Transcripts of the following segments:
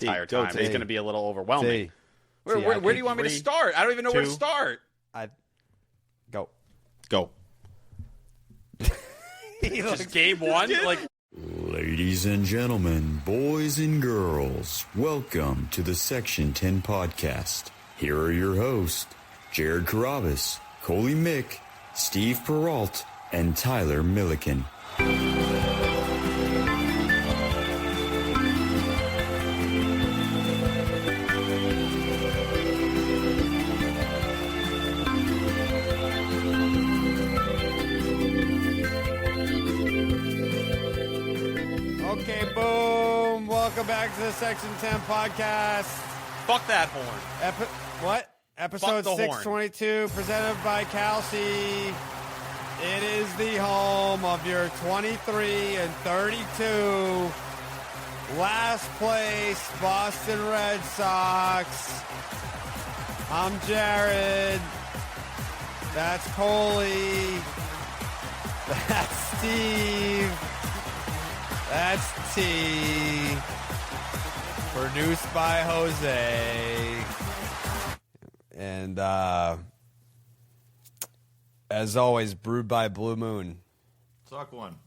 entire time. It's going to be a little overwhelming. Where do you want me to start? I don't even know where to start. Go. Just game one? Ladies and gentlemen, boys and girls, welcome to the Section 10 podcast. Here are your hosts, Jared Carabas, Coley Mick, Steve Peralt, and Tyler Milliken. Okay, boom. Welcome back to the Section 10 podcast. Fuck that horn. Episode 622, presented by Calci. It is the home of your 23 and 32 last place Boston Red Sox. I'm Jared. That's Coley. That's Steve. That's T. Produced by Jose. And as always, brewed by Blue Moon. Talk one.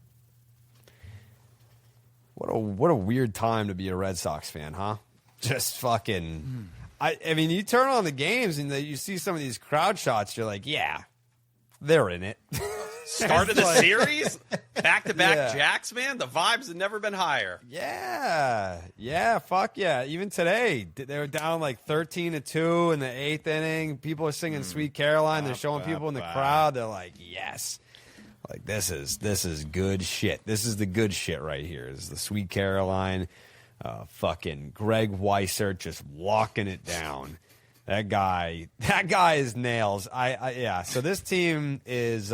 What a weird time to be a Red Sox fan, huh? Just fucking. I mean, you turn on the games and you see some of these crowd shots. You're like, yeah, they're in it. Start of the series, back-to-back Jacks, man. The vibes have never been higher. Yeah, fuck yeah. Even today, they were down like 13-2 in the 8th inning. People are singing "Sweet Caroline." They're showing people in the crowd. They're like, yes, like this is good shit. This is the good shit right here. This is the "Sweet Caroline." Fucking Greg Weissert just walking it down. That guy is nails. Yeah. So this team is.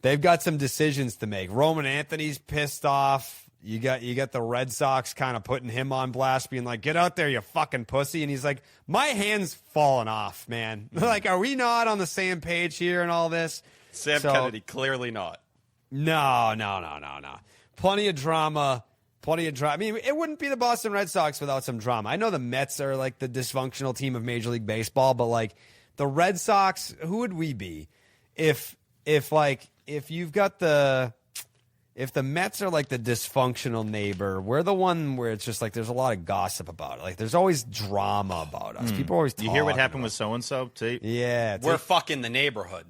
They've got some decisions to make. Roman Anthony's pissed off. You got the Red Sox kind of putting him on blast, being like, "Get out there, you fucking pussy!" And he's like, "My hand's falling off, man. Like, are we not on the same page here and all this?" Sam Kennedy, clearly not. No. Plenty of drama. I mean, it wouldn't be the Boston Red Sox without some drama. I know the Mets are like the dysfunctional team of Major League Baseball, but like the Red Sox, who would we be if you've got if the Mets are like the dysfunctional neighbor, we're the one where it's just like there's a lot of gossip about it. Like there's always drama about us. People always you hear what happened with so and so too? Yeah, we're fucking the neighborhood.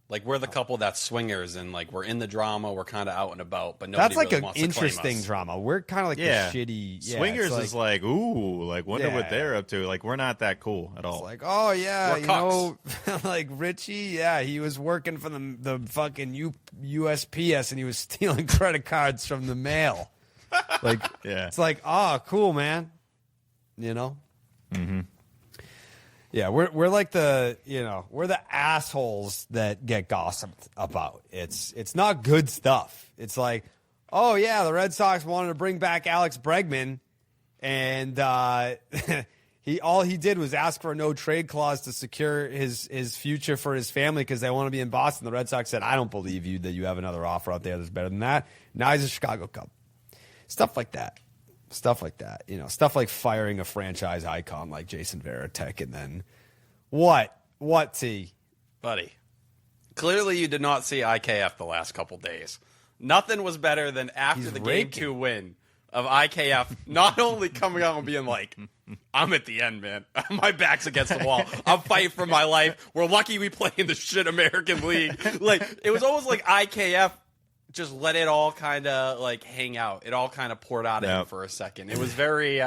Like we're the couple that's swingers and like we're in the drama. We're kind of out and about, but nobody that's like really an wants to claim interesting us. drama. We're kind of like the shitty swingers is like ooh, like wonder what they're up to. Like we're not that cool at all. It's like oh yeah, we're you know, like Richie, he was working for the fucking USPS and he was stealing credit cards from the mail. Like it's like oh cool man, you know. Mm-hmm. Yeah, we're like we're the assholes that get gossiped about. It's not good stuff. It's like, oh yeah, the Red Sox wanted to bring back Alex Bregman, and all he did was ask for a no trade clause to secure his future for his family because they want to be in Boston. The Red Sox said, I don't believe you that you have another offer out there that's better than that. Now he's a Chicago Cub. Stuff like that. Stuff like firing a franchise icon like Jason Varitek, and then what, T? Buddy, clearly you did not see IKF the last couple days. Nothing was better than after the Game 2 win of IKF not only coming out and being like, I'm at the end, man. My back's against the wall. I'm fighting for my life. We're lucky we play in the shit American League. Like, it was almost like IKF just let it all kind of like hang out. It all kind of poured out of him for a second. It was very,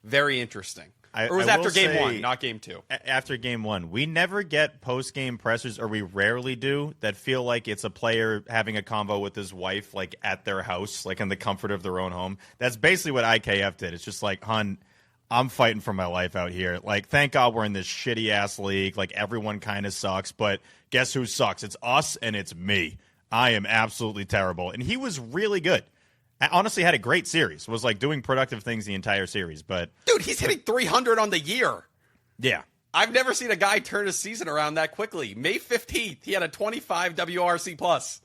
very interesting. Or it was after Game 1, not Game 2. After Game 1. We never get post-game pressers, or we rarely do, that feel like it's a player having a convo with his wife, like at their house, like in the comfort of their own home. That's basically what IKF did. It's just like, hon, I'm fighting for my life out here. Like, thank God we're in this shitty-ass league. Like, everyone kind of sucks, but guess who sucks? It's us and it's me. I am absolutely terrible. And he was really good. I honestly had a great series. Was like doing productive things the entire series. But dude, he's hitting 300 on the year. Yeah. I've never seen a guy turn his season around that quickly. May 15th, he had a 25 WRC plus.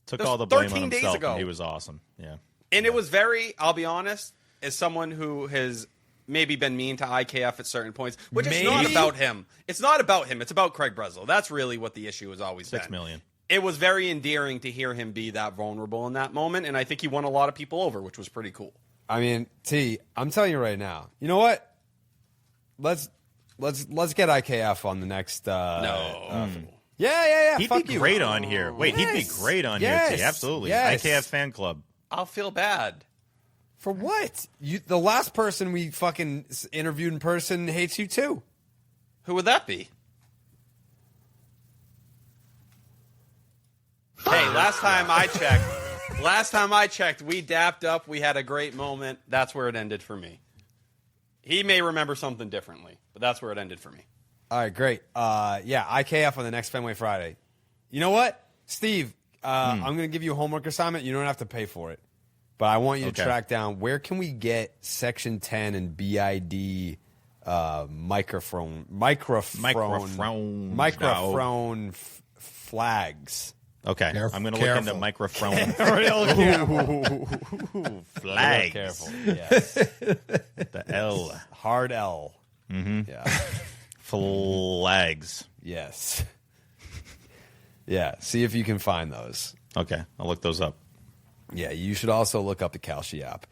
Took all the blame on 13 days himself, ago. and he was awesome. Yeah. And it was very, I'll be honest, as someone who has maybe been mean to IKF at certain points, which is Maybe? not about him. It's not about him. It's about Craig Breslow. That's really what the issue has always been. 6 million. It was very endearing to hear him be that vulnerable in that moment, and I think he won a lot of people over, which was pretty cool. I mean, T, I'm telling you right now. You know what? Let's get IKF on the next. Yeah. He'd Fuck be you. great on here. Wait, he'd be great on here, T. Absolutely. Yes. IKF fan club. I'll feel bad. For what? The last person we fucking interviewed in person hates you too. Who would that be? Hey, last time I checked, we dapped up. We had a great moment. That's where it ended for me. He may remember something differently, but that's where it ended for me. All right, great. IKF on the next Fenway Friday. You know what, Steve? I'm going to give you a homework assignment. You don't have to pay for it, but I want you to track down where can we get Section 10 and BID microphone flags. Okay, I'm going to look into microphone Real careful. flags. Careful. Yes. The L. Hard L. Mm-hmm. Yeah. Flags. Yes. Yeah. See if you can find those. Okay, I'll look those up. Yeah. You should also look up the Kalshi app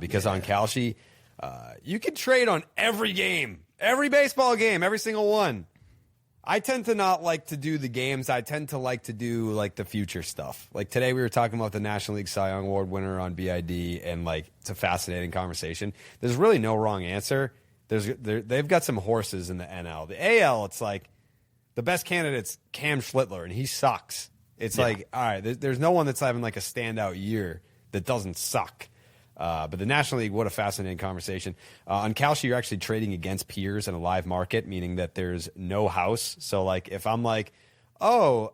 because on Kalshi, you can trade on every game, every baseball game, every single one. I tend to not like to do the games. I tend to like to do like the future stuff. Like today we were talking about the National League Cy Young Award winner on BID, and like it's a fascinating conversation. There's really no wrong answer. They've got some horses in the NL. The AL, it's like the best candidate's Cam Schlittler, and he sucks. It's like, all right, there's no one that's having like a standout year that doesn't suck. But the National League, what a fascinating conversation. On Kalshi, you're actually trading against peers in a live market, meaning that there's no house. So, like, if I'm like, Ben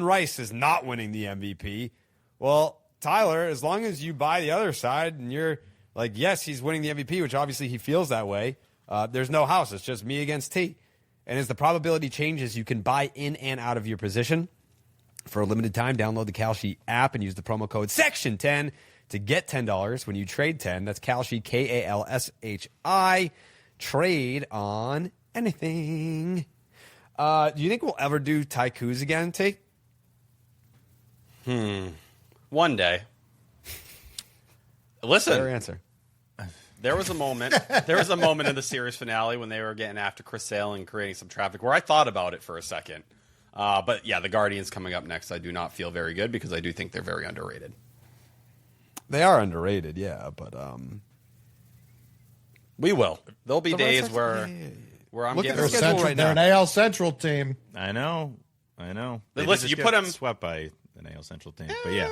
Rice is not winning the MVP, well, Tyler, as long as you buy the other side and you're like, yes, he's winning the MVP, which obviously he feels that way, there's no house. It's just me against T. And as the probability changes, you can buy in and out of your position. For a limited time, download the Kalshi app and use the promo code SECTION10 to get $10 when you trade 10. That's Kalshi, Kalshi. Trade on anything. Do you think we'll ever do Taiku's again, T? One day. Listen. Better answer. There was a moment in the series finale when they were getting after Chris Sale and creating some traffic where I thought about it for a second. But yeah, the Guardians coming up next, I do not feel very good because I do think they're very underrated. They are underrated, yeah, but we will. There'll be days where I'm Look at getting their schedule right They're now. an AL Central team. I know. They Listen, just you get put 'em- swept by an AL Central team, but yeah.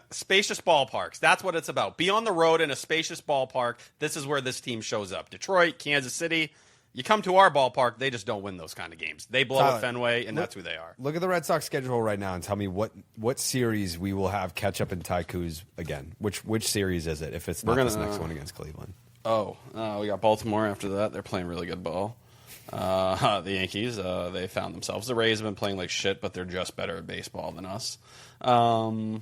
Spacious ballparks. That's what it's about. Be on the road in a spacious ballpark. This is where this team shows up. Detroit, Kansas City. You come to our ballpark, they just don't win those kind of games. They blow Tyler, at Fenway, and that's who they are. Look at the Red Sox schedule right now and tell me what series we will have catch up in Taiku's again. Which series is it if it's not this next one against Cleveland? We got Baltimore after that. They're playing really good ball. The Yankees, they found themselves. The Rays have been playing like shit, but they're just better at baseball than us. So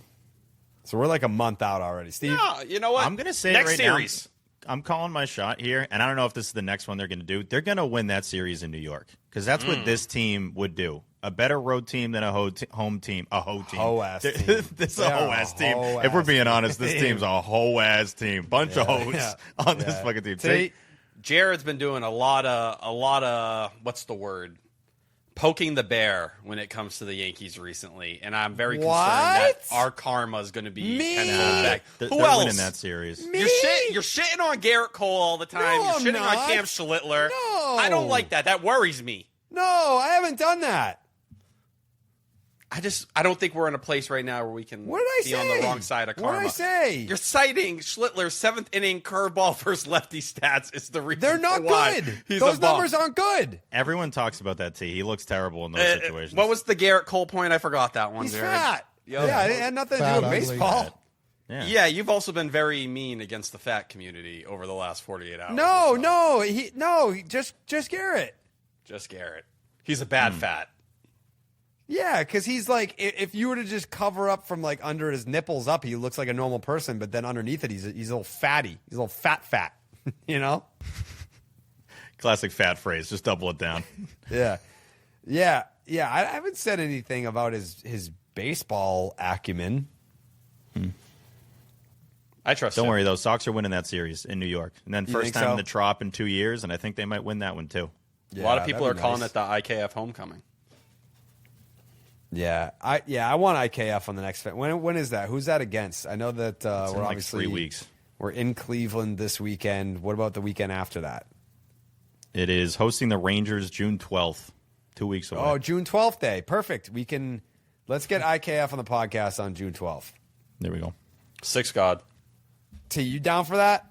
we're like a month out already. Steve? Yeah, you know what? I'm going to say next right series. now, I'm calling my shot here, and I don't know if this is the next one they're going to do. They're going to win that series in New York because that's what this team would do. A better road team than a home team. A hoe team. Hoe-ass team. This is a hoe-ass team. If we're being honest, this team's a hoe-ass team. Bunch of hoes on this fucking team. See, Jared's been doing a lot of what's the word? Poking the bear when it comes to the Yankees recently, and I'm very concerned that our karma is going to be tenfold back. They're Who else? winning that series. You're shitting on Garrett Cole all the time. No, You're I'm shitting not. on Cam Schlittler. No. I don't like that. That worries me. no, I haven't done that. I don't think we're in a place right now where we can What did I be say? on the wrong side of karma. What did I say? You're citing Schlittler's 7th inning curveball versus lefty stats is the reason. They're not why good. He's Those a bum. numbers aren't good. Everyone talks about that, T. He looks terrible in those situations. What was the Garrett Cole point? I forgot that one. He's Jared. fat. Yep. Yeah, it had nothing to Fat, do with ugly. baseball. Yeah, you've also been very mean against the fat community over the last 48 hours. No, just Garrett. Just Garrett. He's a bad fat. Yeah, because he's like, if you were to just cover up from like under his nipples up, he looks like a normal person, but then underneath it, he's a little fatty. He's a little fat, you know? Classic fat phrase. Just double it down. Yeah. I haven't said anything about his baseball acumen. I trust Don't him. worry, though. Sox are winning that series in New York. And then You first think time so? in the Trop in 2 years, and I think they might win that one, too. A lot of people are that'd be calling nice. it the IKF homecoming. Yeah, I want IKF on the next fit. When is that? Who's that against? I know that It's we're in like obviously 3 weeks. We're in Cleveland this weekend. What about the weekend after that? It is hosting the Rangers June 12th, 2 weeks away. Oh, June 12th day. Perfect. Let's get IKF on the podcast on June 12th. There we go. Six God. T, you down for that?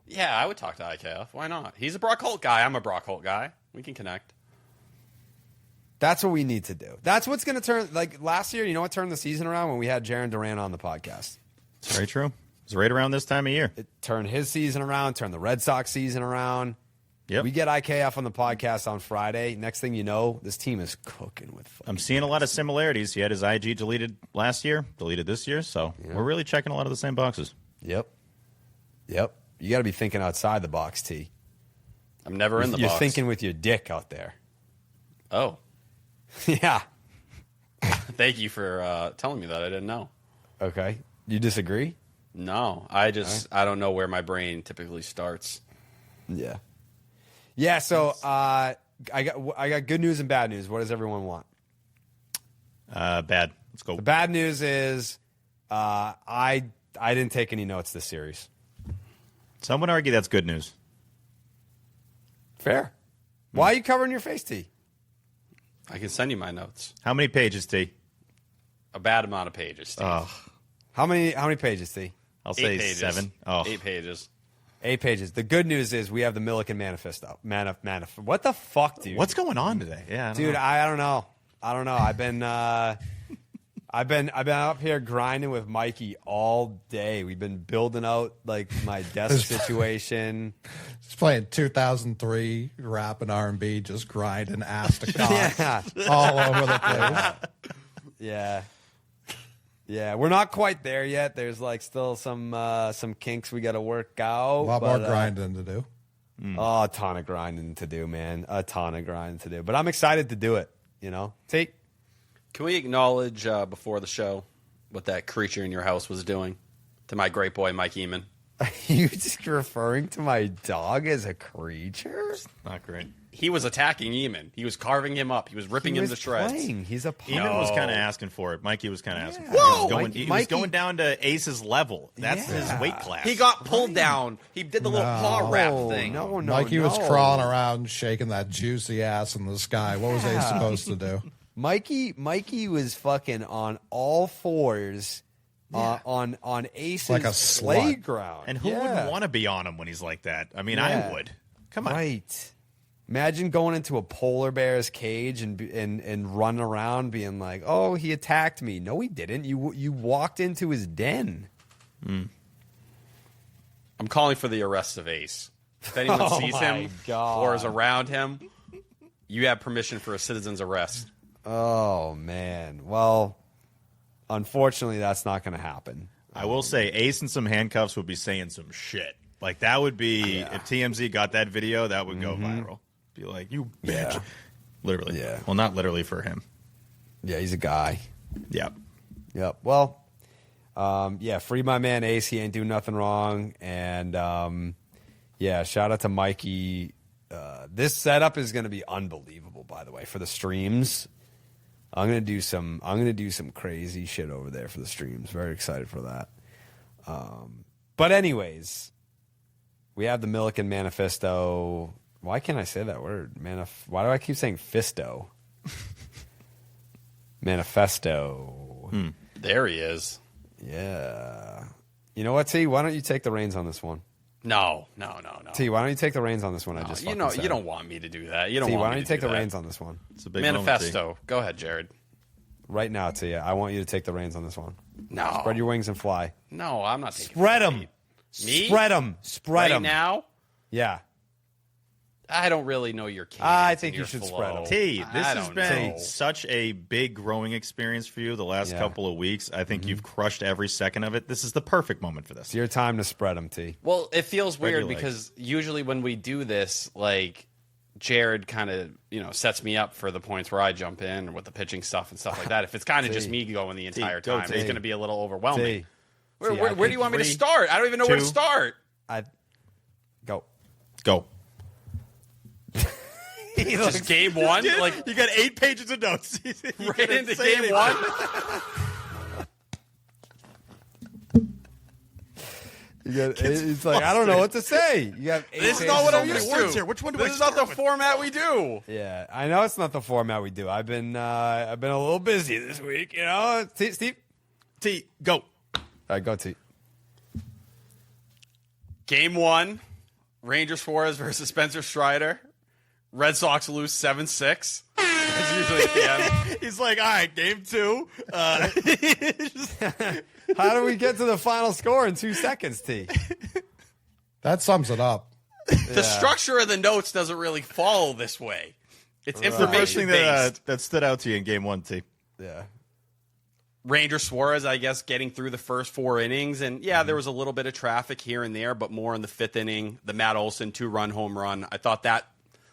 Yeah, I would talk to IKF. Why not? He's a Brock Holt guy. I'm a Brock Holt guy. We can connect. That's what we need to do. That's what's going to turn, like last year, you know what turned the season around? When we had Jaron Duran on the podcast. It's very true. It's right around this time of year. It turned his season around, turned the Red Sox season around. Yep. We get IKF on the podcast on Friday. Next thing you know, this team is cooking with fun. I'm seeing a lot of similarities. He had his IG deleted last year, deleted this year, so we're really checking a lot of the same boxes. Yep. You got to be thinking outside the box, T. I'm never in the You're box. thinking with your dick out there. Oh, Yeah. thank you for telling me that. I didn't know. Okay. You disagree? No, I don't know where my brain typically starts. Yeah. Yeah. So I got good news and bad news. What does everyone want? Bad. Let's go. The bad news is I didn't take any notes this series. Some would argue that's good news. Fair. Why are you covering your face, T? I can send you my notes. How many pages, T? A bad amount of pages, Steve. How many pages, T? I'll 8 say pages. 7. Oh, 8 pages. 8 pages. The good news is we have the Milliken Manifesto. What the fuck, dude? what's going on today? Yeah, Dude, I don't know. I've been up here grinding with Mikey all day. We've been building out like my desk situation. He's playing 2003 rap and R&B, just grinding ass to cock Yeah. all over the place. Yeah, we're not quite there yet. There's like still some kinks we got to work out. A lot but, more grinding to do. Oh, a ton of grinding to do, man. A ton of grinding to do. But I'm excited to do it. You know, take. Can we acknowledge before the show what that creature in your house was doing to my great boy Mike Emond? Are you just referring to my dog as a creature? not great. He was attacking Emond. He was carving him up. He was ripping him to shreds. Playing. He's a pup. Eamon was kind of asking for it. Mikey was kind of asking for it. Whoa! He was going, Mikey- he was Mikey- going down to Ace's level. That's Yeah. his weight class. He got pulled down. He did the little paw wrap thing. No, Mikey was crawling around, shaking that juicy ass in the sky. What was Ace Yeah. supposed to do? Mikey was fucking on all fours on Ace's Like a slut. playground. And who wouldn't want to be on him when he's like that? I mean, Yeah. I would. Come on. Right. Imagine going into a polar bear's cage and running around being like, "Oh, he attacked me." No, he didn't. You walked into his den. I'm calling for the arrest of Ace. If anyone Oh sees my him God. or is around him, you have permission for a citizen's arrest. Oh man. Well, unfortunately, that's not going to happen. I will say Ace in some handcuffs would be saying some shit. Like, that would be, if TMZ got that video, that would go viral. Be like, you bitch. Yeah. Literally. Yeah. Well, not literally for him. Yeah, he's a guy. Yeah. Yep. Well, free my man Ace. He ain't doing nothing wrong. And shout out to Mikey. This setup is going to be unbelievable, by the way, for the streams. I'm gonna do some crazy shit over there for the streams. Very excited for that. But anyways, we have the Milliken Manifesto. Why can't I say that word? Why do I keep saying fisto? Manifesto. There he is. Yeah. You know what, T? Why don't you take the reins on this one? No. T, why don't you take the reins on this one? I No, just you fucking know, said. you don't want me to do that. You don't T, want why me don't you to take do the that. reins on this one? It's a big moment, T. Manifesto. Go ahead, Jared. Right now, T. I want you to take the reins on this one. No. Spread your wings and fly. No, I'm not taking Spread the them. lead. Me? Spread them. Spread Right them. now? Yeah. I don't really know your cadence. I think and you your should flow. spread 'em. T, this I has don't been know. such a big growing experience for you the last couple of weeks. I think you've crushed every second of it. This is the perfect moment for this. It's your time to spread them, T. Well, it feels Spread weird your legs. because usually when we do this, like Jared kind of sets me up for the points where I jump in with the pitching stuff and stuff like that. If it's kind of just me going the entire go time, T. it's going to be a little overwhelming. T. Where do you want me to 3, start? I don't even know where to 2. start. Go. Go. Just game one, like You got 8 pages of notes. right into game one. It's like, I don't know what to say. You got 8 This is pages not what of I'm notes. used to. here. Which one do This I is not the start with? format we do. Yeah, I know it's not the format we do. I've been a little busy this week, Steve. T, go. All right, go T. Game one, Rangers Suarez versus Spencer Strider. Red Sox lose 7-6. It's usually at the end. He's like, all right, game 2. How do we get to the final score in 2 seconds, T? That sums it up. The structure of the notes doesn't really follow this way. It's First information thing based. that stood out to you in game 1, T. Yeah. Ranger Suarez, I guess, getting through the first 4 innings. And, yeah, there was a little bit of traffic here and there, but more in the 5th inning. The Matt Olson 2-run home run. I thought that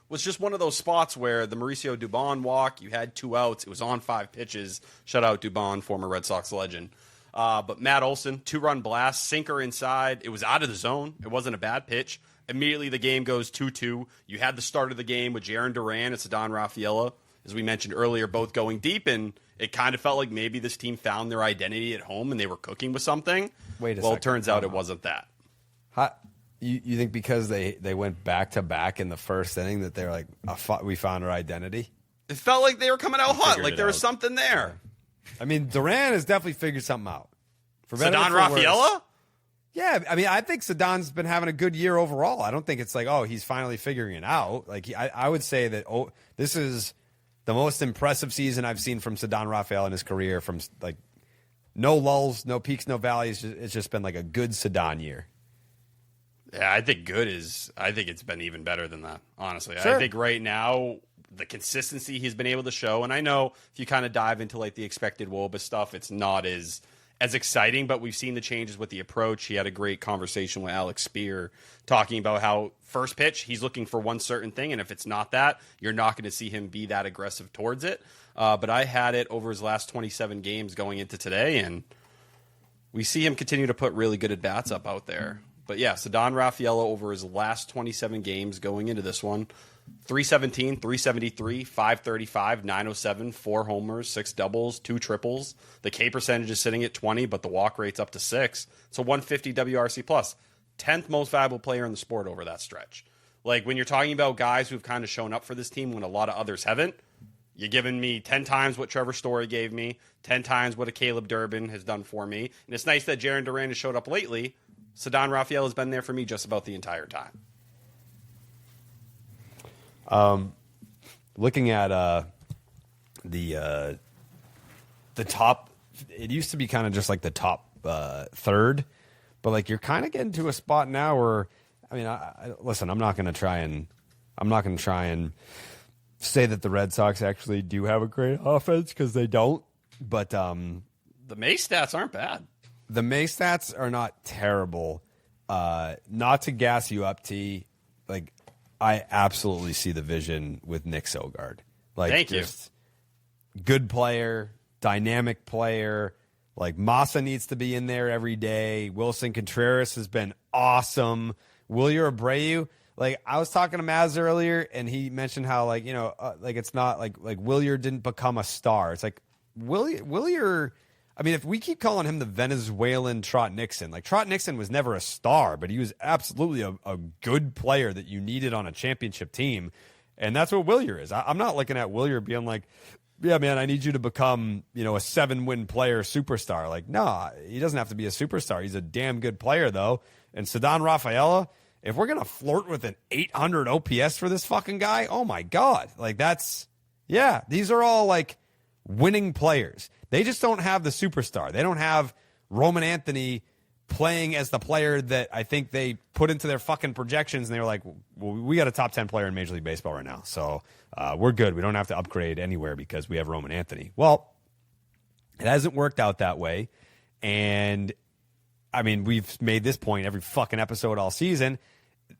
was just one of those spots where the Mauricio Dubon walk, you had 2 outs. It was on 5 pitches. Shut out Dubon, former Red Sox legend. But Matt Olson, 2-run blast, sinker inside. It was out of the zone. It wasn't a bad pitch. Immediately the game goes 2-2. You had the start of the game with Jarren Duran and Ceddane Rafaela, as we mentioned earlier, both going deep, and it kind of felt like maybe this team found their identity at home and they were cooking with something. Wait a well, second. it turns out it wasn't that. You think because they went back to back in the first inning that they're like, we found our identity? It felt like they were coming out hot, figured like it there was out. something there. I mean, Duran has definitely figured something out. For better or Ceddane for worse. Rafaela? Yeah, I mean, I think Sedane's been having a good year overall. I don't think it's like, oh, he's finally figuring it out. Like, I would say that this is the most impressive season I've seen from Ceddane Rafaela in his career. From like no lulls, no peaks, no valleys. It's just been like a good Ceddane year. Yeah, I think it's been even better than that, honestly. Sure. I think right now, the consistency he's been able to show, and I know if you kind of dive into like the expected WOBA stuff, it's not as exciting, but we've seen the changes with the approach. He had a great conversation with Alex Spear talking about how first pitch, he's looking for one certain thing, and if it's not that, you're not going to see him be that aggressive towards it. But I had it over his last 27 games going into today, and we see him continue to put really good at-bats up out there. But yeah, Ceddane Rafaela over his last 27 games going into this one, 317, 373, 535, 907, 4 homers, 6 doubles, 2 triples. The K percentage is sitting at 20, but the walk rate's up to 6. So 150 WRC plus. 10th most valuable player in the sport over that stretch. Like when you're talking about guys who've kind of shown up for this team when a lot of others haven't, you're giving me 10 times what Trevor Story gave me, 10 times what a Caleb Durbin has done for me. And it's nice that Jarren Duran has showed up lately. Ceddane Rafaela has been there for me just about the entire time. Looking at the top, it used to be kind of just like the top third, but like you're kind of getting to a spot now where, I mean, listen, I'm not going to try and say that the Red Sox actually do have a great offense because they don't. But The May stats aren't bad. the May stats are not terrible. Not to gas you up, T. Like, I absolutely see the vision with Nick Sogard. Like, Thank you. just good player, dynamic player. Like, Massa needs to be in there every day. Willson Contreras has been awesome. Wilyer Abreu, like, I was talking to Maz earlier, and he mentioned how, like, you know, like, it's not like Wilyer didn't become a star. It's like, Wilyer, I mean, if we keep calling him the Venezuelan Trot Nixon, like, Trot Nixon was never a star, but he was absolutely a good player that you needed on a championship team. And that's what Wilyer is. I'm not looking at Wilyer being like, yeah, man, I need you to become, you know, a 7-win player superstar. Like, nah, he doesn't have to be a superstar. He's a damn good player, though. And Ceddane Rafaela, if we're going to flirt with an 800 OPS for this fucking guy, oh my God. Like, that's, yeah, these are all like winning players. They just don't have the superstar. They don't have Roman Anthony playing as the player that I think they put put into their fucking projections, and they were like, well, we got a top 10 player in Major League Baseball right now, so we're good. We don't have to upgrade anywhere because we have Roman Anthony. Well, it hasn't worked out that way, and I mean, we've made this point every fucking episode all season.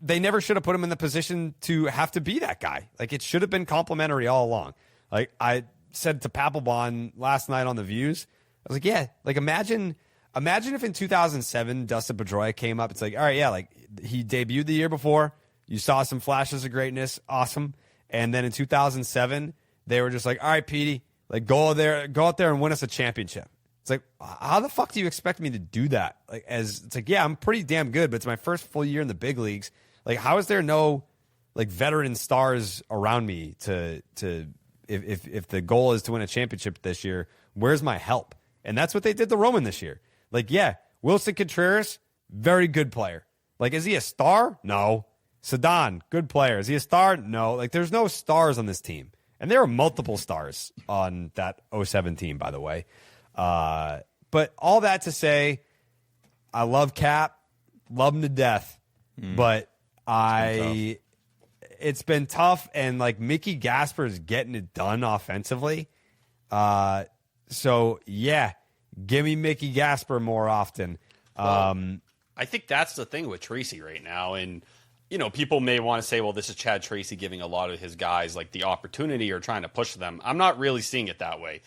They never should have put him in the position to have to be that guy. Like, it should have been complimentary all along. Like, I said to Papelbon last night on The Views, I was like, yeah, like, imagine if in 2007 Dustin Pedroia came up. It's like, all right, yeah, like, he debuted the year before. You saw some flashes of greatness. Awesome. And then in 2007, they were just like, all right, Petey, like, go out there and win us a championship. It's like, how the fuck do you expect me to do that? Like, it's like, yeah, I'm pretty damn good, but it's my first full year in the big leagues. Like, how is there no, like, veteran stars around me to if the goal is to win a championship this year, where's my help? And that's what they did to Roman this year. Like, yeah, Willson Contreras, very good player. Like, is he a star? No. Ceddane, good player. Is he a star? No. Like, there's no stars on this team. And there are multiple stars on that 07 team, by the way. But all that to say, I love Cap, love him to death, but it's been tough, and like Mickey Gasper is getting it done offensively. So yeah, give me Mickey Gasper more often. I think that's the thing with Tracy right now, and you know, people may want to say, well, this is Chad Tracy giving a lot of his guys like the opportunity or trying to push them. I'm not really seeing it that way.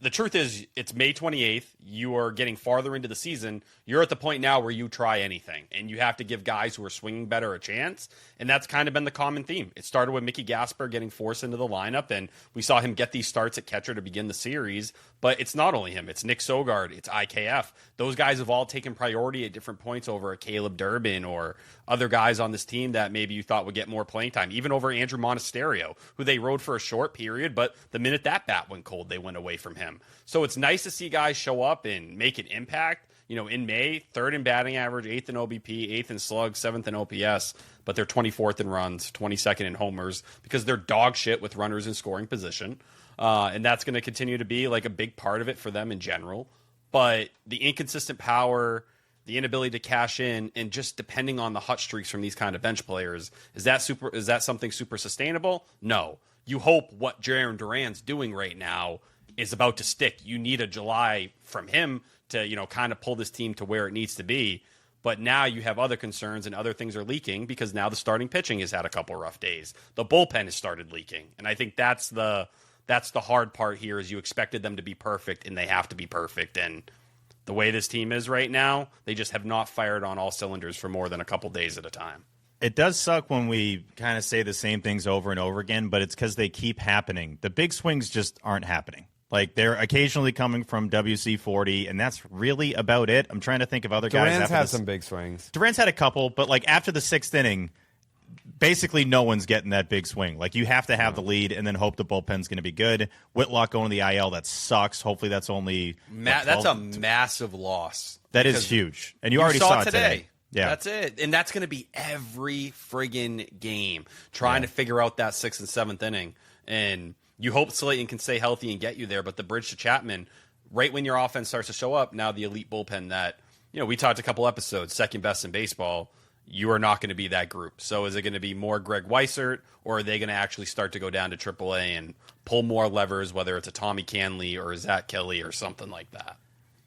The truth is, it's May 28th. You are getting farther into the season. You're at the point now where you try anything, and you have to give guys who are swinging better a chance. And that's kind of been the common theme. It started with Mickey Gasper getting forced into the lineup, and we saw him get these starts at catcher to begin the series. But it's not only him. It's Nick Sogard. It's IKF. Those guys have all taken priority at different points over a Caleb Durbin or other guys on this team that maybe you thought would get more playing time, even over Andrew Monasterio, who they rode for a short period, but the minute that bat went cold, they went away from him. So it's nice to see guys show up and make an impact. You know, in May, 3rd in batting average, 8th in OBP, 8th in slugs, 7th in OPS, but they're 24th in runs, 22nd in homers because they're dog shit with runners in scoring position. And that's going to continue to be like a big part of it for them in general. But the inconsistent power, the inability to cash in, and just depending on the hot streaks from these kind of bench players, is that something super sustainable? No. You hope what Jarren Duran's doing right now is about to stick. You need a July from him to, you know, kind of pull this team to where it needs to be. But now you have other concerns and other things are leaking because now the starting pitching has had a couple rough days. The bullpen has started leaking. And I think that's the hard part here is you expected them to be perfect and they have to be perfect. And the way this team is right now, they just have not fired on all cylinders for more than a couple days at a time. It does suck when we kind of say the same things over and over again, but it's because they keep happening. The big swings just aren't happening. Like, they're occasionally coming from WC-40, and that's really about it. I'm trying to think of other guys. Duran's had some big swings. Duran's had a couple, but, like, after the 6th inning, basically no one's getting that big swing. Like, you have to have the lead and then hope the bullpen's going to be good. Whitlock going to the IL, that sucks. Hopefully that's only... that's a massive loss. That is huge. And you already saw it today. Yeah. That's it. And that's going to be every friggin' game, trying to figure out that 6th and 7th inning. And you hope Slayton can stay healthy and get you there, but the bridge to Chapman, right when your offense starts to show up, now the elite bullpen that, you know, we talked a couple episodes, second best in baseball, you are not going to be that group. So is it going to be more Greg Weissert, or are they going to actually start to go down to AAA and pull more levers, whether it's a Tommy Canley or a Zach Kelly or something like that?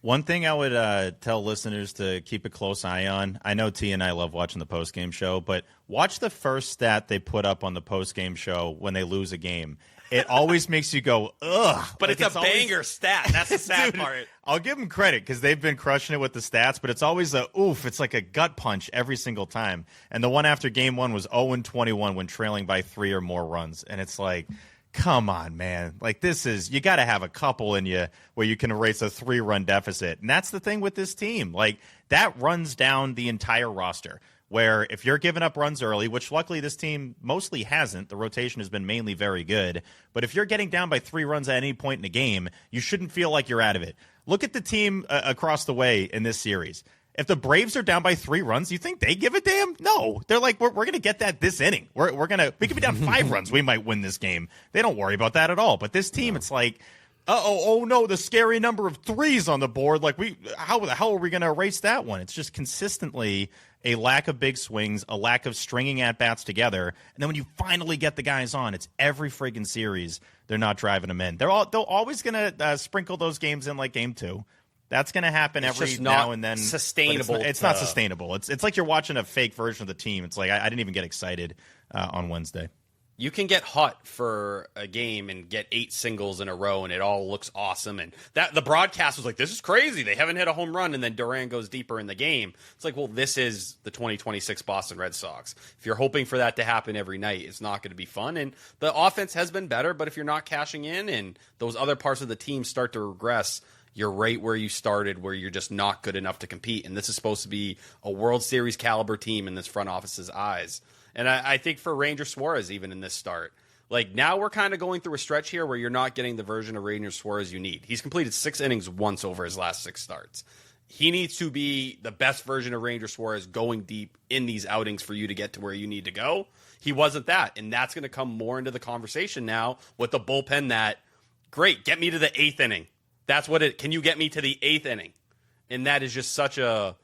One thing I would tell listeners to keep a close eye on, I know T and I love watching the postgame show, but watch the first stat they put up on the postgame show when they lose a game. It always makes you go, ugh. But like it's a banger stat. That's the sad part. I'll give them credit because they've been crushing it with the stats, but it's always a oof. It's like a gut punch every single time. And the one after game 1 was 0-21 when trailing by 3 or more runs. And it's like, come on, man. Like, this is, you got to have a couple in you where you can erase a 3-run deficit. And that's the thing with this team. Like, that runs down the entire roster. Where if you're giving up runs early, which luckily this team mostly hasn't, the rotation has been mainly very good, but if you're getting down by 3 runs at any point in the game, you shouldn't feel like you're out of it. Look at the team across the way in this series. If the Braves are down by 3 runs, you think they give a damn? No. They're like, we're going to get that this inning. We could be down 5 runs. We might win this game. They don't worry about that at all. But this team, it's like, oh no, the scary number of threes on the board. Like how the hell are we going to erase that one? It's just consistently a lack of big swings, a lack of stringing at bats together. And then when you finally get the guys on, it's every friggin' series they're not driving them in. They're always going to sprinkle those games in like game 2. That's going to happen every now and then. Sustainable. It's not sustainable. It's like you're watching a fake version of the team. It's like I didn't even get excited on Wednesday. You can get hot for a game and get 8 singles in a row, and it all looks awesome. And that the broadcast was like, "This is crazy. They haven't hit a home run." And then Duran goes deeper in the game. It's like, well, this is the 2026 Boston Red Sox. If you're hoping for that to happen every night, it's not going to be fun. And the offense has been better, but if you're not cashing in and those other parts of the team start to regress, you're right where you started, where you're just not good enough to compete. And this is supposed to be a World Series caliber team in this front office's eyes. And I think for Ranger Suarez, even in this start, like now we're kind of going through a stretch here where you're not getting the version of Ranger Suarez you need. He's completed 6 innings once over his last 6 starts. He needs to be the best version of Ranger Suarez going deep in these outings for you to get to where you need to go. He wasn't that. And that's going to come more into the conversation now with the bullpen that, great, get me to the 8th inning. That's what it, can you get me to the 8th inning? And that is just such a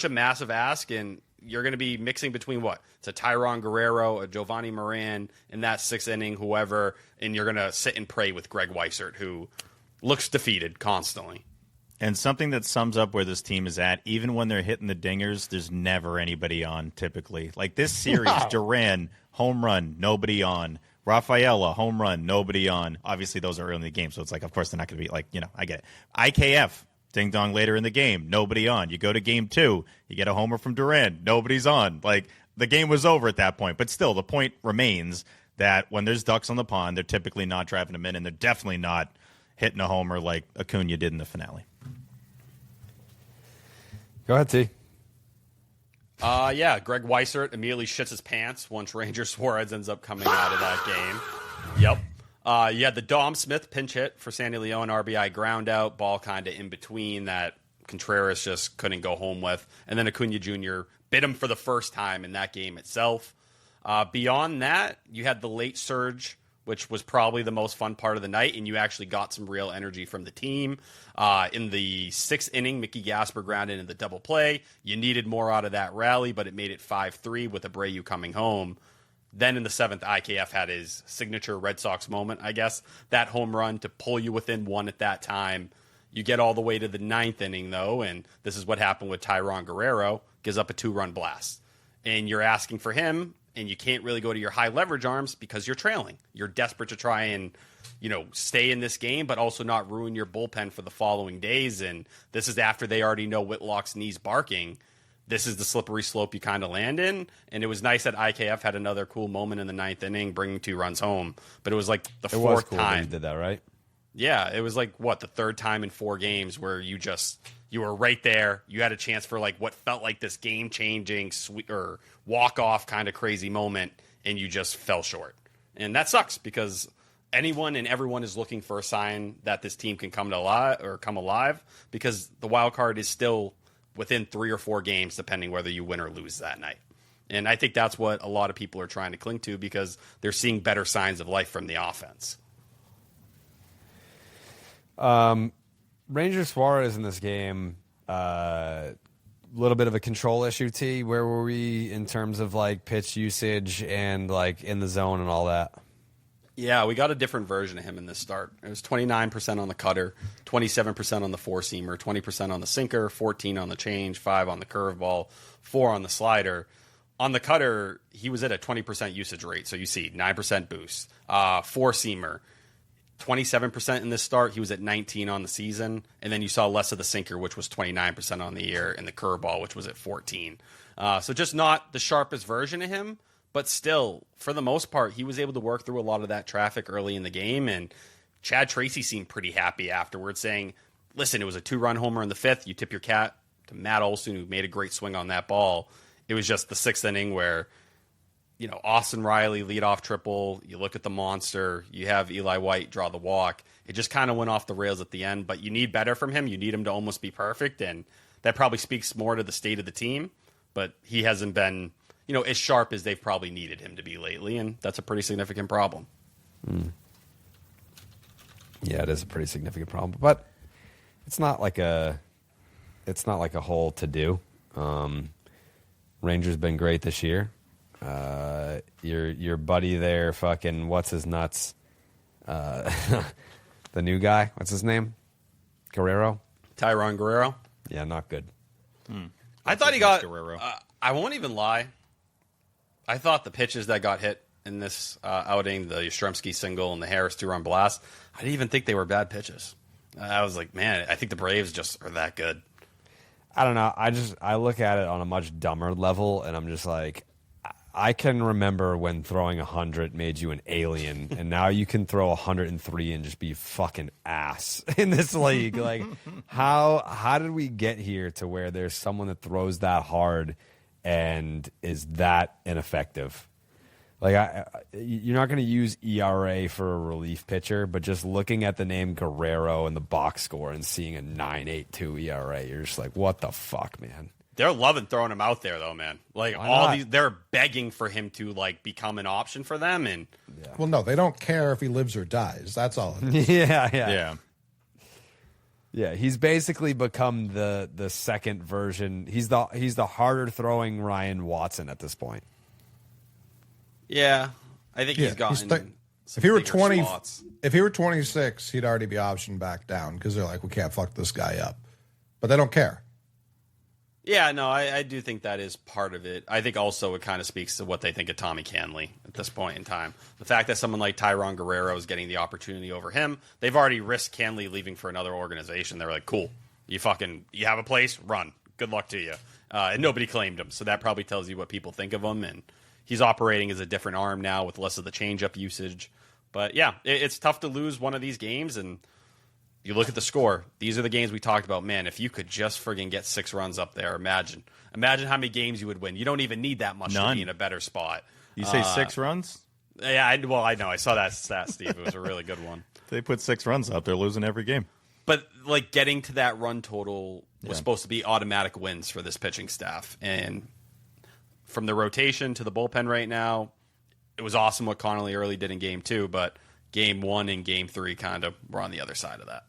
massive ask. And you're going to be mixing between what? It's a Tyron Guerrero, a Giovanni Moran in that 6th inning, whoever, and you're going to sit and pray with Greg Weissert, who looks defeated constantly. And something that sums up where this team is at, even when they're hitting the dingers, there's never anybody on typically. Like this series, Duran, home run, nobody on. Rafaela, home run, nobody on. Obviously, those are early in the game, so it's like, of course, they're not going to be like, I get it. IKF, ding dong later in the game, nobody on. You go to game 2, you get a homer from Duran, nobody's on. Like the game was over at that point, but still, the point remains that when there's ducks on the pond, they're typically not driving them in, and they're definitely not hitting a homer like Acuna did in the finale. Go ahead, T. Yeah, Greg Weissert immediately shits his pants once Ranger Suarez ends up coming out of that game. Yep. You had the Dom Smith pinch hit for Sandy Leon, RBI ground out, ball kind of in between that Contreras just couldn't go home with. And then Acuna Jr. bit him for the first time in that game itself. Beyond that, you had the late surge, which was probably the most fun part of the night, and you actually got some real energy from the team. In the 6th inning, Mickey Gasper grounded in the double play. You needed more out of that rally, but it made it 5-3 with Abreu coming home. Then in the 7th, IKF had his signature Red Sox moment, I guess. That home run to pull you within 1 at that time. You get all the way to the 9th inning, though, and this is what happened with Tyron Guerrero. Gives up a 2-run blast. And you're asking for him, and you can't really go to your high leverage arms because you're trailing. You're desperate to try and, stay in this game, but also not ruin your bullpen for the following days. And this is after they already know Whitlock's knees barking. This is the slippery slope you kind of land in. And it was nice that IKF had another cool moment in the 9th inning, bringing 2 runs home. But it was like the 4th cool time. That he did that, right? Yeah, it was like, the 3rd time in 4 games where you were right there. You had a chance for like what felt like this game-changing or walk-off kind of crazy moment, and you just fell short. And that sucks because anyone and everyone is looking for a sign that this team can come alive because the wild card is still within 3 or 4 games, depending whether you win or lose that night. And I think that's what a lot of people are trying to cling to because they're seeing better signs of life from the offense. Ranger Suarez in this game, little bit of a control issue, T. Where were we in terms of like pitch usage and like in the zone and all that? Yeah, we got a different version of him in this start. It was 29% on the cutter, 27% on the four-seamer, 20% on the sinker, 14 on the change, 5 on the curveball, 4 on the slider. On the cutter, he was at a 20% usage rate, so you see 9% boost. Four-seamer, 27% in this start. He was at 19 on the season. And then you saw less of the sinker, which was 29% on the year, and the curveball, which was at 14. So just not the sharpest version of him. But still, for the most part, he was able to work through a lot of that traffic early in the game. And Chad Tracy seemed pretty happy afterwards, saying, listen, it was a 2-run homer in the 5th. You tip your cap to Matt Olson, who made a great swing on that ball. It was just the 6th inning where, Austin Riley leadoff triple. You look at the monster. You have Eli White draw the walk. It just kind of went off the rails at the end. But you need better from him. You need him to almost be perfect. And that probably speaks more to the state of the team. But he hasn't been as sharp as they've probably needed him to be lately, and that's a pretty significant problem. Yeah, it is a pretty significant problem, but it's not like a whole to do. Rangers been great this year. Your buddy there, fucking what's his nuts, the new guy. What's his name? Guerrero. Tairon Guerrero. Yeah, not good. I thought he got. Guerrero. I won't even lie. I thought the pitches that got hit in this outing, the Yastrzemski single and the Harris 2-run blast, I didn't even think they were bad pitches. I was like, man, I think the Braves just are that good. I don't know. I look at it on a much dumber level, and I'm just like, I can remember when throwing 100 made you an alien, and now you can throw 103 and just be fucking ass in this league. Like, how did we get here to where there's someone that throws that hard and is that ineffective? Like, you're not going to use ERA for a relief pitcher, but just looking at the name Guerrero and the box score and seeing a 9.82 ERA, you're just like, what the fuck, man? They're loving throwing him out there, though, man. Like, they're begging for him to, like, become an option for them. And Well, no, they don't care if he lives or dies. That's all it is. Yeah. Yeah, he's basically become the second version. He's the harder throwing Ryan Watson at this point. yeah, I think he's gotten. If he were bigger 20, slots. if he were 26, he'd already be optioned back down because they're like, we can't fuck this guy up. But they don't care. Yeah, no, I do think that is part of it. I think also it kind of speaks to what they think of Tommy Canley at this point in time. The fact that someone like Tairon Guerrero is getting the opportunity over him, they've already risked Canley leaving for another organization. They're like, cool, you have a place, run. Good luck to you. And nobody claimed him, so that probably tells you what people think of him. And he's operating as a different arm now with less of the changeup usage. But yeah, it's tough to lose one of these games, and you look at the score. These are the games we talked about. Man, if you could just friggin' get 6 runs up there, imagine how many games you would win. You don't even need that much to be in a better spot. You say 6 runs? Yeah, I know. I saw that stat, Steve. It was a really good one. If they put 6 runs up, they're losing every game. But like getting to that run total was supposed to be automatic wins for this pitching staff. And from the rotation to the bullpen right now, it was awesome what Connelly early did in Game 2, but Game 1 and Game 3 kind of were on the other side of that.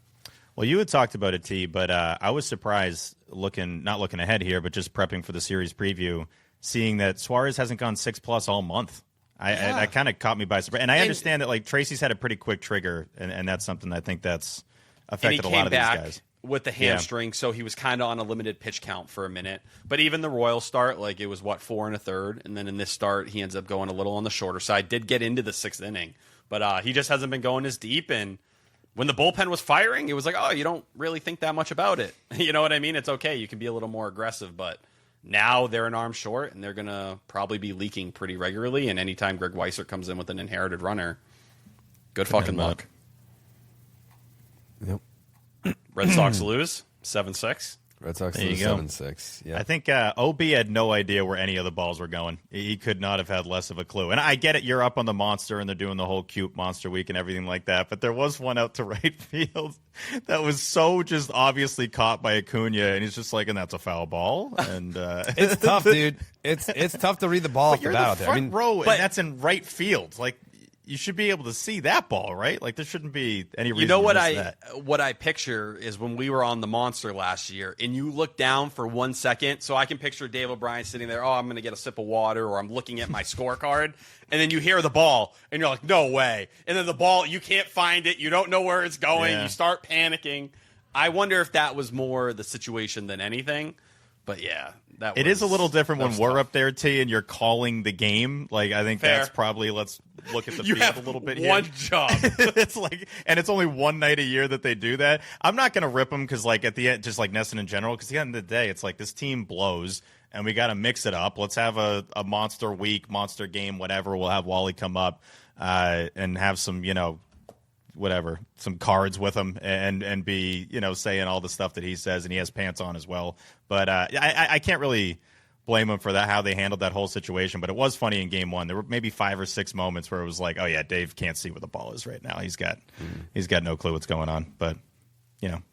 Well, you had talked about it, T, but I was surprised not looking ahead here, but just prepping for the series preview, seeing that Suarez hasn't gone 6+ all month. That kind of caught me by surprise. And I understand that like Tracy's had a pretty quick trigger, and that's something I think that's affected a lot of these guys. With the hamstring, so he was kind of on a limited pitch count for a minute. But even the Royal start, like it was 4 1/3, and then in this start he ends up going a little on the shorter side. Did get into the 6th inning, but he just hasn't been going as deep. And when the bullpen was firing, it was like, oh, you don't really think that much about it. You know what I mean? It's okay. You can be a little more aggressive, but now they're an arm short, and they're gonna probably be leaking pretty regularly. And anytime Greg Weissert comes in with an inherited runner, good fucking luck. Yep. Red Sox lose 7-6. Red Sox There lose you go. 7-6. Yeah. I think OB had no idea where any of the balls were going. He could not have had less of a clue. And I get it, you're up on the monster, and they're doing the whole cute monster week and everything like that. But there was one out to right field that was so just obviously caught by Acuna, and he's just like, and that's a foul ball. And It's tough, dude. It's tough to read the ball off the you're bat the out there. front row, and that's in right field. Like, you should be able to see that ball, right? Like, there shouldn't be any reason. You know to what miss that. what I picture is when we were on the monster last year, and you look down for 1 second. So I can picture Dave O'Brien sitting there. Oh, I'm going to get a sip of water, or I'm looking at my scorecard, and then you hear the ball, and you're like, no way. And then the ball, you can't find it. You don't know where it's going. Yeah. You start panicking. I wonder if that was more the situation than anything. But yeah, It is a little different when we're tough. up there, T, and you're calling the game. Like, I think Fair. that's probably, let's look at the You field have a little bit one here. job. It's like, and it's only one night a year that they do that. I'm not going to rip them because, like, at the end, just like Nesson in general, because at the end of the day, it's like this team blows, and we got to mix it up. Let's have a monster week, monster game, whatever. We'll have Wally come up and have some, whatever, some cards with him and be, saying all the stuff that he says, and he has pants on as well. But I can't really blame him for that, how they handled that whole situation. But it was funny in Game 1. There were maybe 5 or 6 moments where it was like, oh yeah, Dave can't see where the ball is right now. He's got no clue what's going on. But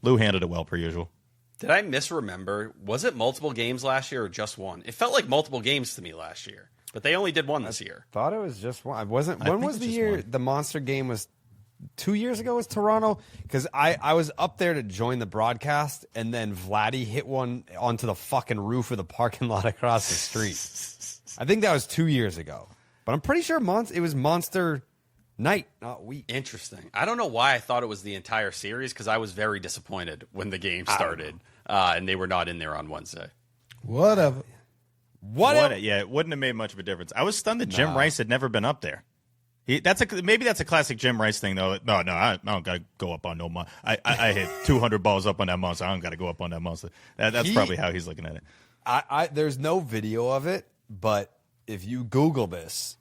Lou handled it well per usual. Did I misremember? Was it multiple games last year or just one? It felt like multiple games to me last year, but they only did one this year. Thought it was just one. When was the just year one. the monster game was 2 years ago was Toronto, because I was up there to join the broadcast, and then Vladdy hit one onto the fucking roof of the parking lot across the street. I think that was 2 years ago, but I'm pretty sure it was Monster Night, not week. Interesting. I don't know why I thought it was the entire series, because I was very disappointed when the game started and they were not in there on Wednesday. Whatever. Yeah, it wouldn't have made much of a difference. I was stunned that Jim Rice had never been up there. Maybe that's a classic Jim Rice thing, though. No, I don't got to go up on no monster. I hit 200 balls up on that monster. I don't got to go up on that monster. That's probably how he's looking at it. There's no video of it, but if you Google this,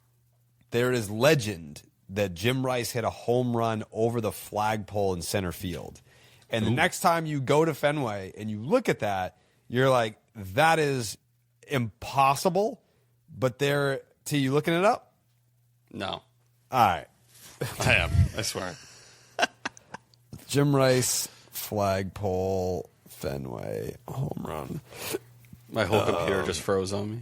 there is legend that Jim Rice hit a home run over the flagpole in center field. And the next time you go to Fenway and you look at that, you're like, that is impossible. But you looking it up? No. All right. I am. I swear. Jim Rice, flagpole, Fenway, home run. My whole computer just froze on me.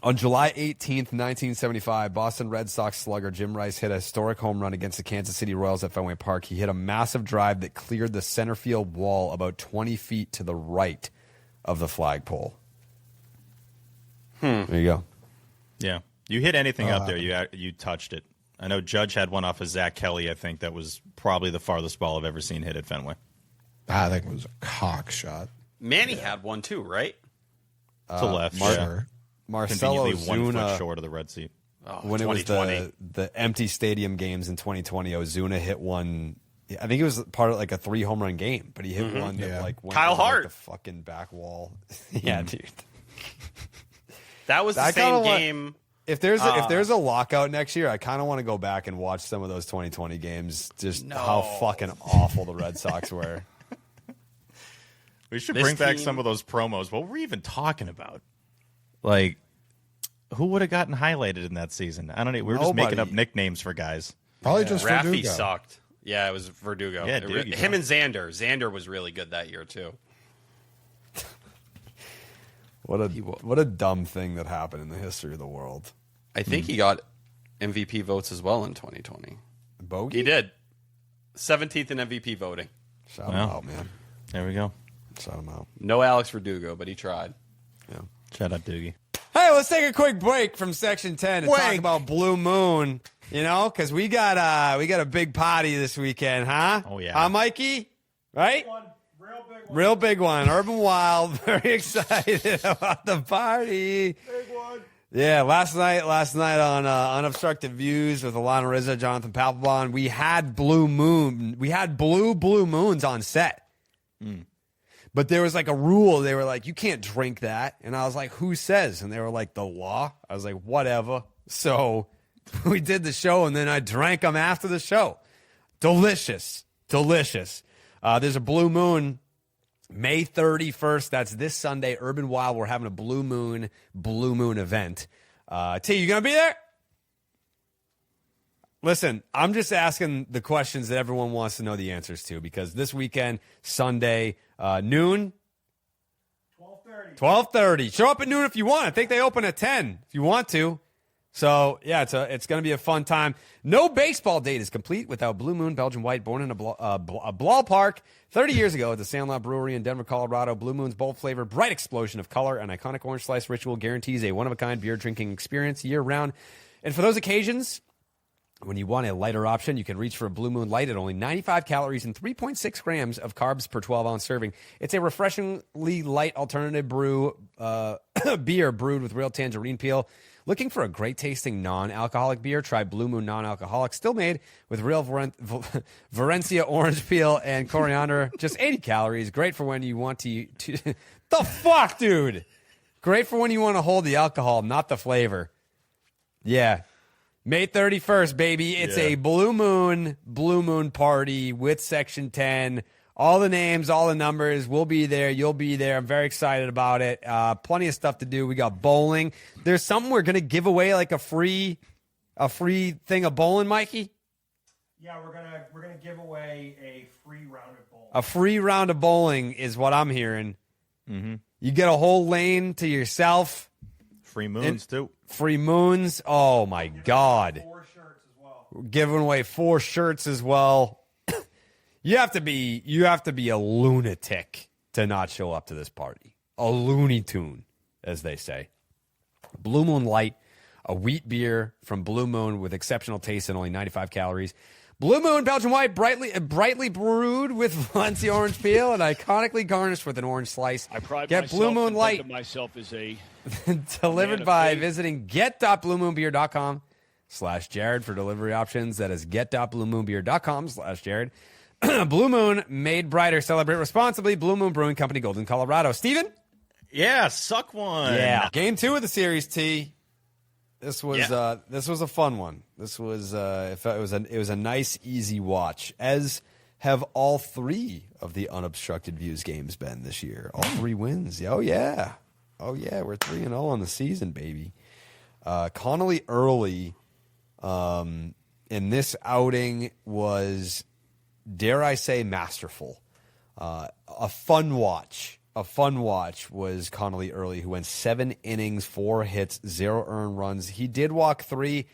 On July 18th, 1975, Boston Red Sox slugger Jim Rice hit a historic home run against the Kansas City Royals at Fenway Park. He hit a massive drive that cleared the center field wall about 20 feet to the right of the flagpole. There you go. Yeah. You hit anything up there, you touched it. I know Judge had one off of Zach Kelly, I think, that was probably the farthest ball I've ever seen hit at Fenway. I think it was a cock shot. Manny had one too, right? To left, Marcelo conveniently 1 foot Ozuna, short of the red seat. when it was the empty stadium games in 2020, Ozuna hit one. I think it was part of like a 3 home run game, but he hit one that like went Kyle on, like, Hart. the fucking back wall. Yeah, dude. That was the same game. If there's a lockout next year, I kind of want to go back and watch some of those 2020 games. Just how fucking awful the Red Sox were. We should bring back some of those promos. What were we even talking about? Like, who would have gotten highlighted in that season? I don't know. We were just making up nicknames for guys. Probably just Raffy Verdugo. sucked. Yeah, it was Verdugo. Yeah, him and Xander. Xander was really good that year too. What a dumb thing that happened in the history of the world. I think he got MVP votes as well in 2020. Bogey? He did. 17th in MVP voting. Shout him out, man. There we go. Shout him out. No Alex Verdugo, but he tried. Yeah. Shout out Doogie. Hey, let's take a quick break from Section 10 and talk about Blue Moon. You know, because we got a big party this weekend, huh? Oh, yeah. Huh, Mikey? Right? Real big one. Urban Wild. Very excited about the party. Big one. Yeah, last night on Unobstructed Views with Alana Rizzo, Jonathan Papelbon, we had Blue Moon. We had blue moons on set. But there was like a rule. They were like, you can't drink that. And I was like, who says? And they were like, the law. I was like, whatever. So we did the show, and then I drank them after the show. Delicious. There's a Blue Moon May 31st. That's this Sunday. Urban Wild. We're having a Blue Moon event. T, you going to be there? Listen, I'm just asking the questions that everyone wants to know the answers to, because this weekend, Sunday, noon? 12:30. Show up at noon if you want. I think they open at 10 if you want to. So, yeah, it's going to be a fun time. No baseball date is complete without Blue Moon Belgian White, born in a ballpark 30 years ago at the Sandlot Brewery in Denver, Colorado. Blue Moon's bold-flavored, bright explosion of color and iconic orange slice ritual guarantees a one-of-a-kind beer drinking experience year-round. And for those occasions, when you want a lighter option, you can reach for a Blue Moon Light at only 95 calories and 3.6 grams of carbs per 12-ounce serving. It's a refreshingly light alternative beer brewed with real tangerine peel. Looking for a great-tasting non-alcoholic beer? Try Blue Moon Non-Alcoholic, still made with real Valencia orange peel and coriander. Just 80 calories. Great for when you want to the fuck, dude? Great for when you want to hold the alcohol, not the flavor. Yeah. May 31st, baby. It's a Blue Moon party with Section 10. All the names, all the numbers. We'll be there. You'll be there. I'm very excited about it. Plenty of stuff to do. We got bowling. There's something we're going to give away, like a free thing of bowling, Mikey? Yeah, we're gonna give away a free round of bowling. A free round of bowling is what I'm hearing. Mm-hmm. You get a whole lane to yourself. Free moons, too. Free moons. Oh, my God. 4 shirts as well. We're giving away 4 shirts as well. You have to be a lunatic to not show up to this party. A Looney Tune, as they say. Blue Moon Light, a wheat beer from Blue Moon with exceptional taste and only 95 calories. Blue Moon Belgian White, brightly brewed with Valencia orange peel and iconically garnished with an orange slice. I pride Get myself Blue Moon and Light think of myself as a delivered man of by faith. visiting get.bluemoonbeer.com/Jared for delivery options. That is get.bluemoonbeer.com/Jared. Blue Moon, made brighter. Celebrate responsibly. Blue Moon Brewing Company, Golden, Colorado. Steven? Yeah, suck one. Yeah. Game 2 of the series, T. This was a fun one. This was it was a nice, easy watch, as have all 3 of the unobstructed views games been this year. All 3 wins. Oh yeah, we're 3-0 on the season, baby. Connelly early in this outing was, dare I say, masterful. A fun watch was Connelly early, who went 7 innings, 4 hits, 0 earned runs. He did walk 3.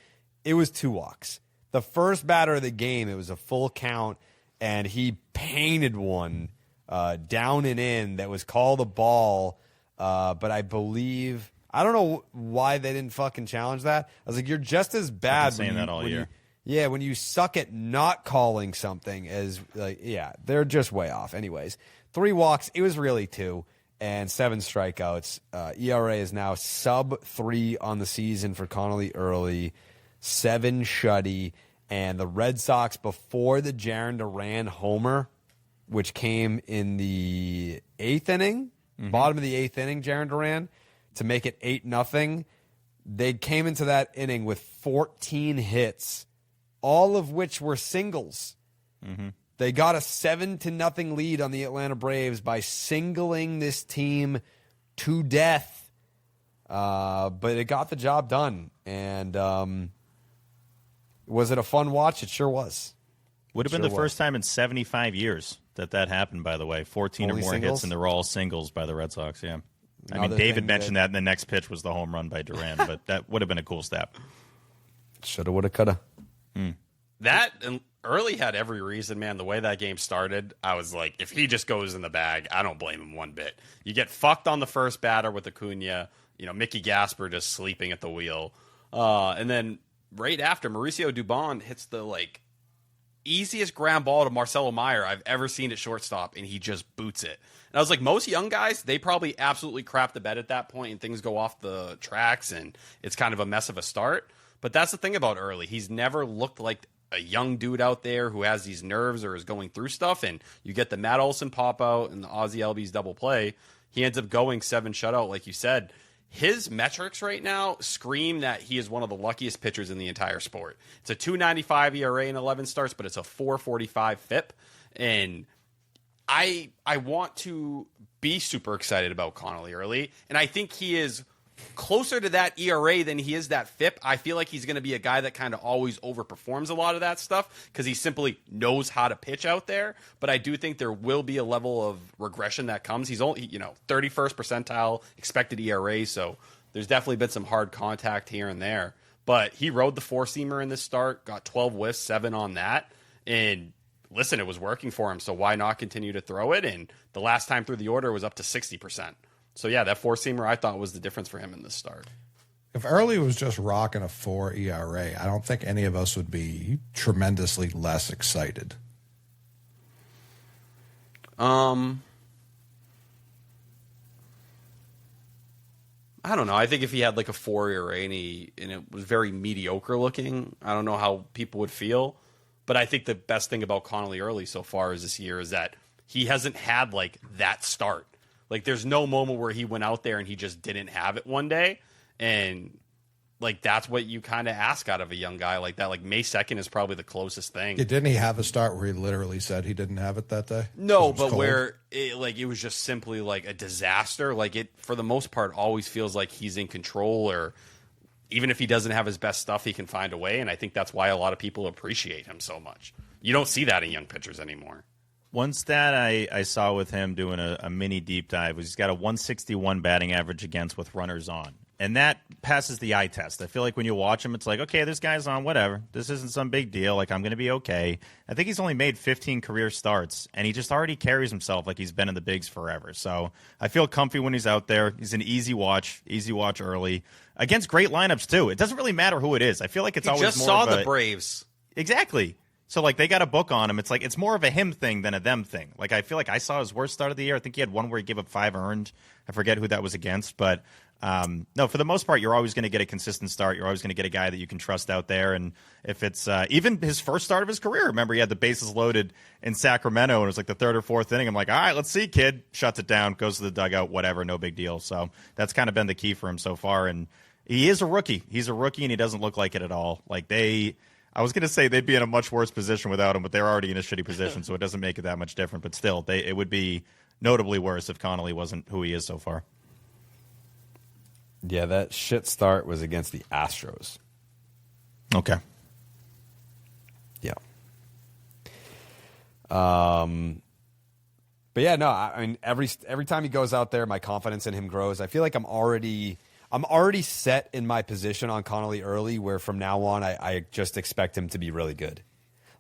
It was 2 walks. The first batter of the game, it was a full count, and he painted one down and in that was called a ball. But I believe, I don't know why they didn't fucking challenge that. I was like, you're just as bad. I've been saying that all year. When you suck at not calling something as, they're just way off. Anyways, 3 walks. It was really 2 and 7 strikeouts. ERA is now sub 3 on the season for Connelly early, 7 shutty. And the Red Sox, before the Jarren Duran homer, which came in the 8th inning, bottom of the 8th inning, Jarren Duran, to make it 8-0, they came into that inning with 14 hits, all of which were singles. Mm-hmm. They got a 7-0 lead on the Atlanta Braves by singling this team to death. But it got the job done. And was it a fun watch? It sure was. Would have been the first time in 75 years that happened, by the way. 14 Only or more singles? hits, and they were all singles by the Red Sox, yeah. I mean, Another David thing mentioned that, and the next pitch was the home run by Duran, but that would have been a cool stat. Shoulda, woulda, coulda. That and early had every reason, man. The way that game started, I was like, if he just goes in the bag, I don't blame him one bit. You get fucked on the first batter with Acuna, Mickey Gasper just sleeping at the wheel. And then right after, Mauricio Dubon hits the, easiest ground ball to Marcelo Meyer I've ever seen at shortstop, and he just boots it. And I was like, most young guys, they probably absolutely crap the bed at that point, and things go off the tracks, and it's kind of a mess of a start. But that's the thing about early. He's never looked like a young dude out there who has these nerves or is going through stuff, and you get the Matt Olson pop out and the Ozzie Albies double play. He ends up going 7 shutout, like you said. His metrics right now scream that he is one of the luckiest pitchers in the entire sport. It's a 2.95 ERA in 11 starts, but it's a 4.45 FIP. And I want to be super excited about Connelly early, and I think he is closer to that ERA than he is that FIP. I feel like he's going to be a guy that kind of always overperforms a lot of that stuff because he simply knows how to pitch out there. But I do think there will be a level of regression that comes. He's only, 31st percentile expected ERA, so there's definitely been some hard contact here and there. But he rode the 4-seamer in this start, got 12 whiffs, 7 on that, and listen, it was working for him, so why not continue to throw it? And the last time through the order was up to 60%. So, yeah, that 4-seamer I thought was the difference for him in this start. If Early was just rocking a 4 ERA, I don't think any of us would be tremendously less excited. I don't know. I think if he had like a 4 ERA and it was very mediocre looking, I don't know how people would feel. But I think the best thing about Connelly early so far is this year is that he hasn't had like that start. Like, there's no moment where he went out there and he just didn't have it one day. And, like, that's what you kind of ask out of a young guy like that. Like, May 2nd is probably the closest thing. Yeah, didn't he have a start where he literally said he didn't have it that day? No, but cold? Where it was just simply, like, a disaster. Like, it, for the most part, always feels like he's in control, or even if he doesn't have his best stuff, he can find a way. And I think that's why a lot of people appreciate him so much. You don't see that in young pitchers anymore. One stat I saw with him doing a mini deep dive was he's got a 161 batting average against with runners on. And that passes the eye test. I feel like when you watch him, it's like, okay, this guy's on, whatever. This isn't some big deal. Like, I'm going to be okay. I think he's only made 15 career starts, and he just already carries himself like he's been in the bigs forever. So I feel comfy when he's out there. He's an easy watch early. Against great lineups, too. It doesn't really matter who it is. I feel like it's always just more saw of the Braves. Exactly. So, like, they got a book on him. It's like it's more of a him thing than a them thing. Like, I feel like I saw his worst start of the year. I think he had one where he gave up 5 earned. I forget who that was against. But, no, for the most part, you're always going to get a consistent start. You're always going to get a guy that you can trust out there. And if it's even his first start of his career, remember, he had the bases loaded in Sacramento, and it was like the 3rd or 4th inning. I'm like, all right, let's see, kid. Shuts it down, goes to the dugout, whatever, no big deal. So that's kind of been the key for him so far. And he is a rookie. He's a rookie, and he doesn't look like it at all. Like, I was going to say they'd be in a much worse position without him, but they're already in a shitty position, so it doesn't make it that much different. But still, it would be notably worse if Connelly wasn't who he is so far. Yeah, that shit start was against the Astros. Okay. Yeah. But yeah, no, I mean, every time he goes out there, my confidence in him grows. I feel like I'm already set in my position on Connelly early, where from now on I just expect him to be really good.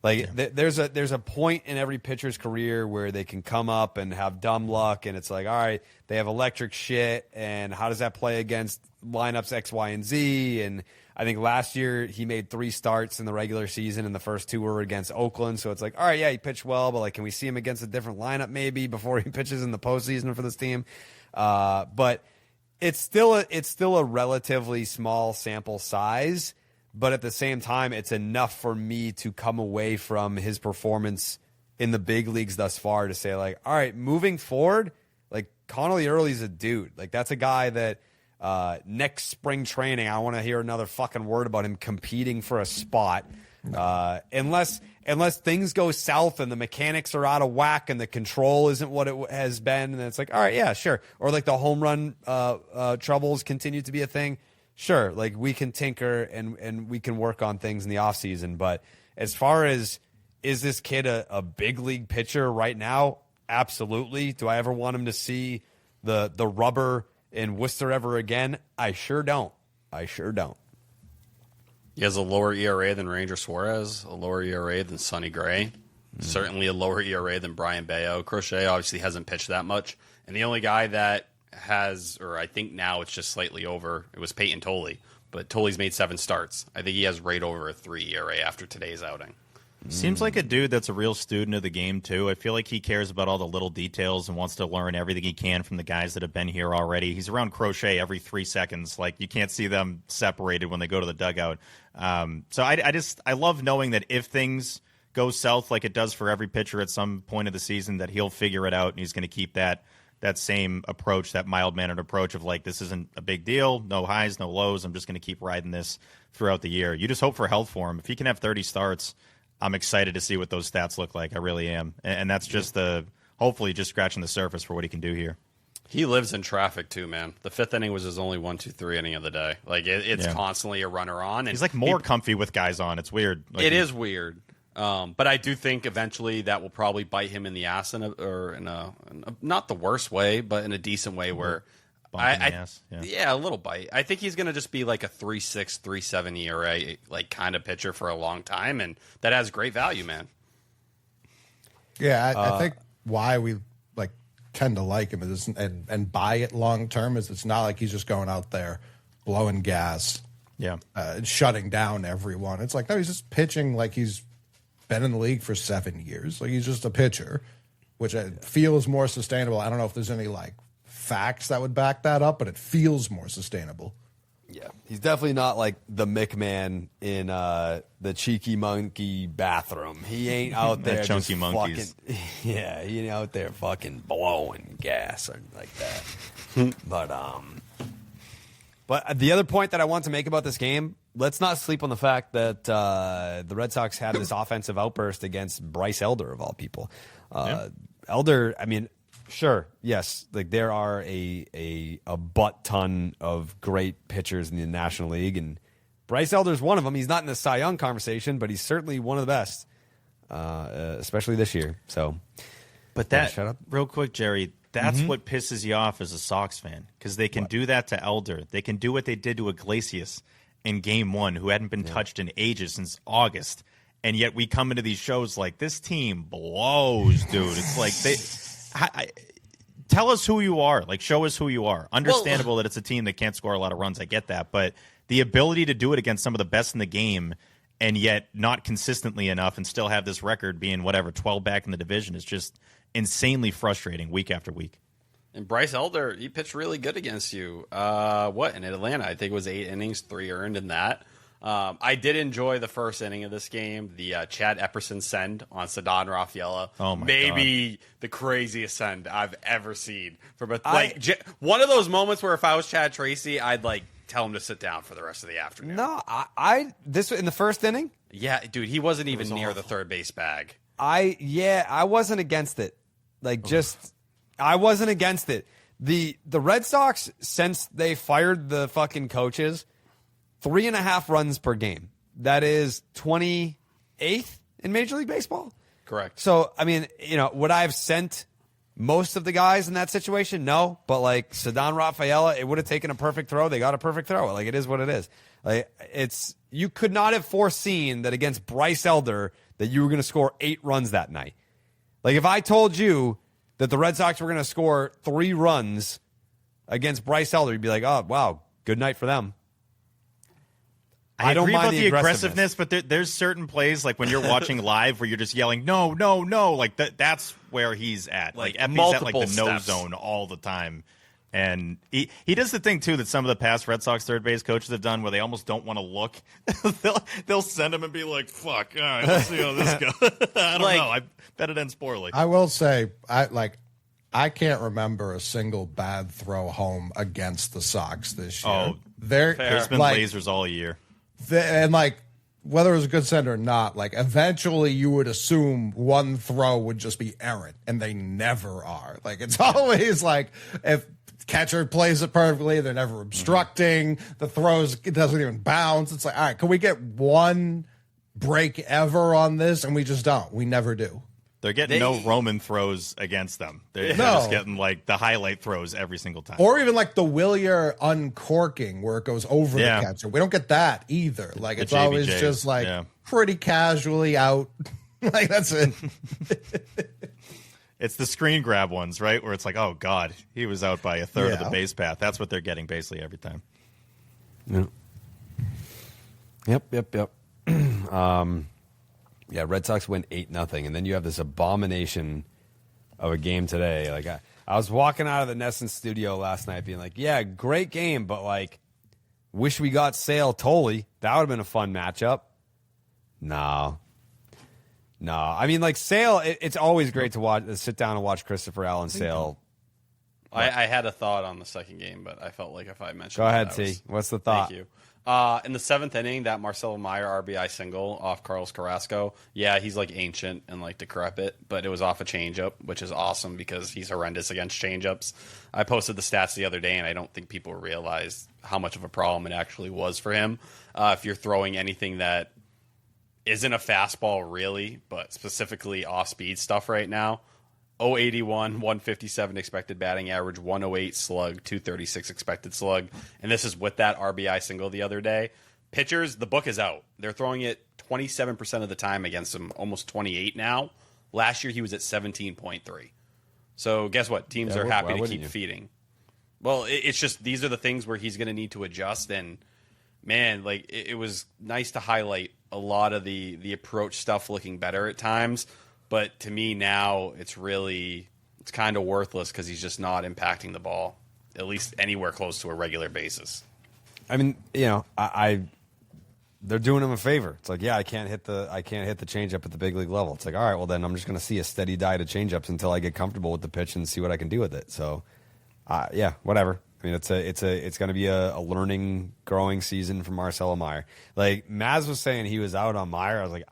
Like there's a point in every pitcher's career where they can come up and have dumb luck, and it's like, all right, they have electric shit, and how does that play against lineups X, Y, and Z? And I think last year he made 3 starts in the regular season, and the first 2 were against Oakland. So it's like, all right, yeah, he pitched well, but like, can we see him against a different lineup maybe before he pitches in the postseason for this team? But it's still a relatively small sample size, but at the same time, it's enough for me to come away from his performance in the big leagues thus far to say, like, all right, moving forward, like, Connelly Early's a dude. Like, that's a guy that next spring training, I want to hear another fucking word about him competing for a spot. Unless things go south and the mechanics are out of whack and the control isn't what it has been, and it's like, all right, yeah, sure. Or like the home run troubles continue to be a thing. Sure, like we can tinker and we can work on things in the offseason. But as far as, is this kid a big league pitcher right now? Absolutely. Do I ever want him to see the rubber in Worcester ever again? I sure don't. He has a lower ERA than Ranger Suarez, a lower ERA than Sonny Gray, certainly a lower ERA than Brian Bayo. Crochet obviously hasn't pitched that much. And the only guy that has, or I think now it's just slightly over, it was Payton Tolle. But Tolle's made 7 starts. I think he has right over a 3 ERA after today's outing. Seems like a dude that's a real student of the game, too. I feel like he cares about all the little details and wants to learn everything he can from the guys that have been here already. He's around Crochet every 3 seconds. Like, you can't see them separated when they go to the dugout. So I love knowing that if things go south like it does for every pitcher at some point of the season, that he'll figure it out and he's going to keep that same approach, that mild-mannered approach of, like, this isn't a big deal, no highs, no lows, I'm just going to keep riding this throughout the year. You just hope for health for him. If he can have 30 starts, I'm excited to see what those stats look like. I really am. And that's just hopefully just scratching the surface for what he can do here. He lives in traffic too, man. The 5th inning was his only 1-2-3 inning of the day. Like it's constantly a runner on. And he's like more comfy with guys on. It's weird. Like, it is weird. But I do think eventually that will probably bite him in the ass in a not the worst way, but in a decent way where a little bite. I think he's going to just be like a 3.6, 3.7 ERA like kind of pitcher for a long time, and that has great value, man. Yeah, I think why we like tend to like him is and buy it long term is it's not like he's just going out there blowing gas, and shutting down everyone. It's like, no, he's just pitching like he's been in the league for 7 years. Like, he's just a pitcher, which feels more sustainable. I don't know if there's any like facts that would back that up, but it feels more sustainable. Yeah, he's definitely not like the McMahon in the Cheeky Monkey bathroom. He ain't out there chunky monkeys. He ain't out there fucking blowing gas or like that. But the other point that I want to make about this game, let's not sleep on the fact that the Red Sox had this offensive outburst against Bryce Elder of all people. Elder, I mean, sure, yes, like there are a butt ton of great pitchers in the National League, and Bryce Elder's one of them. He's not in the Cy Young conversation, but he's certainly one of the best, especially this year. So, but that, shut up real quick, Jerry. That's what pisses you off as a Sox fan, because they can do that to Elder. They can do what they did to Iglesias in Game 1, who hadn't been touched in ages since August. And yet we come into these shows like, this team blows, dude. It's like, tell us who you are. Like, show us who you are. Understandable that it's a team that can't score a lot of runs. I get that. But the ability to do it against some of the best in the game and yet not consistently enough and still have this record being 12 back in the division is just insanely frustrating week after week. And Bryce Elder, he pitched really good against you. In Atlanta? I think it was 8 innings, 3 earned in that. I did enjoy the first inning of this game, the Chad Epperson send on Ceddane Rafaela. Oh my God. The craziest send I've ever seen. One of those moments where if I was Chad Tracy, I'd tell him to sit down for the rest of the afternoon. No, this in the first inning? Yeah, dude, he wasn't even near the third base bag. I wasn't against it. I wasn't against it. The Red Sox, since they fired the fucking coaches, 3.5 runs per game. That is 28th in Major League Baseball. Correct. So, I mean, would I have sent most of the guys in that situation? No. But Ceddane Rafaela, it would have taken a perfect throw. They got a perfect throw. It is what it is. You could not have foreseen that against Bryce Elder that you were going to score 8 runs that night. If I told you that the Red Sox were going to score 3 runs against Bryce Elder, you'd be like, oh, wow, good night for them. I don't mind the aggressiveness, but there's certain plays when you're watching live where you're just yelling, no, no, no. That's where he's at. Effie's at the no zone all the time. And he does the thing, too, that some of the past Red Sox third base coaches have done where they almost don't want to look. they'll send him and be like, fuck, all right, let's see how this goes. I don't know. I bet it ends poorly. I will say, I can't remember a single bad throw home against the Sox this year. Oh, there's been lasers all year. And whether it was a good send or not, eventually you would assume one throw would just be errant, and they never are. It's always if catcher plays it perfectly, they're never obstructing. The it doesn't even bounce. It's all right, can we get one break ever on this? And we just don't. We never do. They're getting no Roman throws against them. They're just getting the highlight throws every single time. Or even the Willier uncorking where it goes over the catcher. We don't get that either. It's always just pretty casually out. That's it. It's the screen grab ones, right? Where it's oh, God, he was out by a third of the base path. That's what they're getting basically every time. Yep. Yeah, Red Sox win 8-0, and then you have this abomination of a game today. I was walking out of the Nesson studio last night being yeah, great game, but wish we got Sale Tolle. That would have been a fun matchup. No. I mean, Sale, it's always great to sit down and watch Christopher Allen Sale. I had a thought on the second game, but I felt if I mentioned Go ahead, T. What's the thought? Thank you. In the 7th inning, that Marcelo Meyer RBI single off Carlos Carrasco, he's ancient and decrepit, but it was off a changeup, which is awesome because he's horrendous against changeups. I posted the stats the other day, and I don't think people realize how much of a problem it actually was for him. If you're throwing anything that isn't a fastball really, but specifically off-speed stuff right now, 081, 157 expected batting average, 108 slug, 236 expected slug. And this is with that RBI single the other day. Pitchers, the book is out. They're throwing it 27% of the time against him, almost 28 now. Last year he was at 17.3. So guess what? Teams are happy to keep feeding. Well, it's just these are the things where he's going to need to adjust. And, man, it was nice to highlight a lot of the approach stuff looking better at times. But to me now, it's kind of worthless because he's just not impacting the ball, at least anywhere close to a regular basis. I mean, they're doing him a favor. It's I can't hit the changeup at the big league level. It's all right, well then I'm just going to see a steady diet of changeups until I get comfortable with the pitch and see what I can do with it. So, whatever. I mean, it's going to be a learning, growing season for Marcelo Meyer. Maz was saying he was out on Meyer. I was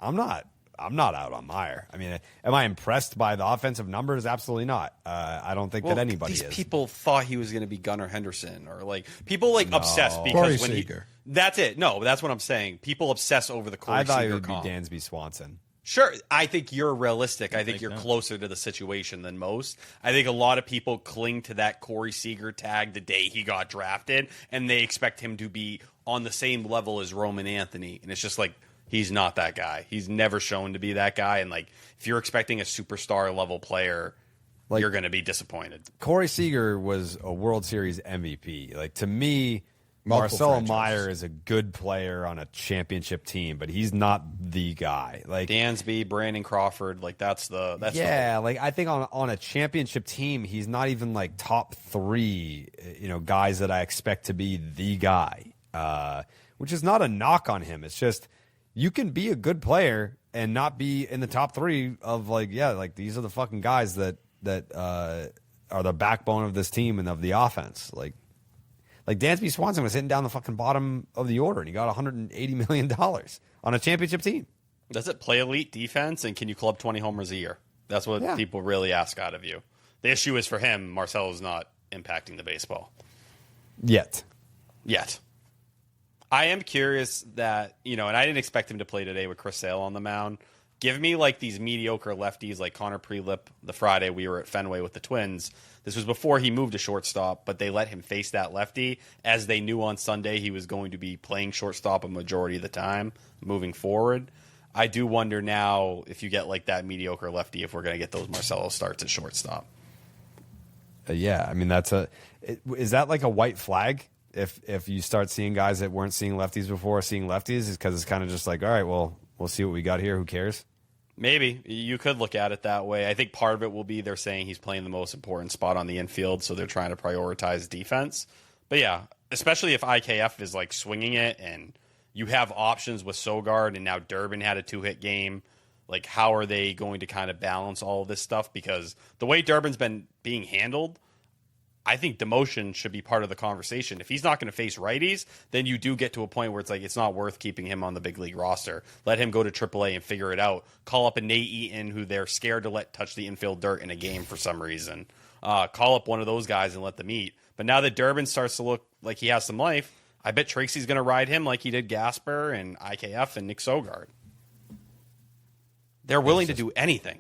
I'm not out on Meyer. I mean, am I impressed by the offensive numbers? Absolutely not. I don't think that anybody is. These people thought he was going to be Gunnar Henderson or people obsessed because Corey Seager. That's it. No, that's what I'm saying. People obsess over the Corey Seager I thought it would comp. be Dansby Swanson. Sure, I think you're realistic. I think you're closer to the situation than most. I think a lot of people cling to that Corey Seager tag the day he got drafted, and they expect him to be on the same level as Roman Anthony. And it's just like, he's not that guy. He's never shown to be that guy. And like, if you're expecting a superstar level player, like, you're going to be disappointed. Corey Seager was a World Series MVP. Like, to me, Marcelo Meyer is a good player on a championship team, but he's not the guy. Like Dansby, Brandon Crawford, like that's like I think on a championship team, he's not even like top 3, guys that I expect to be the guy. Which is not a knock on him. It's just you can be a good player and not be in the top 3 of like these are the fucking guys that are the backbone of this team and of the offense. Like Dansby Swanson was hitting down the fucking bottom of the order, and he got $180 million on a championship team. Does it play elite defense, and can you club 20 homers a year? That's what people really ask out of you. The issue is for him, Marcelo's not impacting the baseball. Yet. I am curious that, and I didn't expect him to play today with Chris Sale on the mound. Give me like these mediocre lefties like Connor Prelip the Friday we were at Fenway with the Twins. This was before he moved to shortstop, but they let him face that lefty as they knew on Sunday he was going to be playing shortstop a majority of the time moving forward. I do wonder now if you get like that mediocre lefty, if we're going to get those Marcelo starts at shortstop. Yeah, I mean, is that like a white flag? If you start seeing guys that weren't seeing lefties before seeing lefties, is because it's kind of just like, all right, well, we'll see what we got here. Who cares? Maybe. You could look at it that way. I think part of it will be they're saying he's playing the most important spot on the infield, so they're trying to prioritize defense. But yeah, especially if IKF is like swinging it and you have options with Sogard and now Durbin had a 2-hit game. Like, how are they going to kind of balance all of this stuff? Because the way Durbin's been being handled, I think demotion should be part of the conversation. If he's not going to face righties, then you do get to a point where it's like it's not worth keeping him on the big league roster. Let him go to AAA and figure it out. Call up a Nate Eaton who they're scared to let touch the infield dirt in a game for some reason. Call up one of those guys and let them eat. But now that Durbin starts to look like he has some life, I bet Tracy's going to ride him like he did Gasper and IKF and Nick Sogard. They're willing to do anything.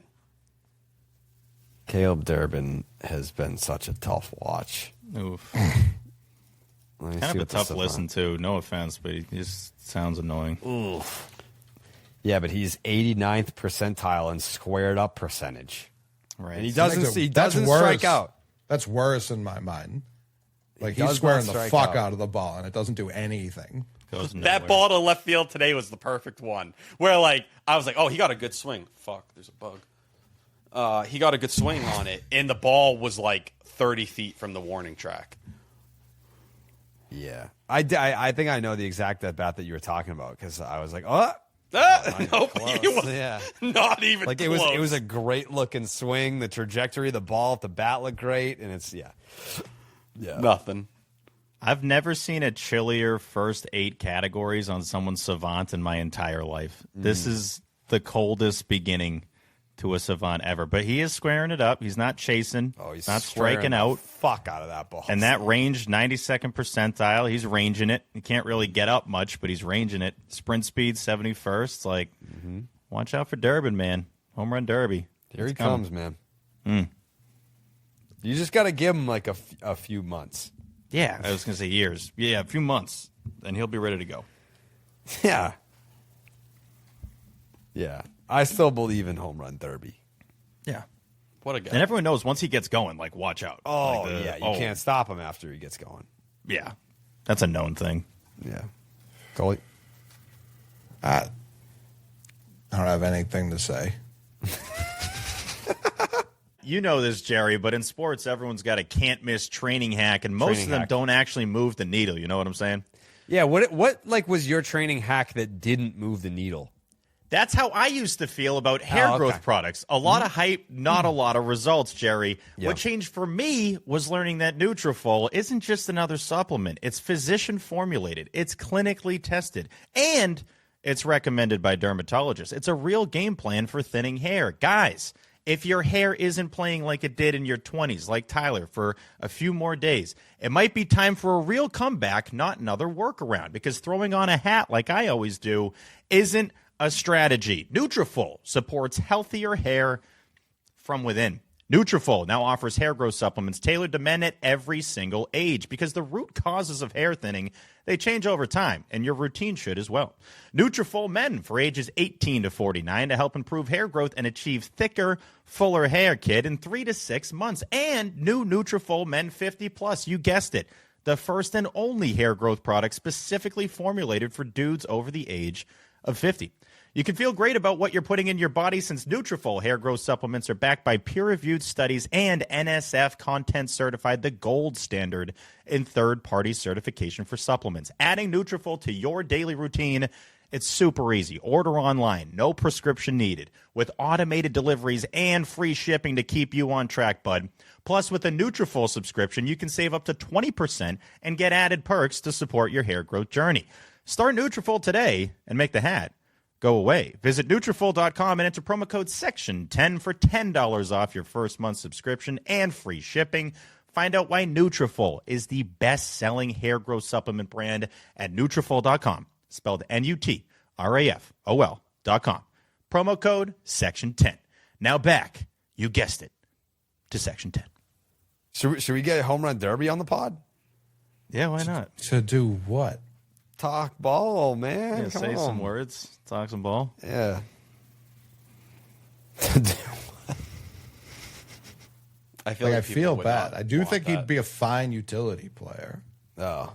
Caleb Durbin has been such a tough watch. Oof. Kind of a tough listen to. No offense, but he just sounds annoying. Oof. Yeah, but he's 89th percentile in squared up percentage. Right. And he doesn't strike out. That's worse in my mind. Like, he's squaring the fuck out of the ball, and it doesn't do anything. That ball to left field today was the perfect one. Where, like, I was like, oh, he got a good swing. Fuck, there's a bug. He got a good swing on it, and the ball was like 30 feet from the warning track. Yeah. I think I know the exact at bat that you were talking about, because I was like, nope. Yeah. Not even like close. It was a great looking swing. The trajectory, the ball at the bat looked great, and it's nothing. I've never seen a chillier first 8 categories on someone's Savant in my entire life. This is the coldest beginning to a Savant ever. But he is squaring it up. He's not chasing. Oh, he's not striking out. Fuck out of that ball. And that range, 92nd percentile, he's ranging it. He can't really get up much, but he's ranging it. Sprint speed, 71st. Like, watch out for Durbin, man. Home run derby. Here he comes, man. You just got to give him like a few months. Yeah, I was going to say years. Yeah, a few months, and he'll be ready to go. Yeah. Yeah. I still believe in home run derby. Yeah. What a guy. And everyone knows once he gets going, like, watch out. Oh, like you can't stop him after he gets going. Yeah. That's a known thing. Yeah. Coley? I don't have anything to say. You know this, Jerry, but in sports, everyone's got a can't-miss training hack, and most of them don't actually move the needle. You know what I'm saying? Yeah, what like was your training hack that didn't move the needle? That's how I used to feel about hair growth products. A lot of hype, not a lot of results, Jerry. Yep. What changed for me was learning that Nutrafol isn't just another supplement. It's physician-formulated. It's clinically tested. And it's recommended by dermatologists. It's a real game plan for thinning hair. Guys, if your hair isn't playing like it did in your 20s, like Tyler, for a few more days, it might be time for a real comeback, not another workaround, because throwing on a hat like I always do isn't a strategy. Nutrafol supports healthier hair from within. Nutrafol now offers hair growth supplements tailored to men at every single age because the root causes of hair thinning, they change over time, and your routine should as well. Nutrafol Men for ages 18 to 49 to help improve hair growth and achieve thicker, fuller hair, kid, in 3 to 6 months. And new Nutrafol Men 50 Plus, you guessed it, the first and only hair growth product specifically formulated for dudes over the age of 50. You can feel great about what you're putting in your body since Nutrafol hair growth supplements are backed by peer-reviewed studies and NSF content certified, the gold standard in third-party certification for supplements. Adding Nutrafol to your daily routine, it's super easy. Order online, no prescription needed, with automated deliveries and free shipping to keep you on track, bud. Plus, with a Nutrafol subscription, you can save up to 20% and get added perks to support your hair growth journey. Start Nutrafol today and make the hat go away. Visit Nutrafol.com and enter promo code SECTION10 for $10 off your first month subscription and free shipping. Find out why Nutrafol is the best-selling hair growth supplement brand at Nutrafol.com, spelled Nutrafol.com. Promo code SECTION10. Now back, you guessed it, to Section 10. Should we get a home run derby on the pod? Yeah, why not? To do what? Talk ball, man. Yeah, say some words, talk some ball. Yeah. I feel I like feel would bad. not I do want think that. he'd be a fine utility player. Oh.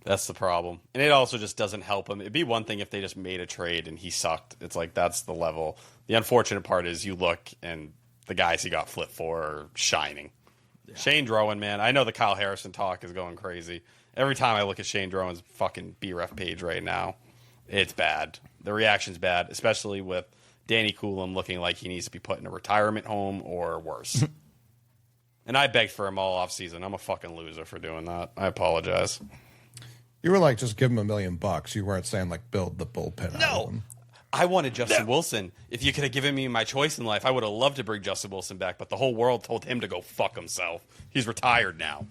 That's the problem. And it also just doesn't help him. It'd be one thing if they just made a trade and he sucked. It's like that's the level. The unfortunate part is you look and the guys he got flipped for are shining. Yeah. Shane Drowan, man. I know the Kyle Harrison talk is going crazy. Every time I look at Shane Drowan's fucking BREF page right now, it's bad. The reaction's bad, especially with Danny Coulomb looking like he needs to be put in a retirement home or worse. And I begged for him all offseason. I'm a fucking loser for doing that. I apologize. You were like, just give him $1 million. You weren't saying like build the bullpen. out of him. I wanted Justin Wilson. If you could have given me my choice in life, I would have loved to bring Justin Wilson back, but the whole world told him to go fuck himself. He's retired now.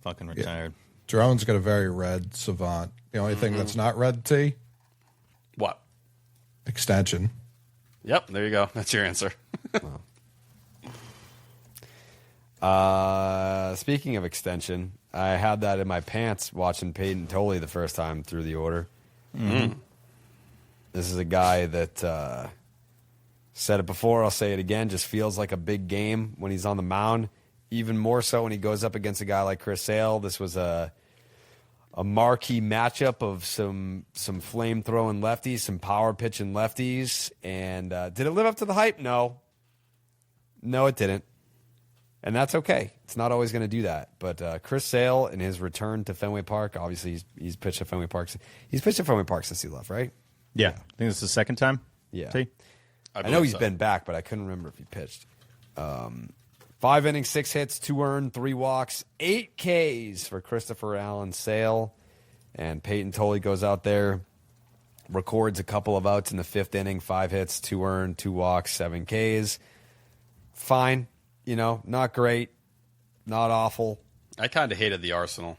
Fucking retired. Drone's got a very red savant. The only thing that's not red, T? What? Extension. Yep, there you go. That's your answer. Speaking of extension, I had that in my pants watching Payton Tolle the first time through the order. This is a guy that said it before, I'll say it again, just feels like a big game when he's on the mound. Even more so when he goes up against a guy like Chris Sale. This was a marquee matchup of some flame-throwing lefties, some power-pitching lefties. And did it live up to the hype? No. No, it didn't. And that's okay. It's not always going to do that. But Chris Sale, in his return to Fenway Park, obviously he's pitched at Fenway Park. He's pitched at Fenway Park since he left, right? Yeah. I think this is the second time. Yeah. T? I know he's been back, but I couldn't remember if he pitched. 5 innings, 6 hits, 2 earned, 3 walks, 8 Ks for Christopher Allen Sale. And Payton Tolle goes out there, records a couple of outs in the 5th inning, 5 hits, 2 earned, 2 walks, 7 Ks. Fine. You know, not great, not awful. I kind of hated the Arsenal.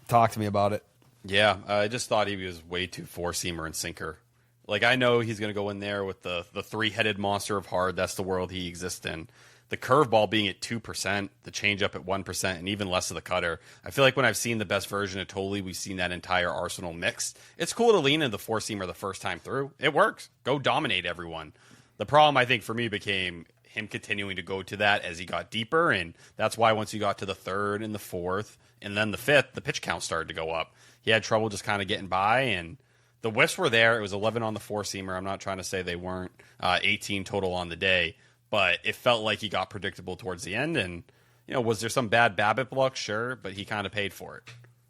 Talk to me about it. Yeah, I just thought he was way too four-seamer and sinker. Like, I know he's going to go in there with the three-headed monster of hard. That's the world he exists in. The curveball being at 2%, the changeup at 1%, and even less of the cutter. I feel like when I've seen the best version of Tolle, we've seen that entire Arsenal mix. It's cool to lean into the four-seamer the first time through. It works. Go dominate everyone. The problem, I think, for me became him continuing to go to that as he got deeper, and that's why once you got to the 3rd and the 4th, and then the 5th, the pitch count started to go up. He had trouble just kind of getting by, and the whiffs were there. It was 11 on the four-seamer. I'm not trying to say they weren't 18 total on the day, but it felt like he got predictable towards the end, and was there some bad BABIP luck? Sure, but he kind of paid for it.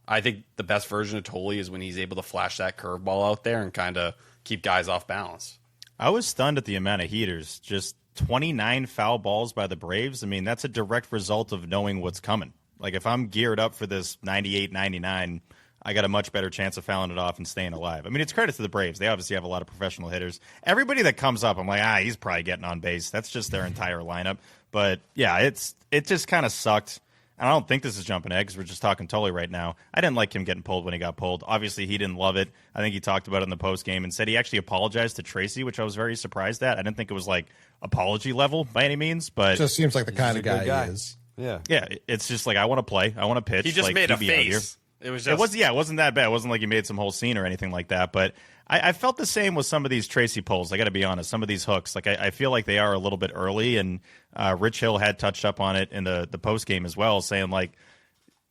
I think the best version of Tolle is when he's able to flash that curveball out there and kind of keep guys off balance. I was stunned at the amount of heaters. Just 29 foul balls by the Braves. I mean, that's a direct result of knowing what's coming. Like, if I'm geared up for this 98, 99, I got a much better chance of fouling it off and staying alive. I mean, it's credit to the Braves. They obviously have a lot of professional hitters. Everybody that comes up, I'm like, he's probably getting on base. That's just their entire lineup. But, yeah, it just kind of sucked. and I don't think this is jumping ahead because we're just talking Tolle right now. I didn't like him getting pulled when he got pulled. Obviously, he didn't love it. I think he talked about it in the post game and said he actually apologized to Tracy, which I was very surprised at. I didn't think it was like apology level by any means, but it just seems like the kind of guy he is. Yeah. Yeah, it's just like I want to play, I want to pitch. He just like, made a keep me out here. face. It wasn't that bad. It wasn't like he made some whole scene or anything like that. But I felt the same with some of these Tracy pulls. I got to be honest. Some of these hooks, like I feel like they are a little bit early. And Rich Hill had touched up on it in the post game as well, saying like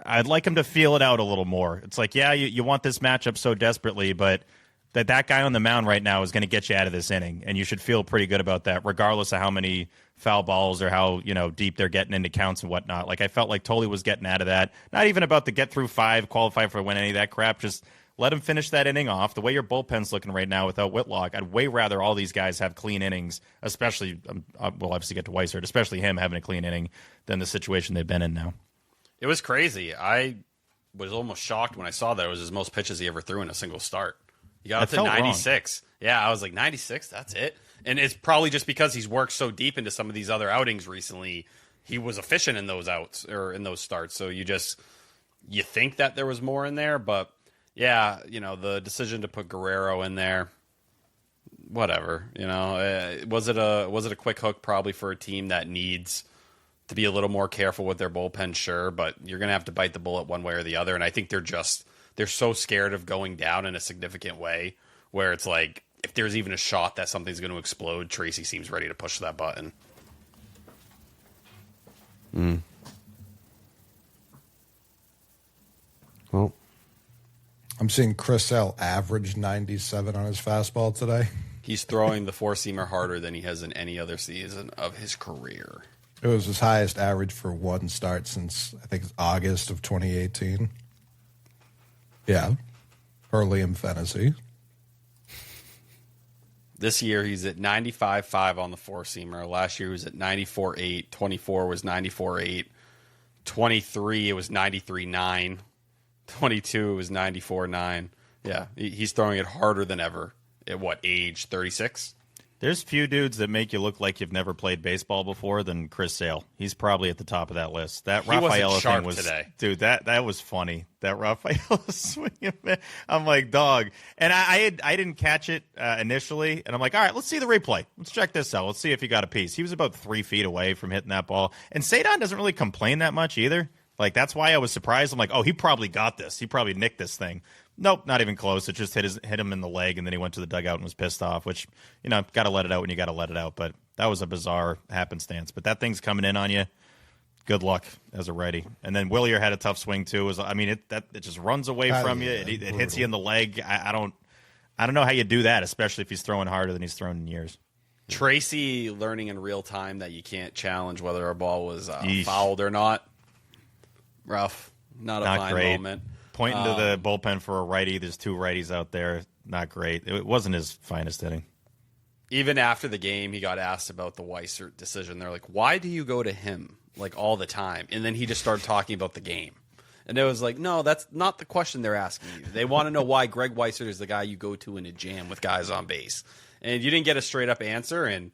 I'd like him to feel it out a little more. It's like, yeah, you want this matchup so desperately, but that guy on the mound right now is going to get you out of this inning, and you should feel pretty good about that, regardless of how many foul balls or how deep they're getting into counts and whatnot. Like I felt like Tolle was getting out of that. Not even about the get through 5, qualify for a win, any of that crap. Just let him finish that inning off. The way your bullpen's looking right now without Whitlock, I'd way rather all these guys have clean innings, especially we'll obviously get to Weissert, especially him having a clean inning, than the situation they've been in now. It was crazy. I was almost shocked when I saw that it was his most pitches he ever threw in a single start. He got up to 96. Wrong. Yeah, I was like, 96? That's it? And it's probably just because he's worked so deep into some of these other outings recently. He was efficient in those outs or in those starts. So you think that there was more in there. But, yeah, the decision to put Guerrero in there, whatever. Was it a quick hook probably for a team that needs to be a little more careful with their bullpen? Sure, but you're going to have to bite the bullet one way or the other. And I think they're so scared of going down in a significant way where it's like, if there's even a shot that something's going to explode, Tracy seems ready to push that button. Well, I'm seeing Chris Sale average 97 on his fastball today. He's throwing the four-seamer harder than he has in any other season of his career. It was his highest average for one start since, I think, August of 2018. Yeah. Early in fantasy. This year, he's at 95.5 on the four-seamer. Last year, he was at 94.8. 24 was 94.8. 23, it was 93.9. 22, it was 94.9. Yeah, he's throwing it harder than ever. At what, age 36? There's few dudes that make you look like you've never played baseball before than Chris Sale. He's probably at the top of that list. That Rafaela thing was today. Dude, that was funny. That Rafaela swinging, man. I'm like, dog. And I didn't catch it initially, and I'm like, all right, let's see the replay. Let's check this out. Let's see if he got a piece. He was about 3 feet away from hitting that ball. And Ceddane doesn't really complain that much either. Like, that's why I was surprised. I'm like, oh, he probably got this. He probably nicked this thing. Nope, not even close. It just hit him in the leg, and then he went to the dugout and was pissed off, which, got to let it out when you got to let it out. But that was a bizarre happenstance. But that thing's coming in on you. Good luck as a righty. And then Willier had a tough swing, too. It just runs away from you. It hits you in the leg. I don't know how you do that, especially if he's throwing harder than he's thrown in years. Tracy learning in real time that you can't challenge whether a ball was fouled or not. Rough. Not a fine great moment. Pointing to the bullpen for a righty. There's 2 righties out there. Not great. It wasn't his finest inning. Even after the game, he got asked about the Weissert decision. They're like, why do you go to him like all the time? And then he just started talking about the game. And it was like, no, that's not the question they're asking you. They want to know why Greg Weissert is the guy you go to in a jam with guys on base. And you didn't get a straight up answer. And,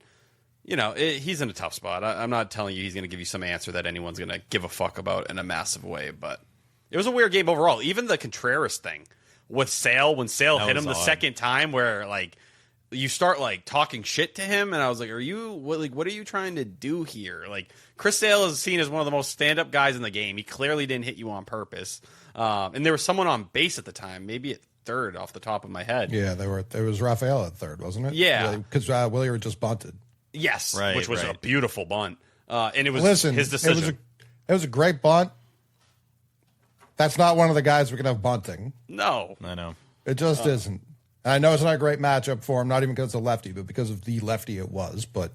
he's in a tough spot. I'm not telling you he's going to give you some answer that anyone's going to give a fuck about in a massive way, but it was a weird game overall. Even the Contreras thing with Sale, when Sale hit him the second time, where like you start like talking shit to him, and I was like, what are you trying to do here? Like, Chris Sale is seen as one of the most stand-up guys in the game. He clearly didn't hit you on purpose. And there was someone on base at the time, maybe at third off the top of my head. Yeah, there was Rafael at third, wasn't it? Yeah, because Willier just bunted. Yes, right, which was a beautiful bunt. And it was his decision. It was a great bunt. That's not one of the guys we can have bunting. No. I know. It just isn't. And I know it's not a great matchup for him, not even because it's a lefty, but because of the lefty it was. But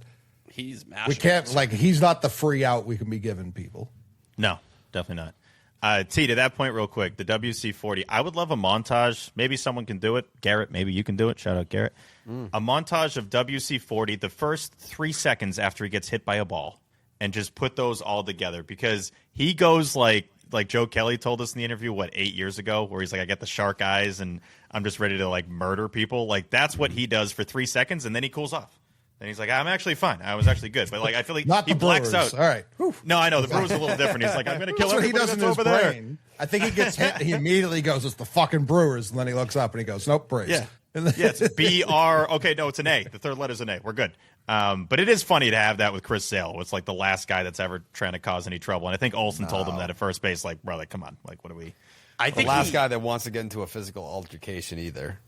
he's mashing. We can't, he's not the free out we can be giving people. No, definitely not. T, to that point real quick, the WC-40, I would love a montage. Maybe someone can do it. Garrett, maybe you can do it. Shout out, Garrett. A montage of WC-40 the first 3 seconds after he gets hit by a ball, and just put those all together, because he goes like Joe Kelly told us in the interview, 8 years ago, where he's like, I got the shark eyes and I'm just ready to murder people. Like, that's what he does for 3 seconds, and then he cools off. And he's like, I'm actually fine. I was actually good. But, like, I feel like Not he the blacks Brewers. out. All right. Whew. No, I know. The Brewers are a little different. He's like, I'm going to kill That's what he everybody does in that's his over there. brain. I think he gets hit. He immediately goes, it's the fucking Brewers. And then he looks up and he goes, nope, Braves. Yeah. Yeah, it's B-R. Okay, no, it's an A. The third letter's an A. We're good. But it is funny to have that with Chris Sale. It's like the last guy that's ever trying to cause any trouble. And I think Olsen told him that at first base, like, bro, like, come on. Like, what are we? I The think last guy that wants to get into a physical altercation either.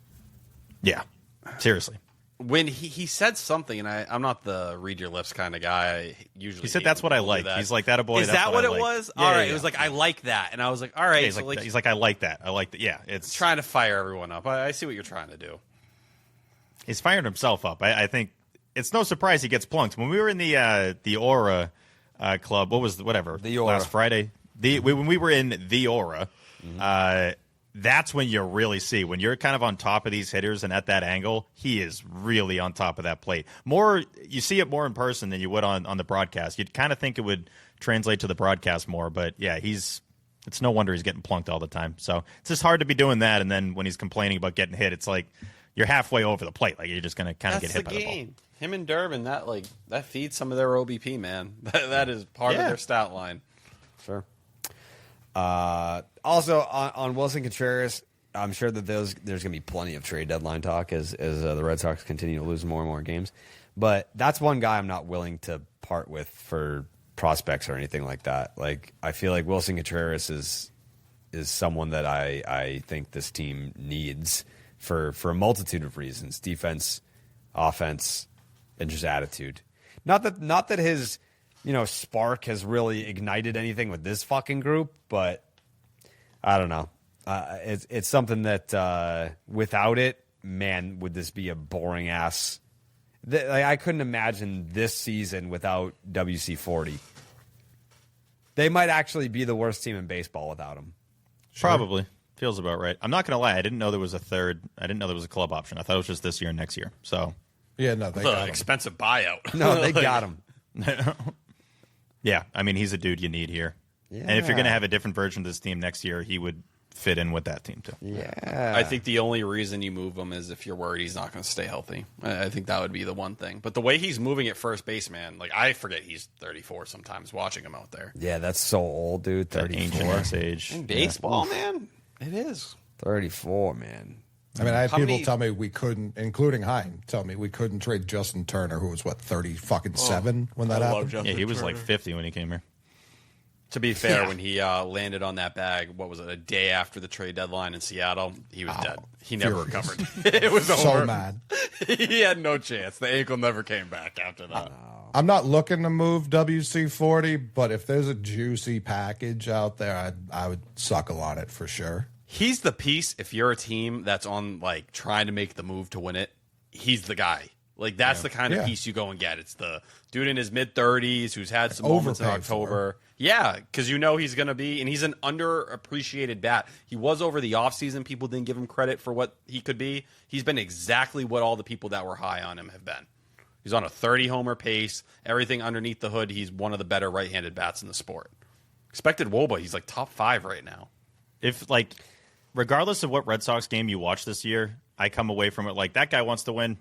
Yeah. Seriously. when he said something, and I'm not the read your lips kind of guy. I usually he said that's what I like. He's like that a boy. Is that's that what it like. was? Yeah, all right, yeah, it was like I like that, and I was like, all right. Yeah, so he's like I like that. I like that. Yeah, it's trying to fire everyone up. I see what you're trying to do. He's fired himself up. I think it's no surprise he gets plunked. When we were in the Aura club, The Aura. last Friday. When we were in the Aura, that's when you really see when you're kind of on top of these hitters and at that angle, he is really on top of that plate. You see it more in person than you would on the broadcast. You'd kind of think it would translate to the broadcast more, but yeah, it's no wonder he's getting plunked all the time. So it's just hard to be doing that, and then when he's complaining about getting hit, it's like you're halfway over the plate. Like you're just going to kind of get hit by the ball. Him and Durbin, that feeds some of their OBP, man. That is part of their stat line. Sure. Also, on Willson Contreras, I'm sure that there's going to be plenty of trade deadline talk as the Red Sox continue to lose more and more games. But that's one guy I'm not willing to part with for prospects or anything like that. Like I feel like Willson Contreras is someone that I think this team needs for a multitude of reasons: defense, offense, and just attitude. Not that his spark has really ignited anything with this fucking group, but I don't know. It's something that without it, man, would this be a boring ass. I couldn't imagine this season without WC-40. They might actually be the worst team in baseball without him. Sure. Probably. Feels about right. I'm not going to lie. I didn't know there was a third. I didn't know there was a club option. I thought it was just this year and next year. So yeah, no, they got him. Expensive buyout. No, they got him. Yeah, I mean, he's a dude you need here. Yeah. And if you're going to have a different version of this team next year, he would fit in with that team too. Yeah. I think the only reason you move him is if you're worried he's not going to stay healthy. I think that would be the one thing. But the way he's moving at first base, man, I forget he's 34 sometimes watching him out there. Yeah, that's so old, dude. 34. Age. In baseball, man, it is. 34, man. I mean, I had How people many- tell me we couldn't, including Hein, tell me we couldn't trade Justin Turner, who was 37 when that happened. Yeah, he was like 50 when he came here. To be fair, when he landed on that bag, what was it, a day after the trade deadline in Seattle, he was dead. He never furious. recovered. It was So over. mad. He had no chance. The ankle never came back after that. I'm not looking to move WC-40, but if there's a juicy package out there, I would suckle on it for sure. He's the piece. If you're a team that's on trying to make the move to win it, he's the guy. That's the kind of piece you go and get. It's the dude in his mid-30s who's had some moments in overpaid October. Yeah, because he's going to be, and he's an underappreciated bat. He was over the offseason. People didn't give him credit for what he could be. He's been exactly what all the people that were high on him have been. He's on a 30-homer pace. Everything underneath the hood, he's one of the better right-handed bats in the sport. Expected WOBA, he's top 5 right now. If regardless of what Red Sox game you watch this year, I come away from it that guy wants to win.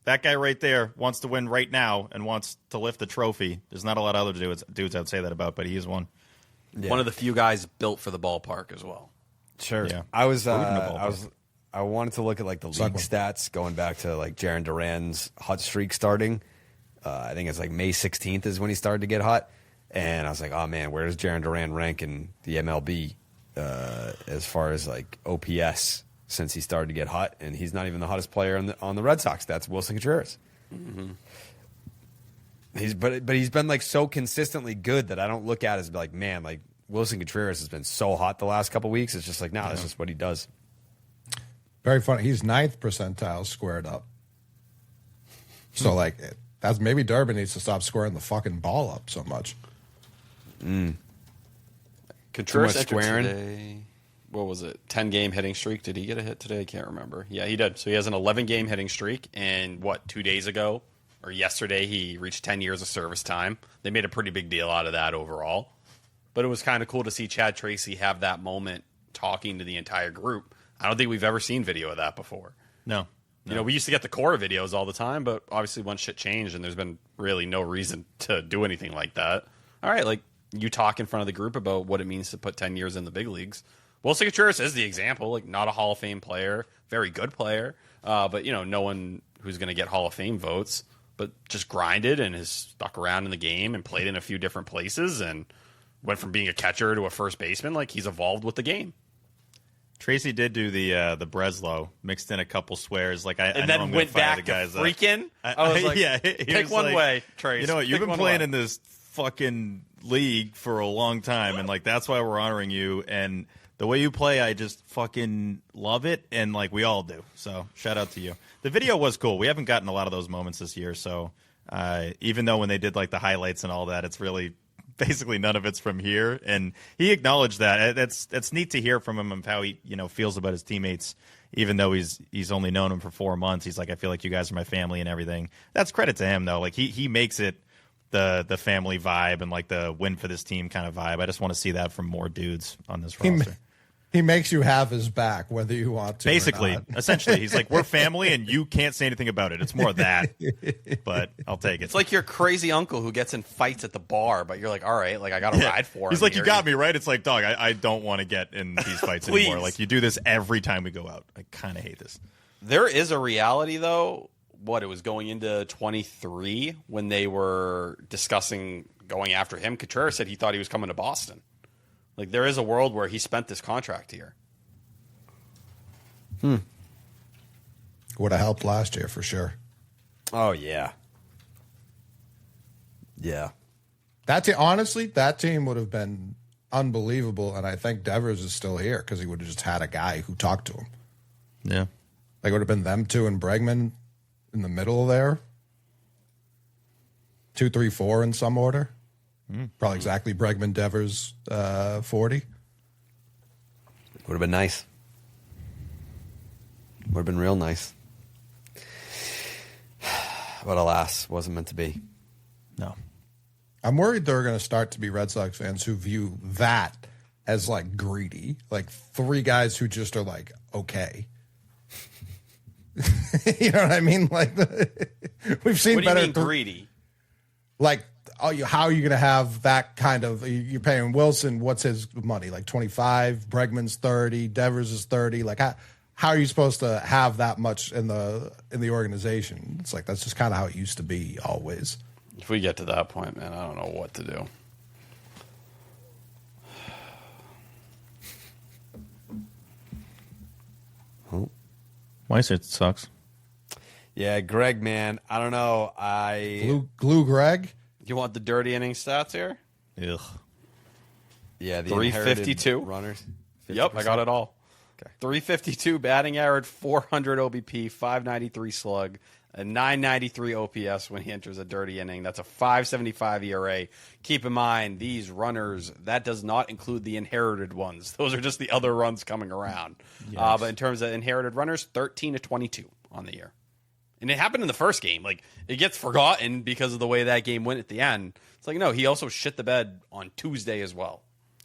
That guy right there wants to win right now and wants to lift the trophy. There's not a lot of other dudes I'd say that about, but he is one. Yeah. One of the few guys built for the ballpark as well. Sure. Yeah. I wanted to look at the league Second. stats going back to Jarren Duran's hot streak starting. I think it's May 16th is when he started to get hot. And I was like, oh man, where does Jarren Duran rank in the MLB as far as OPS since he started to get hot? And he's not even the hottest player on the Red Sox. That's Willson Contreras. Mm-hmm. He's been so consistently good that I don't look at it as man, Willson Contreras has been so hot the last couple weeks. It's just that's just what he does. Very funny. He's 9th percentile squared up. So that's maybe Durbin needs to stop squaring the fucking ball up so much. Contreras Too much entered squaring. today. What was it? 10-game hitting streak. Did he get a hit today? I can't remember. Yeah, he did. So he has an 11-game hitting streak, and 2 days ago or yesterday he reached 10 years of service time. They made a pretty big deal out of that overall. But it was kind of cool to see Chad Tracy have that moment talking to the entire group. I don't think we've ever seen video of that before. No. You know, we used to get the core videos all the time, but obviously once shit changed and there's been really no reason to do anything like that. All right, like, you talk in front of the group about what it means to put 10 years in the big leagues. Willson Contreras is the example, like, not a Hall of Fame player, very good player, but, you know, no one who's going to get Hall of Fame votes, but just grinded and has stuck around in the game and played in a few different places and went from being a catcher to a first baseman. Like, he's evolved with the game. Tracy did do the Breslow, mixed in a couple swears. Like I then know went back to freaking. I was like, yeah, pick one way, Trace. You know what? You've Pick been one playing way. in this fucking league for a long time, and like that's why we're honoring you. And the way you play, I just fucking love it, and like we all do. So shout out to you. The video was cool. We haven't gotten a lot of those moments this year, so even though when they did like the highlights and all that, it's really basically none of it's from here, and he acknowledged that. That's neat to hear from him of how he feels about his teammates, even though he's only known him for 4 months. He's like, I feel like you guys are my family and everything. That's credit to him though. Like he makes it the family vibe and like the win for this team kind of vibe. I just want to see that from more dudes on this roster. He makes you have his back, whether you want to. Basically, or not. essentially, he's like, we're family, and you can't say anything about it. It's more of that, but I'll take it. It's like your crazy uncle who gets in fights at the bar, but you're like, all right, like I got to ride for him. He's like, here. you got me, right? It's like, dog, I don't want to get in these fights anymore. Like, you do this every time we go out. I kind of hate this. There is a reality, though. It was going into 23 when they were discussing going after him. Contreras said he thought he was coming to Boston. Like, there is a world where he spent this contract here. Would have helped last year for sure. Oh, yeah. Yeah. Honestly, that team would have been unbelievable, and I think Devers is still here because he would have just had a guy who talked to him. Yeah. Like, it would have been them two and Bregman in the middle there. 2, 3, 4 in some order. Probably exactly Bregman, Devers, 40. Would have been nice. Would have been real nice. But alas, wasn't meant to be. No. I'm worried there are going to start to be Red Sox fans who view that as like greedy. Like 3 guys who just are like, okay. You know what I mean? Like, we've seen What do you better. mean greedy? Like, how are you going to have that kind of? You're paying Willson. What's his money? Like 25. Bregman's 30. Devers is 30. Like, how are you supposed to have that much in the organization? It's like that's just kind of how it used to be always. If we get to that point, man, I don't know what to do. Weissert sucks. Yeah, Greg, man, I don't know. Glue Greg. You want the dirty inning stats here? Ugh. Yeah, the 352 runners. 50%. Yep, I got it all. Okay. 352 batting average, 400 OBP, 593 slug, a 993 OPS when he enters a dirty inning. That's a 5.75 ERA. Keep in mind, these runners, that does not include the inherited ones. Those are just the other runs coming around. Yes. But in terms of inherited runners, 13 to 22 on the year. And it happened in the first game. Like, it gets forgotten because of the way that game went at the end. It's like, no, he also shit the bed on Tuesday as well.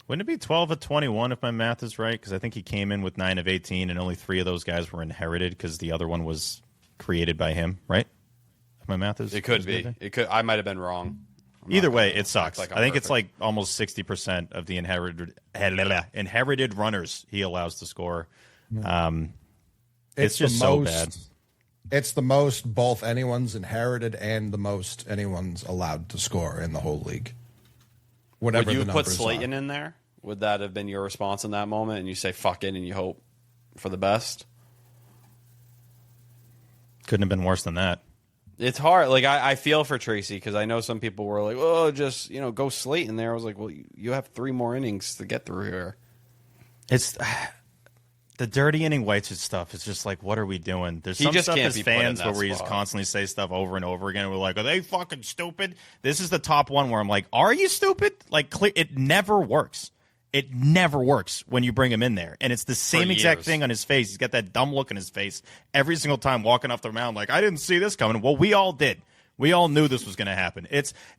Wouldn't it be 12 of 21 if my math is right? Because I think he came in with 9 of 18, and only 3 of those guys were inherited because the other one was created by him, right? If my math is It could is be. good. It could. I might have been wrong. Either way, it sucks. like I I'm think it's perfect. like almost 60% of the inherited runners he allows to score. It's just so bad. It's the most both anyone's inherited and the most anyone's allowed to score in the whole league. Whatever Would you the have put numbers Slayton are. in there? Would that have been your response in that moment? And you say fuck it and you hope for the best? Couldn't have been worse than that. It's hard. Like, I feel for Tracy because I know some people were like, oh, just, go Slayton there. I was like, well, you have 3 more innings to get through here. It's the dirty inning Weissert stuff is just like, what are we doing? There's He some just stuff can't as be put in fans that where we just spot. constantly say stuff over and over again. And we're like, are they fucking stupid? This is the top one where I'm like, are you stupid? Like, it never works. It never works when you bring him in there. And it's the same exact years. thing on his face. He's got that dumb look on his face every single time walking off the mound like, I didn't see this coming. Well, we all did. We all knew this was going to happen.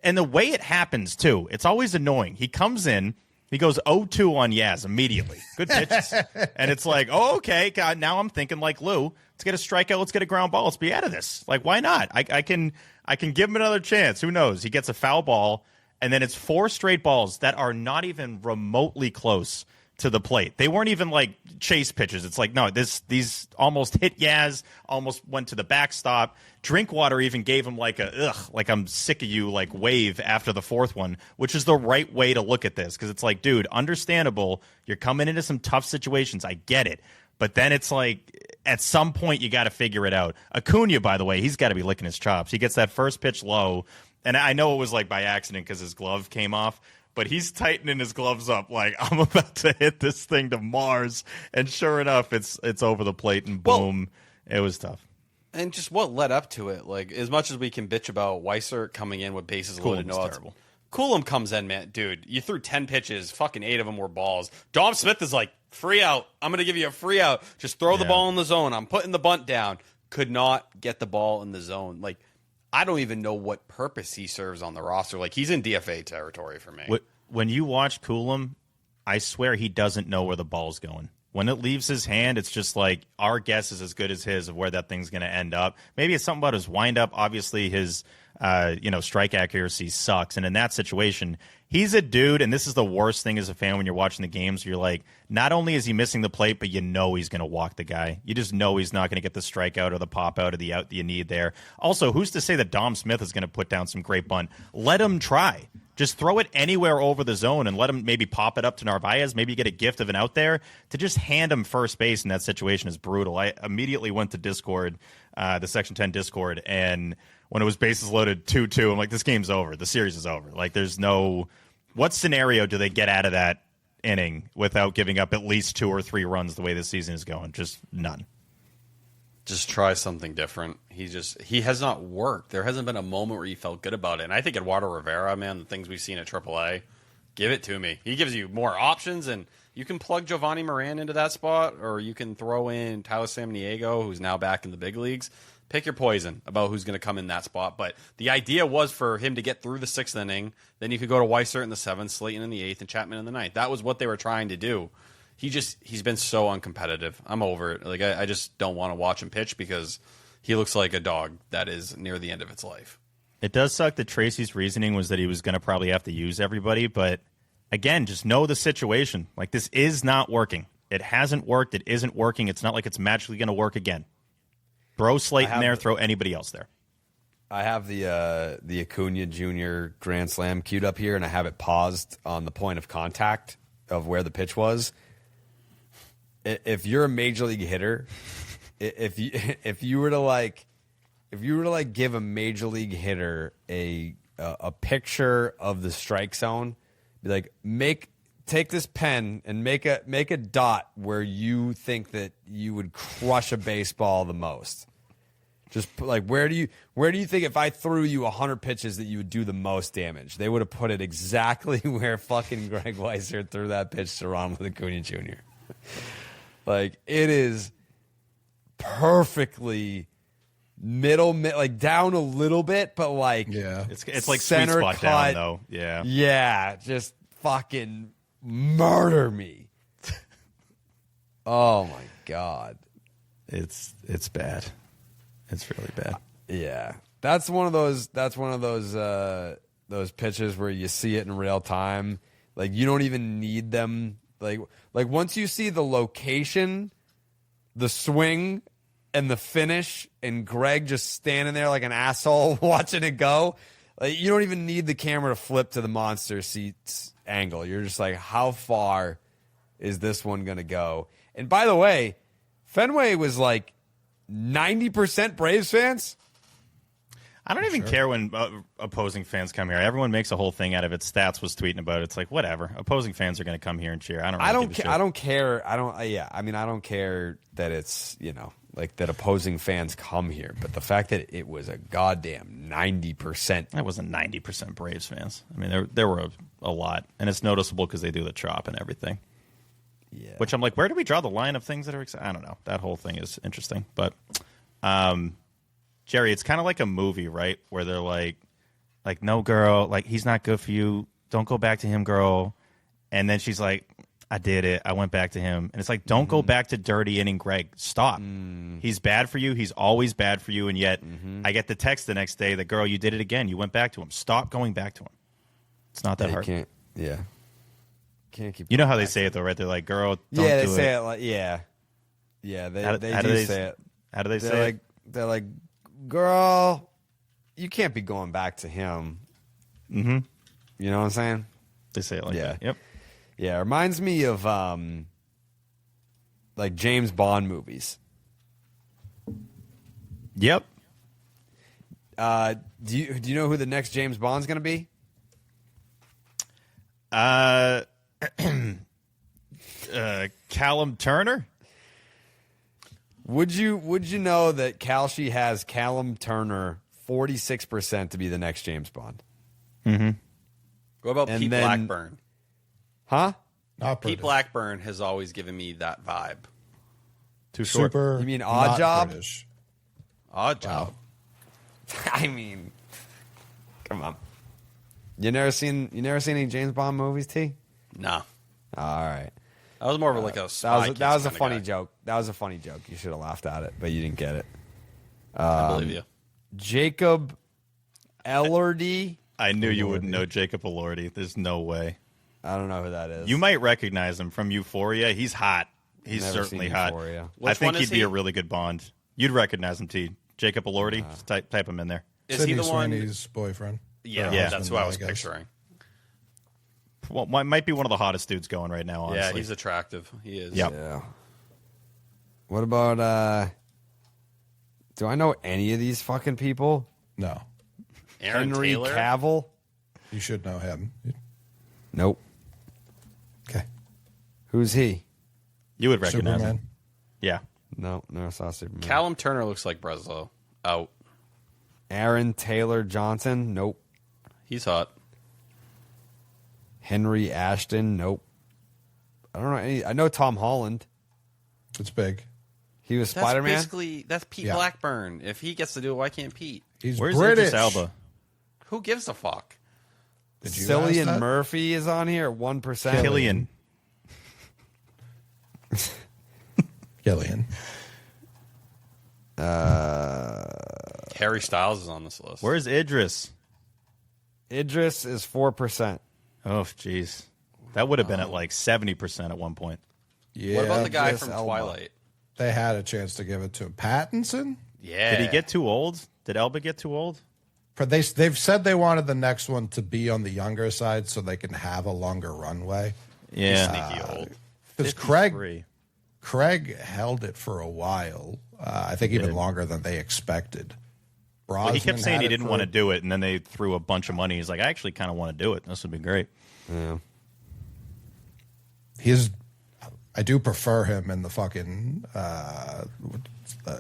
And the way it happens, too, it's always annoying. He comes in, He goes 0-2 on Yaz immediately. Good pitches. And it's like, oh, okay, God, now I'm thinking like Lou. Let's get a strikeout. Let's get a ground ball. Let's be out of this. Like, why not? I can give him another chance. Who knows? He gets a foul ball, and then it's 4 straight balls that are not even remotely close to the plate. They weren't even like chase pitches. It's like, no, these almost hit Yaz, almost went to the backstop. Drinkwater even gave him like a like I'm sick of you like wave after the 4th one, which is the right way to look at this, because it's like, dude, understandable. You're coming into some tough situations. I get it. But then it's like at some point you got to figure it out. Acuna, by the way, he's got to be licking his chops. He gets that first pitch low, and I know it was like by accident because his glove came off. But he's tightening his gloves up like, I'm about to hit this thing to Mars. And sure enough, it's over the plate, and boom. It was tough. And just what led up to it. Like, as much as we can bitch about Weissert coming in with bases loaded, no outs. Terrible. Coolum comes in, man. Dude, you threw 10 pitches. Fucking 8 of them were balls. Dom Smith is like, free out. I'm going to give you a free out. Just throw the ball in the zone. I'm putting the bunt down. Could not get the ball in the zone. Like, I don't even know what purpose he serves on the roster. Like, he's in DFA territory for me. When you watch Coolum, I swear he doesn't know where the ball's going. When it leaves his hand, it's just like our guess is as good as his of where that thing's going to end up. Maybe it's something about his windup. Obviously, his strike accuracy sucks. And in that situation, he's a dude, and this is the worst thing as a fan when you're watching the games. You're like, not only is he missing the plate, but you know he's going to walk the guy. You just know he's not going to get the strikeout or the pop out or the out that you need there. Also, who's to say that Dom Smith is going to put down some great bunt? Let him try. Just throw it anywhere over the zone and let him maybe pop it up to Narvaez. Maybe get a gift of an out there. To just hand him first base in that situation is brutal. I immediately went to Discord, the Section 10 Discord, and when it was bases loaded 2-2, I'm like, this game's over. The series is over. Like, there's no – what scenario do they get out of that inning without giving up at least 2 or 3 runs the way this season is going? Just none. Just try something different. He has not worked. There hasn't been a moment where he felt good about it. And I think Eduardo Rivera, man, the things we've seen at AAA, give it to me. He gives you more options, and you can plug Giovanni Moran into that spot, or you can throw in Tyler Samaniego, who's now back in the big leagues. Pick your poison about who's going to come in that spot. But the idea was for him to get through the 6th inning. Then you could go to Weissert in the 7th, Slayton in the 8th, and Chapman in the 9th. That was what they were trying to do. He's been so uncompetitive. I'm over it. Like, I just don't want to watch him pitch because he looks like a dog that is near the end of its life. It does suck that Tracy's reasoning was that he was going to probably have to use everybody, but again, just know the situation. Like, this is not working. It hasn't worked. It isn't working. It's not like it's magically going to work again. Throw Slayton there. Throw anybody else there. I have the Acuna Jr. Grand Slam queued up here, and I have it paused on the point of contact of where the pitch was. If you're a major league hitter, if you were to give a major league hitter a picture of the strike zone, be like, take this pen and make a dot where you think that you would crush a baseball the most. Just like, where do you think if I threw you 100 pitches that you would do the most damage? They would have put it exactly where fucking Greg Weissert threw that pitch to Ronald Acuna Jr. Like, it is perfectly middle, like down a little bit, but like, yeah, it's like center sweet spot cut, down though. Yeah, just fucking murder me. Oh my God, it's bad. It's really bad. Yeah, that's one of those pitches where you see it in real time. Like, you don't even need them. Like once you see the location, the swing, and the finish, and Greg just standing there like an asshole watching it go, like, you don't even need the camera to flip to the monster seats angle. You're just like, how far is this one going to go? And by the way, Fenway was like 90% Braves fans. I don't even care when opposing fans come here. Everyone makes a whole thing out of it. Stats was tweeting about it. It's like, whatever. Opposing fans are going to come here and cheer. I don't care. I don't care. I don't care that it's, like, that opposing fans come here. But the fact that it was a goddamn 90%. That wasn't 90% Braves fans. I mean, there were a lot. And it's noticeable because they do the chop and everything. Yeah. Which I'm like, where do we draw the line of things that are exciting? I don't know. That whole thing is interesting. But, Jerry, it's kind of like a movie, right? Where they're like, no, girl, like, he's not good for you. Don't go back to him, girl. And then she's like, I did it. I went back to him. And it's like, don't go back to dirty inning Greg. Stop. He's bad for you. He's always bad for you. And yet I get the text the next day that, girl, you did it again. You went back to him. Stop going back to him. It's not that hard. Can't keep. You know how they say it, though, right? They're like, girl, don't do it. Yeah, they say it like, yeah. They do say it. How do they say it? They're like, girl, you can't be going back to him. Mm-hmm. You know what I'm saying? They say it like that. Yep. Yeah, it reminds me of like James Bond movies. Yep. Do you know who the next James Bond's going to be? Callum Turner. Would you know that Kalshi has Callum Turner 46% to be the next James Bond? Mm-hmm. What about Pete Blackburn? Huh? Pete Blackburn has always given me that vibe. Too short. You mean Odd Job? British. Odd Job. I mean, come on. You never seen any James Bond movies, T? No. All right. That was more of like a spy that was a Kids funny kinda guy. joke. That was a funny joke. You should have laughed at it, but you didn't get it. I believe you. Jacob Elordi. I knew you wouldn't know Jacob Elordi. There's no way. I don't know who that is. You might recognize him from Euphoria. He's hot. He's Never certainly seen hot. Euphoria. I Which think one is he'd be he? a really good Bond. You'd recognize him, T. Jacob Elordi. Just type him in there. Is Sydney he the one? Sweeney's boyfriend. Yeah, Or Yeah. that's husband, who I was guess. picturing. Well, might be one of the hottest dudes going right now, honestly. Yeah, he's attractive. He is. Yep. Yeah. What about do I know any of these fucking people? No, Aaron Henry Taylor. Cavill? you should know him. Nope. Okay, Who's he? You would recognize Superman. him. Yeah. No, never saw Superman. Callum Turner looks like Breslow. Out. Aaron Taylor Johnson? Nope. He's hot. Henry Ashton? Nope. I don't know any. I know Tom Holland. It's big. He was That's Spider-Man. basically that's Pete Yeah. Blackburn. If he gets to do it, why can't Pete? He's Where's British. Idris Elba? Who gives a fuck? Did you ask Cillian that? Murphy is on here at 1%. Killian. Gillian. Harry Styles is on this list. Where's Idris? Idris is 4%. Oh, jeez. That would have been at like 70% at one point. Yeah. What about the guy Idris from Elba. Twilight? They had a chance to give it to him. Pattinson. Yeah. Did he get too old? Did Elba get too old? They've said they wanted the next one to be on the younger side so they can have a longer runway. Yeah. sneaky old? Because 53. Craig held it for a while. I think even longer than they expected. Well, he kept Brosnan saying had he it didn't for- want to do it, and then they threw a bunch of money. He's like, I actually kind of want to do it. This would be great. Yeah. I do prefer him in the fucking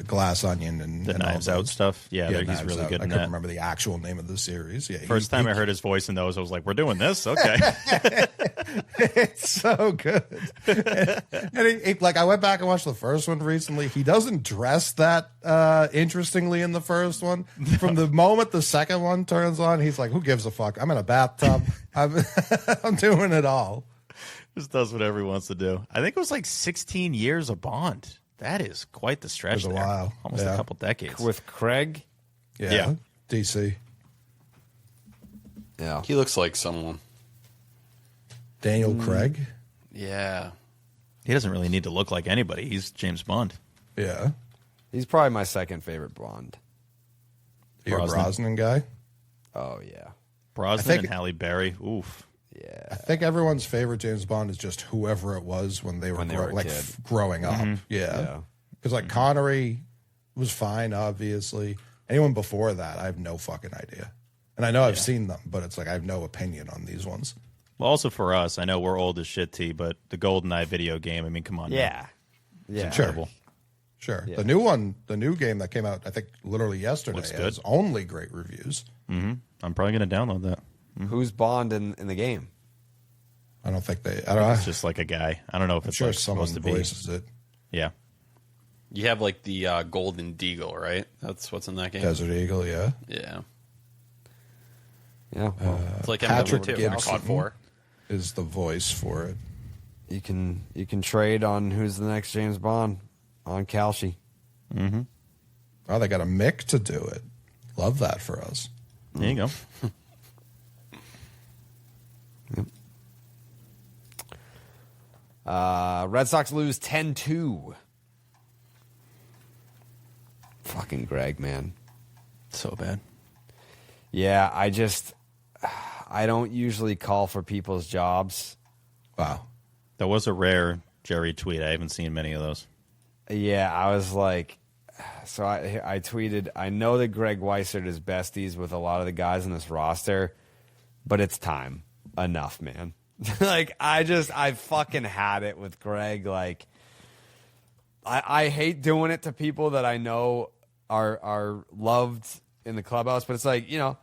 Glass Onion and The and all Knives those. Out stuff. Yeah, he's Knives really Out. good I in couldn't that. remember the actual name of the series. Yeah, First time I heard his voice in those, I was like, we're doing this? Okay. it's so good. And like I went back and watched the first one recently. He doesn't dress that interestingly in the first one. From the moment the second one turns on, he's like, "Who gives a fuck? I'm in a bathtub. I'm doing it all." Just does whatever he wants to do. I think it was like 16 years of Bond. That is quite the stretch. It was a there. while. Almost Yeah. a couple decades. With Craig? Yeah, DC. Yeah. He looks like someone. Daniel Craig. Yeah. He doesn't really need to look like anybody. He's James Bond. Yeah, He's probably my second favorite Bond. you're a Brosnan guy. Oh, yeah. Brosnan think- and Halle Berry. Oof. Yeah. I think everyone's favorite James Bond is just whoever it was when they were, a kid. growing up. Yeah, because like Connery was fine, obviously. Anyone before that, I have no fucking idea. And I know I've seen them, but it's like I have no opinion on these ones. Well, also for us, I know we're old as shit, T, but the GoldenEye video game, I mean, come on. man. Yeah. Yeah. Incredible. Sure. Yeah. The new one, the new game that came out, I think literally yesterday, Looks good. has only great reviews. I'm probably going to download that. Who's Bond in the game? I don't think they. I don't know. It's just like a guy. I don't know if I'm it's sure like someone supposed to be. voices it. Yeah. You have like the Golden Deagle, right? That's what's in that game. Desert Eagle, yeah. Yeah. Yeah. Well, It's like Patrick MW2, Gibson. COD 4. is the voice for it. You can trade on who's the next James Bond on Kalshi. Mm-hmm. Oh, they got a Mick to do it. Love that for us. There you go. Red Sox lose 10-2. Fucking Greg, man. So bad. Yeah, I don't usually call for people's jobs. Wow. That was a rare Jerry tweet. I haven't seen many of those. Yeah, I was like, so I tweeted, I know that Greg Weissert is besties with a lot of the guys in this roster, but it's time. Enough, man. Like, I fucking had it with Greg. Like, I hate doing it to people that I know are loved in the clubhouse, but it's like, you know,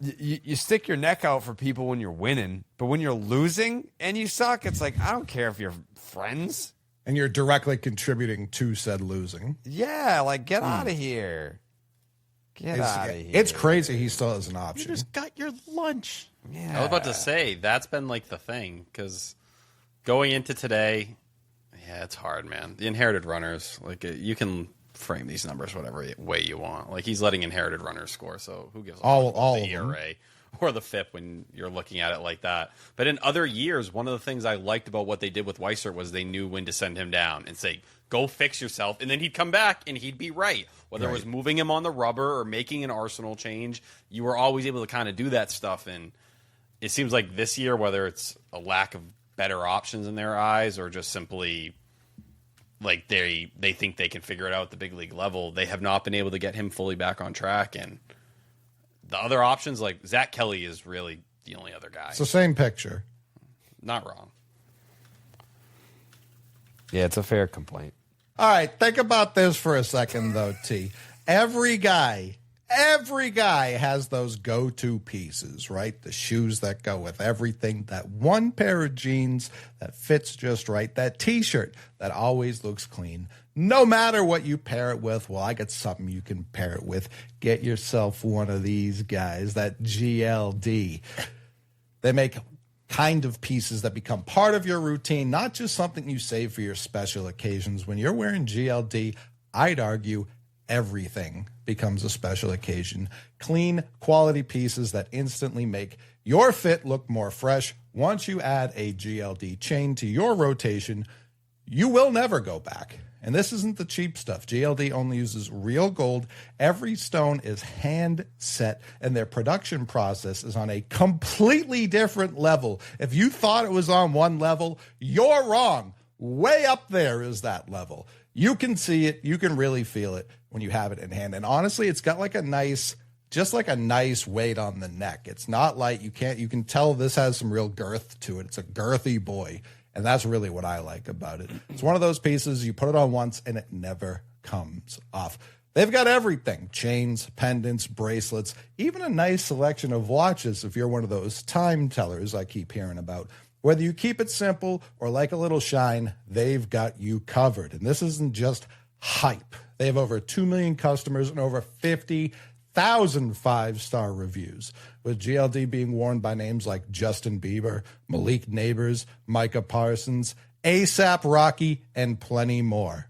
you stick your neck out for people when you're winning, but when you're losing and you suck, it's like, I don't care if you're friends. And you're directly contributing to said losing. Yeah, like, get out of here. Get out of here. It's crazy he still has an option. You just got your lunch. Yeah. I was about to say, that's been like the thing, because going into today, yeah, it's hard, man. The inherited runners, like, you can frame these numbers whatever way you want. Like, he's letting inherited runners score, so who gives a fuck all about of the them. ERA or the FIP when you're looking at it like that. But in other years, one of the things I liked about what they did with Weissert was they knew when to send him down and say, go fix yourself, and then he'd come back and he'd be right. Whether it was moving him on the rubber or making an arsenal change, you were always able to kind of do that stuff. And it seems like this year, whether it's a lack of better options in their eyes or just simply like they think they can figure it out at the big league level, they have not been able to get him fully back on track. And the other options, like Zach Kelly, is really the only other guy. It's the same picture. Not wrong. Yeah, it's a fair complaint. All right, think about this for a second, though, T. Every guy has those go-to pieces, right? The shoes that go with everything, that one pair of jeans that fits just right, that T-shirt that always looks clean. No matter what you pair it with, well, I got something you can pair it with. Get yourself one of these guys, that GLD. They make kind of pieces that become part of your routine, not just something you save for your special occasions. When you're wearing GLD, I'd argue everything becomes a special occasion. Clean, quality pieces that instantly make your fit look more fresh. Once you add a GLD chain to your rotation, you will never go back. And this isn't the cheap stuff. GLD only uses real gold. Every stone is hand set, and their production process is on a completely different level. If you thought it was on one level, you're wrong. Way up there is that level. You can see it. You can really feel it when you have it in hand. And honestly, it's got like a nice weight on the neck. It's not like you can tell this has some real girth to it. It's a girthy boy. And that's really what I like about it. It's one of those pieces, you put it on once and it never comes off. They've got everything: chains, pendants, bracelets, even a nice selection of watches if you're one of those time tellers I keep hearing about. Whether you keep it simple or like a little shine, they've got you covered. And this isn't just hype. They have over 2 million customers and over 50,000 five-star reviews, with GLD being worn by names like Justin Bieber, Malik Neighbors, Micah Parsons, A$AP Rocky, and plenty more.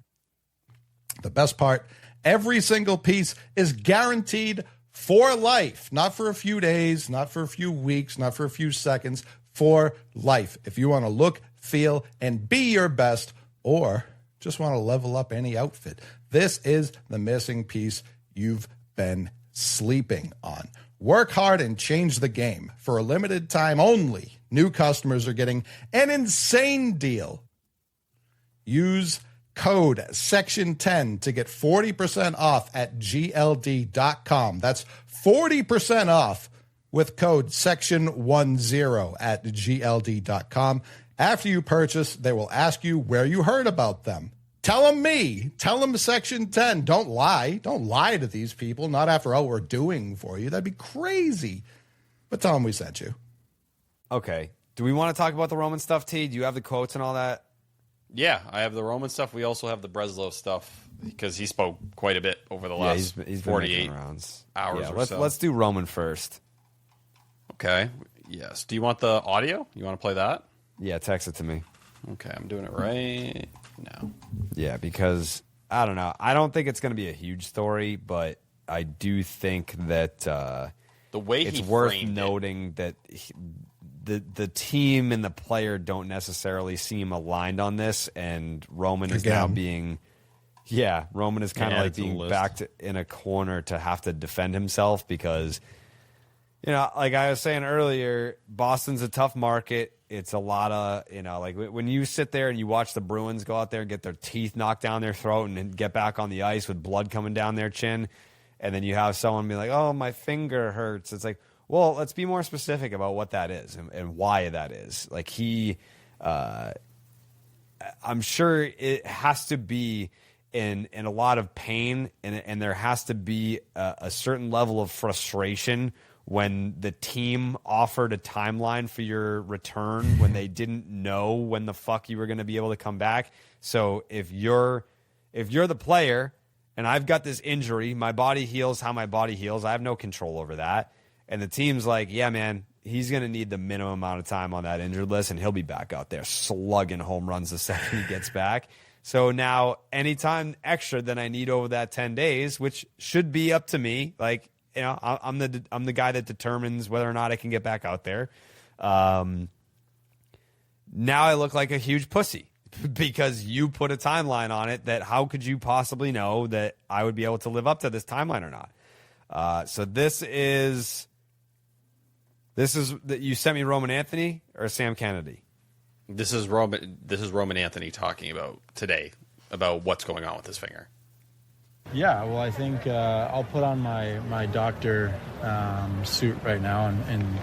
The best part, every single piece is guaranteed for life, not for a few days, not for a few weeks, not for a few seconds, for life. If you want to look, feel, and be your best, or just want to level up any outfit, this is the missing piece you've been sleeping on. Work hard and change the game. For a limited time only, new customers are getting an insane deal. Use code section10 to get 40% off at gld.com. That's 40% off with code section10 at gld.com. After you purchase, they will ask you where you heard about them. Tell them me. Tell them Section 10. Don't lie. Don't lie to these people. Not after all we're doing for you. That'd be crazy. But tell them we sent you. Okay. Do we want to talk about the Roman stuff, T? Do you have the quotes and all that? Yeah, I have the Roman stuff. We also have the Breslow stuff because he spoke quite a bit over the last he's been 48 rounds. hours or let's so. Let's do Roman first. Okay. Yes. Do you want the audio? You want to play that? Yeah, text it to me. Okay, I'm doing it right now. Yeah, because I don't know. I don't think it's going to be a huge story, but I do think that the way it's he worth framed noting that the team and the player don't necessarily seem aligned on this, and Roman is now being. Yeah, Roman is kind of like being backed in a corner to have to defend himself because, like I was saying earlier, Boston's a tough market. It's a lot of, like when you sit there and you watch the Bruins go out there and get their teeth knocked down their throat and get back on the ice with blood coming down their chin, and then you have someone be like, oh, my finger hurts. It's like, well, let's be more specific about what that is and why that is. Like I'm sure it has to be in a lot of pain, and there has to be a certain level of frustration when the team offered a timeline for your return when they didn't know when the fuck you were going to be able to come back. So if you're the player and I've got this injury, my body heals how my body heals. I have no control over that. And the team's like, yeah, man, he's going to need the minimum amount of time on that injured list, and he'll be back out there slugging home runs the second he gets back. So now any time extra than I need over that 10 days, which should be up to me, like, I'm the guy that determines whether or not I can get back out there. Now I look like a huge pussy because you put a timeline on it that how could you possibly know that I would be able to live up to this timeline or not? So this is that you sent me Roman Anthony or Sam Kennedy? This is Roman Anthony talking about today about what's going on with his finger. Yeah, well, I think I'll put on my doctor suit right now, and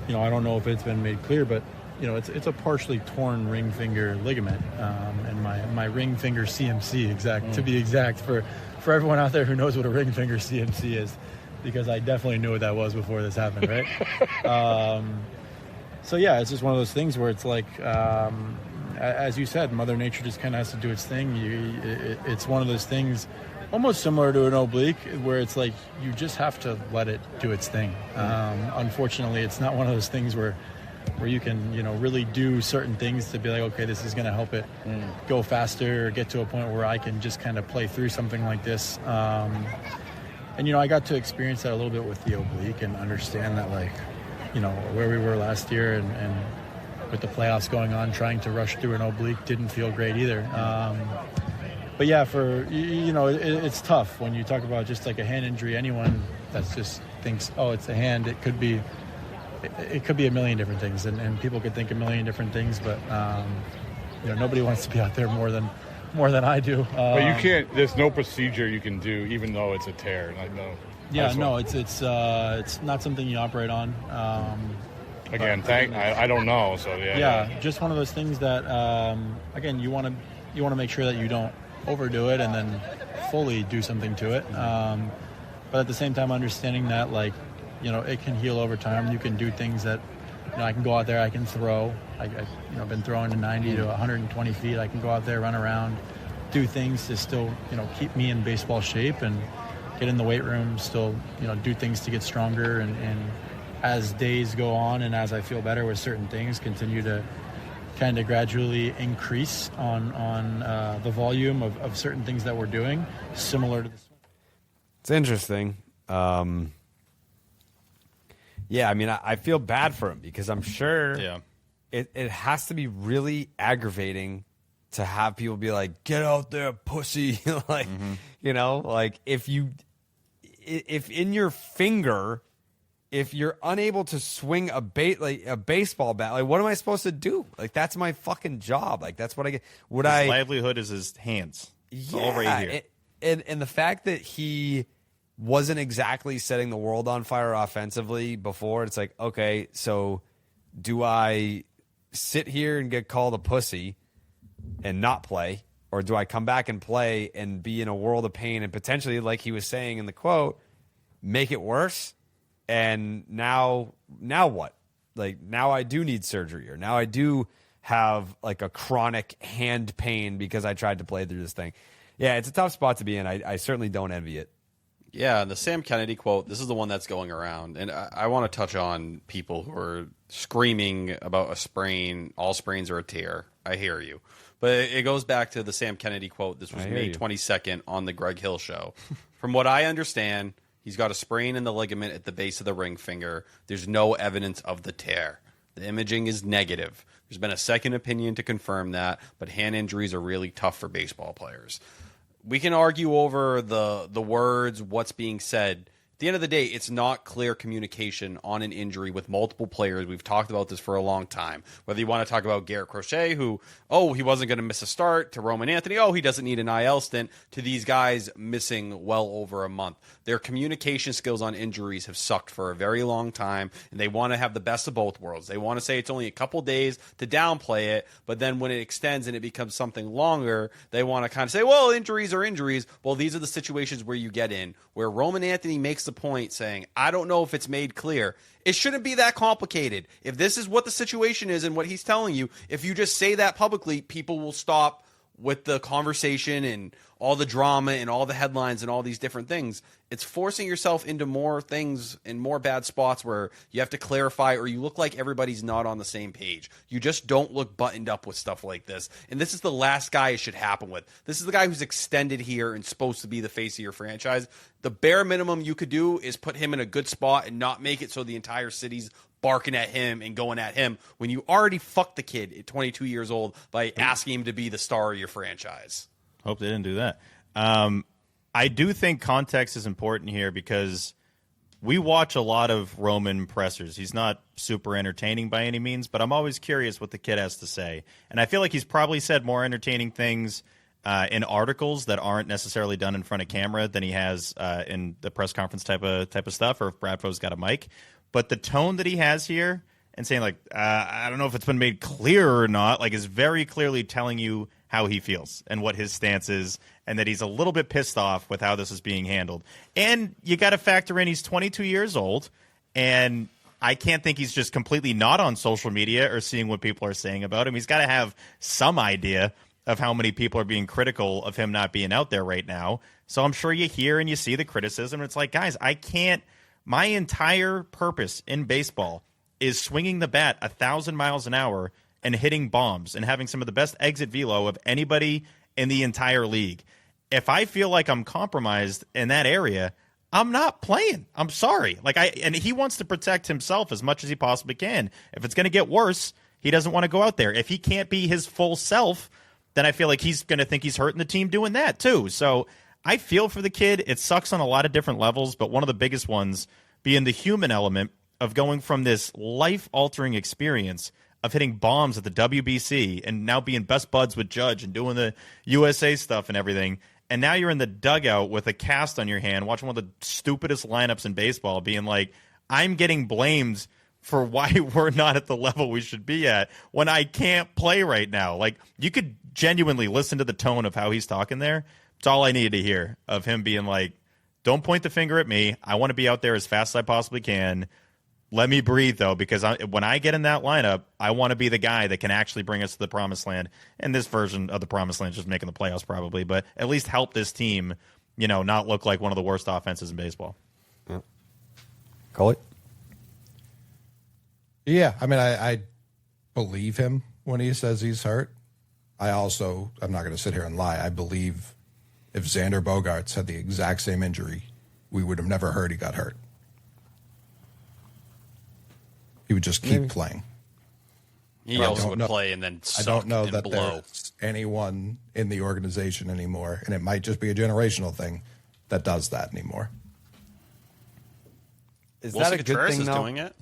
I don't know if it's been made clear, but it's a partially torn ring finger ligament, and my ring finger CMC to be exact for everyone out there who knows what a ring finger CMC is, because I definitely knew what that was before this happened, right? So yeah, it's just one of those things where it's like, as you said, Mother Nature just kind of has to do its thing. It's one of those things almost similar to an oblique where it's like you just have to let it do its thing. Unfortunately, it's not one of those things where you can really do certain things to be like, okay, this is going to help it go faster or get to a point where I can just kind of play through something like this. And I got to experience that a little bit with the oblique and understand that, like, where we were last year and with the playoffs going on, trying to rush through an oblique didn't feel great either. But yeah, it's tough when you talk about just like a hand injury. Anyone that just thinks, oh, it's a hand, it could be a million different things, and people could think a million different things, but nobody wants to be out there more than I do. But you can't. There's no procedure you can do, even though it's a tear. Like, no. Yeah, no, it's not something you operate on. Again, I don't know. So yeah, just one of those things that again, you want to make sure that you don't overdo it and then fully do something to it. But at the same time, understanding that, like, it can heal over time. You can do things that, I can go out there, I can throw. I've been throwing to 90 to 120 feet. I can go out there, run around, do things to still, keep me in baseball shape and get in the weight room, still, do things to get stronger. And as days go on and as I feel better with certain things, continue to kind of gradually increase on the volume of certain things that we're doing, similar to this. It's interesting. Yeah, I mean, I feel bad for him because I'm sure it has to be really aggravating to have people be like, get out there, pussy. Like, like if in your finger, if you're unable to swing a baseball bat, like, what am I supposed to do? Like, that's my fucking job. Like, that's what I get. His livelihood is his hands. It's all right here. And the fact that he wasn't exactly setting the world on fire offensively before, it's like, okay, so do I sit here and get called a pussy and not play, or do I come back and play and be in a world of pain and potentially, like he was saying in the quote, make it worse? And now what? Like, now I do need surgery, or now I do have like a chronic hand pain because I tried to play through this thing. Yeah, it's a tough spot to be in. I certainly don't envy it. Yeah, the Sam Kennedy quote, this is the one that's going around. And I want to touch on people who are screaming about a sprain. All sprains are a tear. I hear you. But it goes back to the Sam Kennedy quote. This was May 22nd on the Greg Hill Show. From what I understand, he's got a sprain in the ligament at the base of the ring finger. There's no evidence of the tear. The imaging is negative. There's been a second opinion to confirm that, but hand injuries are really tough for baseball players. We can argue over the words, what's being said. At the end of the day, it's not clear communication on an injury with multiple players. We've talked about this for a long time. Whether you want to talk about Garrett Crochet, who, he wasn't going to miss a start, to Roman Anthony, he doesn't need an IL stint, to these guys missing well over a month. Their communication skills on injuries have sucked for a very long time, and they want to have the best of both worlds. They want to say it's only a couple days to downplay it, but then when it extends and it becomes something longer, they want to kind of say, well, injuries are injuries. Well, these are the situations where you get in, where Roman Anthony makes the point saying, I don't know if it's made clear. It shouldn't be that complicated. If this is what the situation is and what he's telling you, if you just say that publicly, people will stop with the conversation and all the drama and all the headlines and all these different things. It's forcing yourself into more things and more bad spots where you have to clarify, or you look like everybody's not on the same page. You just don't look buttoned up with stuff like this. And this is the last guy it should happen with. This is the guy who's extended here and supposed to be the face of your franchise. The bare minimum you could do is put him in a good spot and not make it so the entire city's barking at him and going at him when you already fucked the kid at 22 years old by asking him to be the star of your franchise. Hope they didn't do that. I do think context is important here because we watch a lot of Roman pressers. He's not super entertaining by any means, but I'm always curious what the kid has to say. And I feel like he's probably said more entertaining things in articles that aren't necessarily done in front of camera than he has in the press conference type of stuff, or if Bradford's got a mic. But the tone that he has here and saying, like, I don't know if it's been made clear or not, like, is very clearly telling you how he feels and what his stance is, and that he's a little bit pissed off with how this is being handled. And you got to factor in he's 22 years old, and I can't think he's just completely not on social media or seeing what people are saying about him. He's got to have some idea of how many people are being critical of him not being out there right now. So I'm sure you hear and you see the criticism. It's like, guys, I can't. My entire purpose in baseball is swinging the bat 1,000 miles an hour and hitting bombs and having some of the best exit velo of anybody in the entire league. If I feel like I'm compromised in that area, I'm not playing. I'm sorry. And he wants to protect himself as much as he possibly can. If it's going to get worse, he doesn't want to go out there. If he can't be his full self, then I feel like he's going to think he's hurting the team doing that too. So I feel for the kid. It sucks on a lot of different levels, but one of the biggest ones being the human element of going from this life-altering experience of hitting bombs at the WBC and now being best buds with Judge and doing the USA stuff and everything, and now you're in the dugout with a cast on your hand watching one of the stupidest lineups in baseball being like, I'm getting blamed for why we're not at the level we should be at when I can't play right now. Like, you could genuinely listen to the tone of how he's talking there. It's all I needed to hear of him being like, don't point the finger at me. I want to be out there as fast as I possibly can. Let me breathe, though, because when I get in that lineup, I want to be the guy that can actually bring us to the promised land. And this version of the promised land is just making the playoffs probably, but at least help this team, not look like one of the worst offenses in baseball. Yeah. Call it. Yeah, I mean, I believe him when he says he's hurt. I'm not going to sit here and lie. I believe if Xander Bogaerts had the exact same injury, we would have never heard he got hurt. He would just keep playing. He also would play and then suck. I don't know that blow. there's anyone in the organization anymore, and it might just be a generational thing that does that anymore. Is Willson that a good Contreras thing, is though? doing it.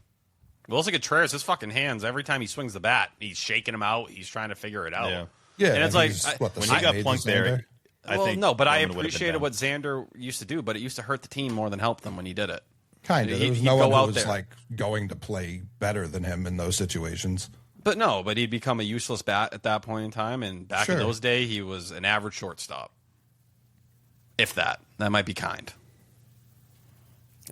Willson Contreras, his fucking hands, every time he swings the bat, he's shaking them out. He's trying to figure it out. Yeah, and it's like, when he got plunked there, I think no, but I Roman would have been appreciated down. what Xander used to do, but it used to hurt the team more than help them when he did it. Kind of. There was He'd no go one who out was there. like going to play better than him in those situations. But he'd become a useless bat at that point in time, and back in those days, he was an average shortstop. If that might be kind.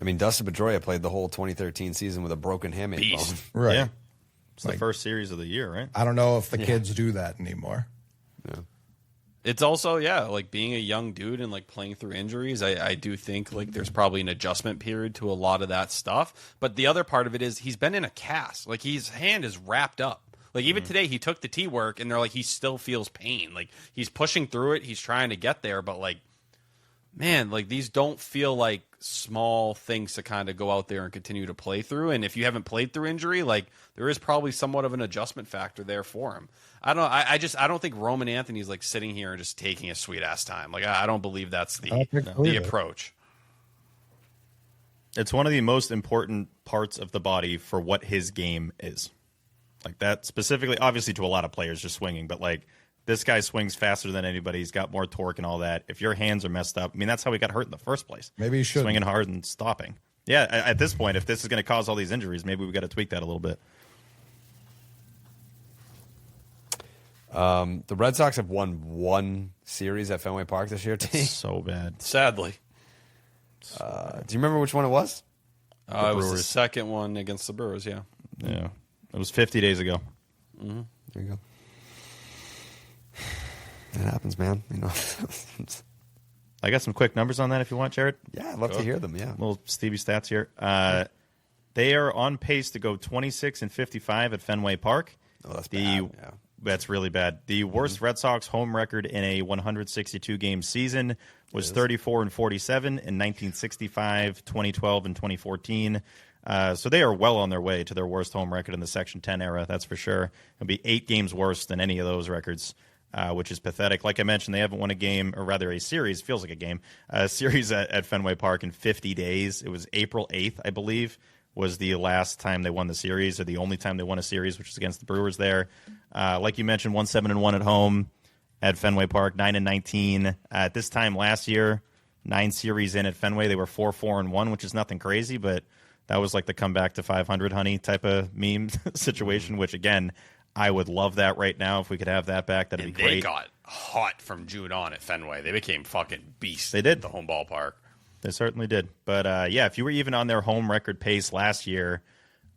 I mean, Dustin Pedroia played the whole 2013 season with a broken hamate bone. Right. Yeah. It's the first series of the year, right? I don't know if the kids do that anymore. Yeah. It's also, like being a young dude and like playing through injuries. I do think like there's probably an adjustment period to a lot of that stuff. But the other part of it is he's been in a cast. Like his hand is wrapped up. Like even today he took the T work and they're like he still feels pain. Like he's pushing through it. He's trying to get there. But like, man, like these don't feel like small things to kind of go out there and continue to play through. And if you haven't played through injury, like there is probably somewhat of an adjustment factor there for him. I don't think Roman Anthony's like sitting here and just taking a sweet ass time. Like I don't believe that's the approach. It's one of the most important parts of the body for what his game is. Like that specifically, obviously to a lot of players just swinging, but like this guy swings faster than anybody. He's got more torque and all that. If your hands are messed up, I mean, that's how he got hurt in the first place. Maybe he should. Swinging hard and stopping. Yeah, at this point, if this is going to cause all these injuries, maybe we got to tweak that a little bit. The Red Sox have won one series at Fenway Park this year, T. So bad. Sadly. Do you remember which one it was? It was the second one against the Brewers, yeah. Yeah. It was 50 days ago. Mm-hmm. There you go. It happens, man. You know. I got some quick numbers on that if you want, Jared. Yeah, I'd love to hear them, yeah. Little Stevie stats here. They are on pace to go 26-55 at Fenway Park. Oh, that's bad. Yeah. That's really bad. The worst Red Sox home record in a 162-game season was 34-47 in 1965, 2012, and 2014. So they are well on their way to their worst home record in the Section 10 era, that's for sure. It'll be 8 games worse than any of those records, which is pathetic. Like I mentioned, they haven't won a game, or rather a series, feels like a game, a series at Fenway Park in 50 days. It was April 8th, I believe, was the last time they won the series, or the only time they won a series, which was against the Brewers there. Like you mentioned, 1-7-1 at home at Fenway Park, 9-19. At this time last year, 9 series in at Fenway, they were 4-4-1, which is nothing crazy, but that was like the comeback to 500, honey, type of meme situation, which, again, I would love that right now. If we could have that back, that'd be great. They got hot from June on at Fenway. They became fucking beasts. They did. At the home ballpark. They certainly did. But, yeah, if you were even on their home record pace last year,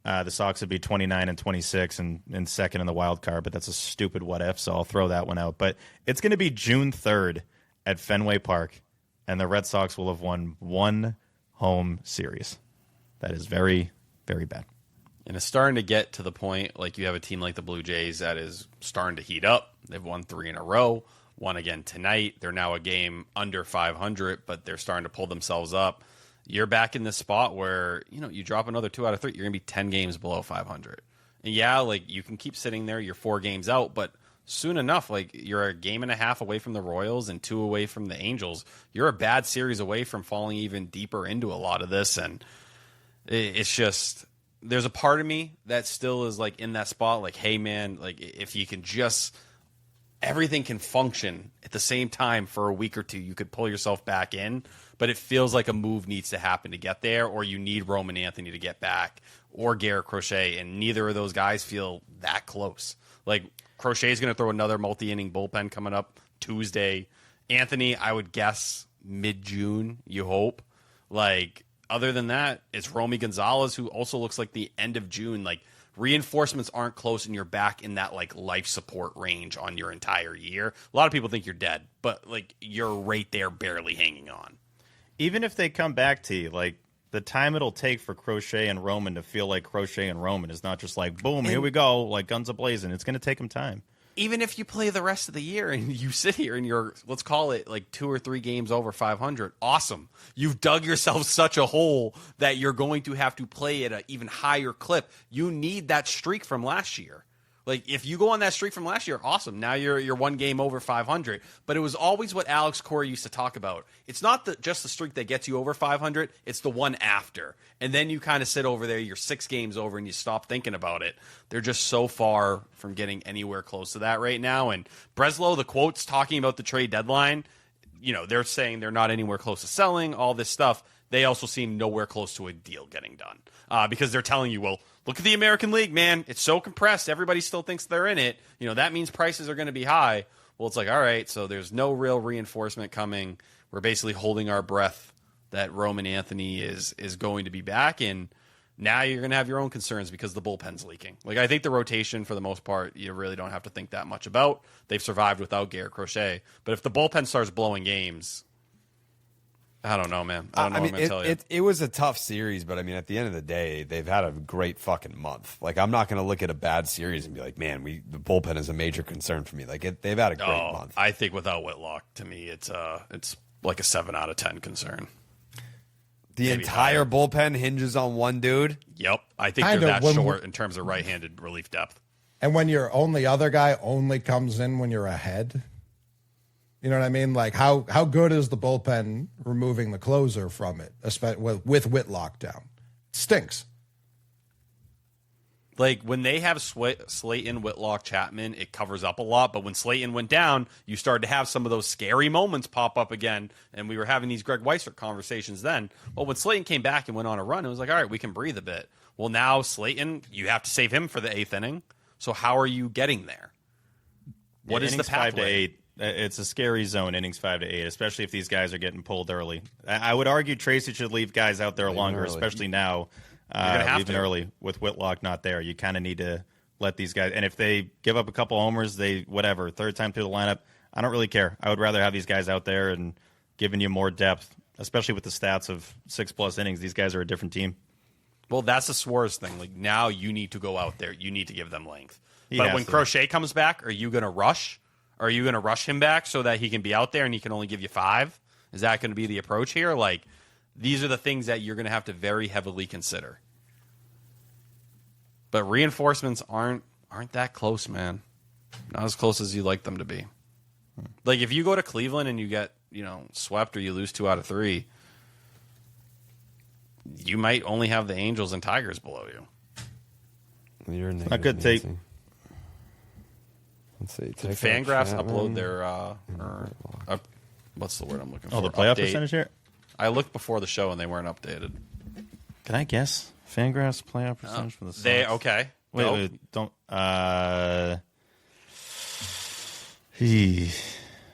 the Sox would be 29-26 and second in the wild card, but that's a stupid what if, so I'll throw that one out. But it's going to be June 3rd at Fenway Park, and the Red Sox will have won one home series. That is very, very bad. And it's starting to get to the point, like you have a team like the Blue Jays that is starting to heat up. They've won 3 in a row, won again tonight. They're now a game under 500, but they're starting to pull themselves up. You're back in this spot where, you drop another 2 out of 3, you're going to be 10 games below 500. And yeah, like you can keep sitting there, you're 4 games out, but soon enough, like you're a game and a half away from the Royals and 2 away from the Angels. You're a bad series away from falling even deeper into a lot of this. And it's just, there's a part of me that still is like in that spot, like, hey man, like if you can just, everything can function at the same time for a week or 2, you could pull yourself back in. But it feels like a move needs to happen to get there, or you need Roman Anthony to get back, or Garrett Crochet, and neither of those guys feel that close. Like, Crochet's going to throw another multi-inning bullpen coming up Tuesday. Anthony, I would guess mid-June, you hope. Like, other than that, it's Romy Gonzalez, who also looks like the end of June. Like, reinforcements aren't close, and you're back in that, like, life support range on your entire year. A lot of people think you're dead, but, like, you're right there barely hanging on. Even if they come back to you, like, the time it'll take for Crochet and Roman to feel like Crochet and Roman is not just like, boom, here we go, like guns a-blazing. It's going to take them time. Even if you play the rest of the year and you sit here and you're, let's call it like 2 or 3 games over 500, awesome. You've dug yourself such a hole that you're going to have to play at an even higher clip. You need that streak from last year. Like, if you go on that streak from last year, awesome. Now you're 1 game over 500. But it was always what Alex Cora used to talk about. It's not just the streak that gets you over 500. It's the one after. And then you kind of sit over there, you're 6 games over, and you stop thinking about it. They're just so far from getting anywhere close to that right now. And Breslow, the quotes talking about the trade deadline, they're saying they're not anywhere close to selling, all this stuff. They also seem nowhere close to a deal getting done. Because they're telling you, well, look at the American League, man. It's so compressed. Everybody still thinks they're in it. That means prices are going to be high. Well, it's like, all right, so there's no real reinforcement coming. We're basically holding our breath that Roman Anthony is going to be back. And Now you're going to have your own concerns because the bullpen's leaking. Like, I think the rotation, for the most part, you really don't have to think that much about. They've survived without Garrett Crochet. But if the bullpen starts blowing games, I don't know, man. I don't know what I'm going to tell you. It was a tough series, but, I mean, at the end of the day, they've had a great fucking month. Like, I'm not going to look at a bad series and be like, man, the bullpen is a major concern for me. Like, they've had a great month. I think without Whitlock, to me, it's like a 7 out of 10 concern. The Maybe entire higher. bullpen hinges on one dude? Yep. I think they're that short in terms of right-handed relief depth. And when your only other guy only comes in when you're ahead, you know what I mean? Like, how good is the bullpen removing the closer from it, especially with Whitlock down? It stinks. Like, when they have Slayton, Whitlock, Chapman, it covers up a lot. But when Slayton went down, you started to have some of those scary moments pop up again. And we were having these Greg Weissert conversations then. Well, when Slayton came back and went on a run, it was like, all right, we can breathe a bit. Well, now Slayton, you have to save him for the 8th inning. So how are you getting there? What is the pathway? 5 to 8. It's a scary zone, innings 5 to 8, especially if these guys are getting pulled early. I would argue Tracy should leave guys out there longer, especially now. Leaving early with Whitlock not there. You kind of need to let these guys. And if they give up a couple homers, third time through the lineup, I don't really care. I would rather have these guys out there and giving you more depth, especially with the stats of 6+ innings. These guys are a different team. Well, that's the Suarez thing. Like, now you need to go out there. You need to give them length. But when Crochet comes back, are you going to rush? Are you going to rush him back so that he can be out there and he can only give you 5? Is that going to be the approach here? Like, these are the things that you're going to have to very heavily consider. But reinforcements aren't that close, man. Not as close as you'd like them to be. Like, if you go to Cleveland and you get, swept or you lose 2 out of 3, you might only have the Angels and Tigers below you. You're a good take. Let's see. Did Fangraphs upload their what's the word I'm looking for? Oh, the playoff Update. percentage here? I looked before the show and they weren't updated. Can I guess? Fangraphs playoff percentage for the Sox. Okay. Wait, don't.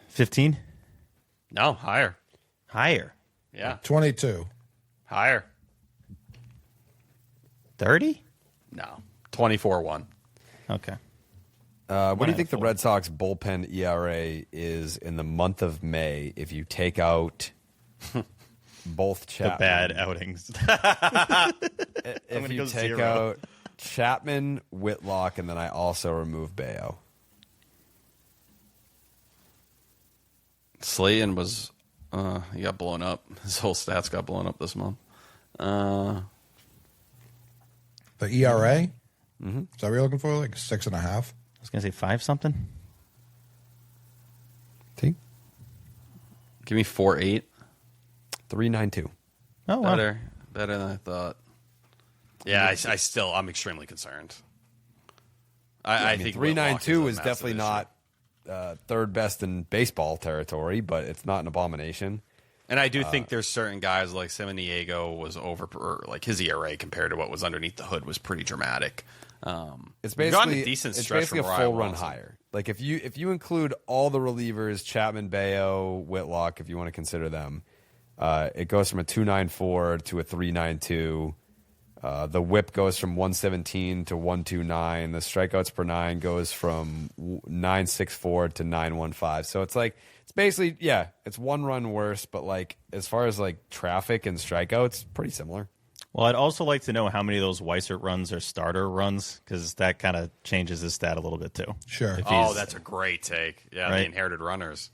15? No, higher. Higher. Yeah. 22. Higher. 30? No. 24-1. Okay. What do you think the Red Sox bullpen ERA is in the month of May if you take out both Chapman? The bad outings. If you take 0. out Chapman, Whitlock, and then I also remove Bayo. Slayton was he got blown up. His whole stats got blown up this month. The ERA? Mm-hmm. Is that what you're looking for? Like 6.5? I was going to say 5 something. See? Give me 4.8. 3.92. Oh, wow. Better than I thought. Yeah, I'm extremely concerned. I think 3.92 is definitely not third best in baseball territory, but it's not an abomination. And I do think there's certain guys like Samaniego was like his ERA compared to what was underneath the hood was pretty dramatic. It's basically a decent it's stretch basically from a Ryan full run Wilson. higher. Like if you include all the relievers, Chapman, Bayo, Whitlock, if you want to consider them, it goes from a 2.94 to a 3.92. The WHIP goes from 117 to 129. The strikeouts per 9 goes from 9.64 to 9.15. So it's basically, it's one run worse, but like as far as like traffic and strikeouts, pretty similar. Well, I'd also like to know how many of those Weissert runs are starter runs, because that kind of changes his stat a little bit too. Sure. Oh, that's a great take. Yeah, Right? the inherited runners.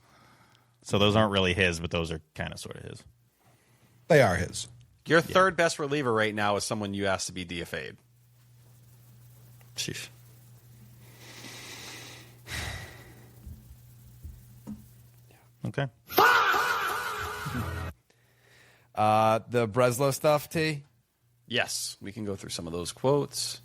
So those aren't really his, but those are kind of sort of his. They are his. Your third best reliever right now is someone you asked to be DFA'd. Sheesh. Okay. The Breslow stuff, T? Yes, we can go through some of those quotes.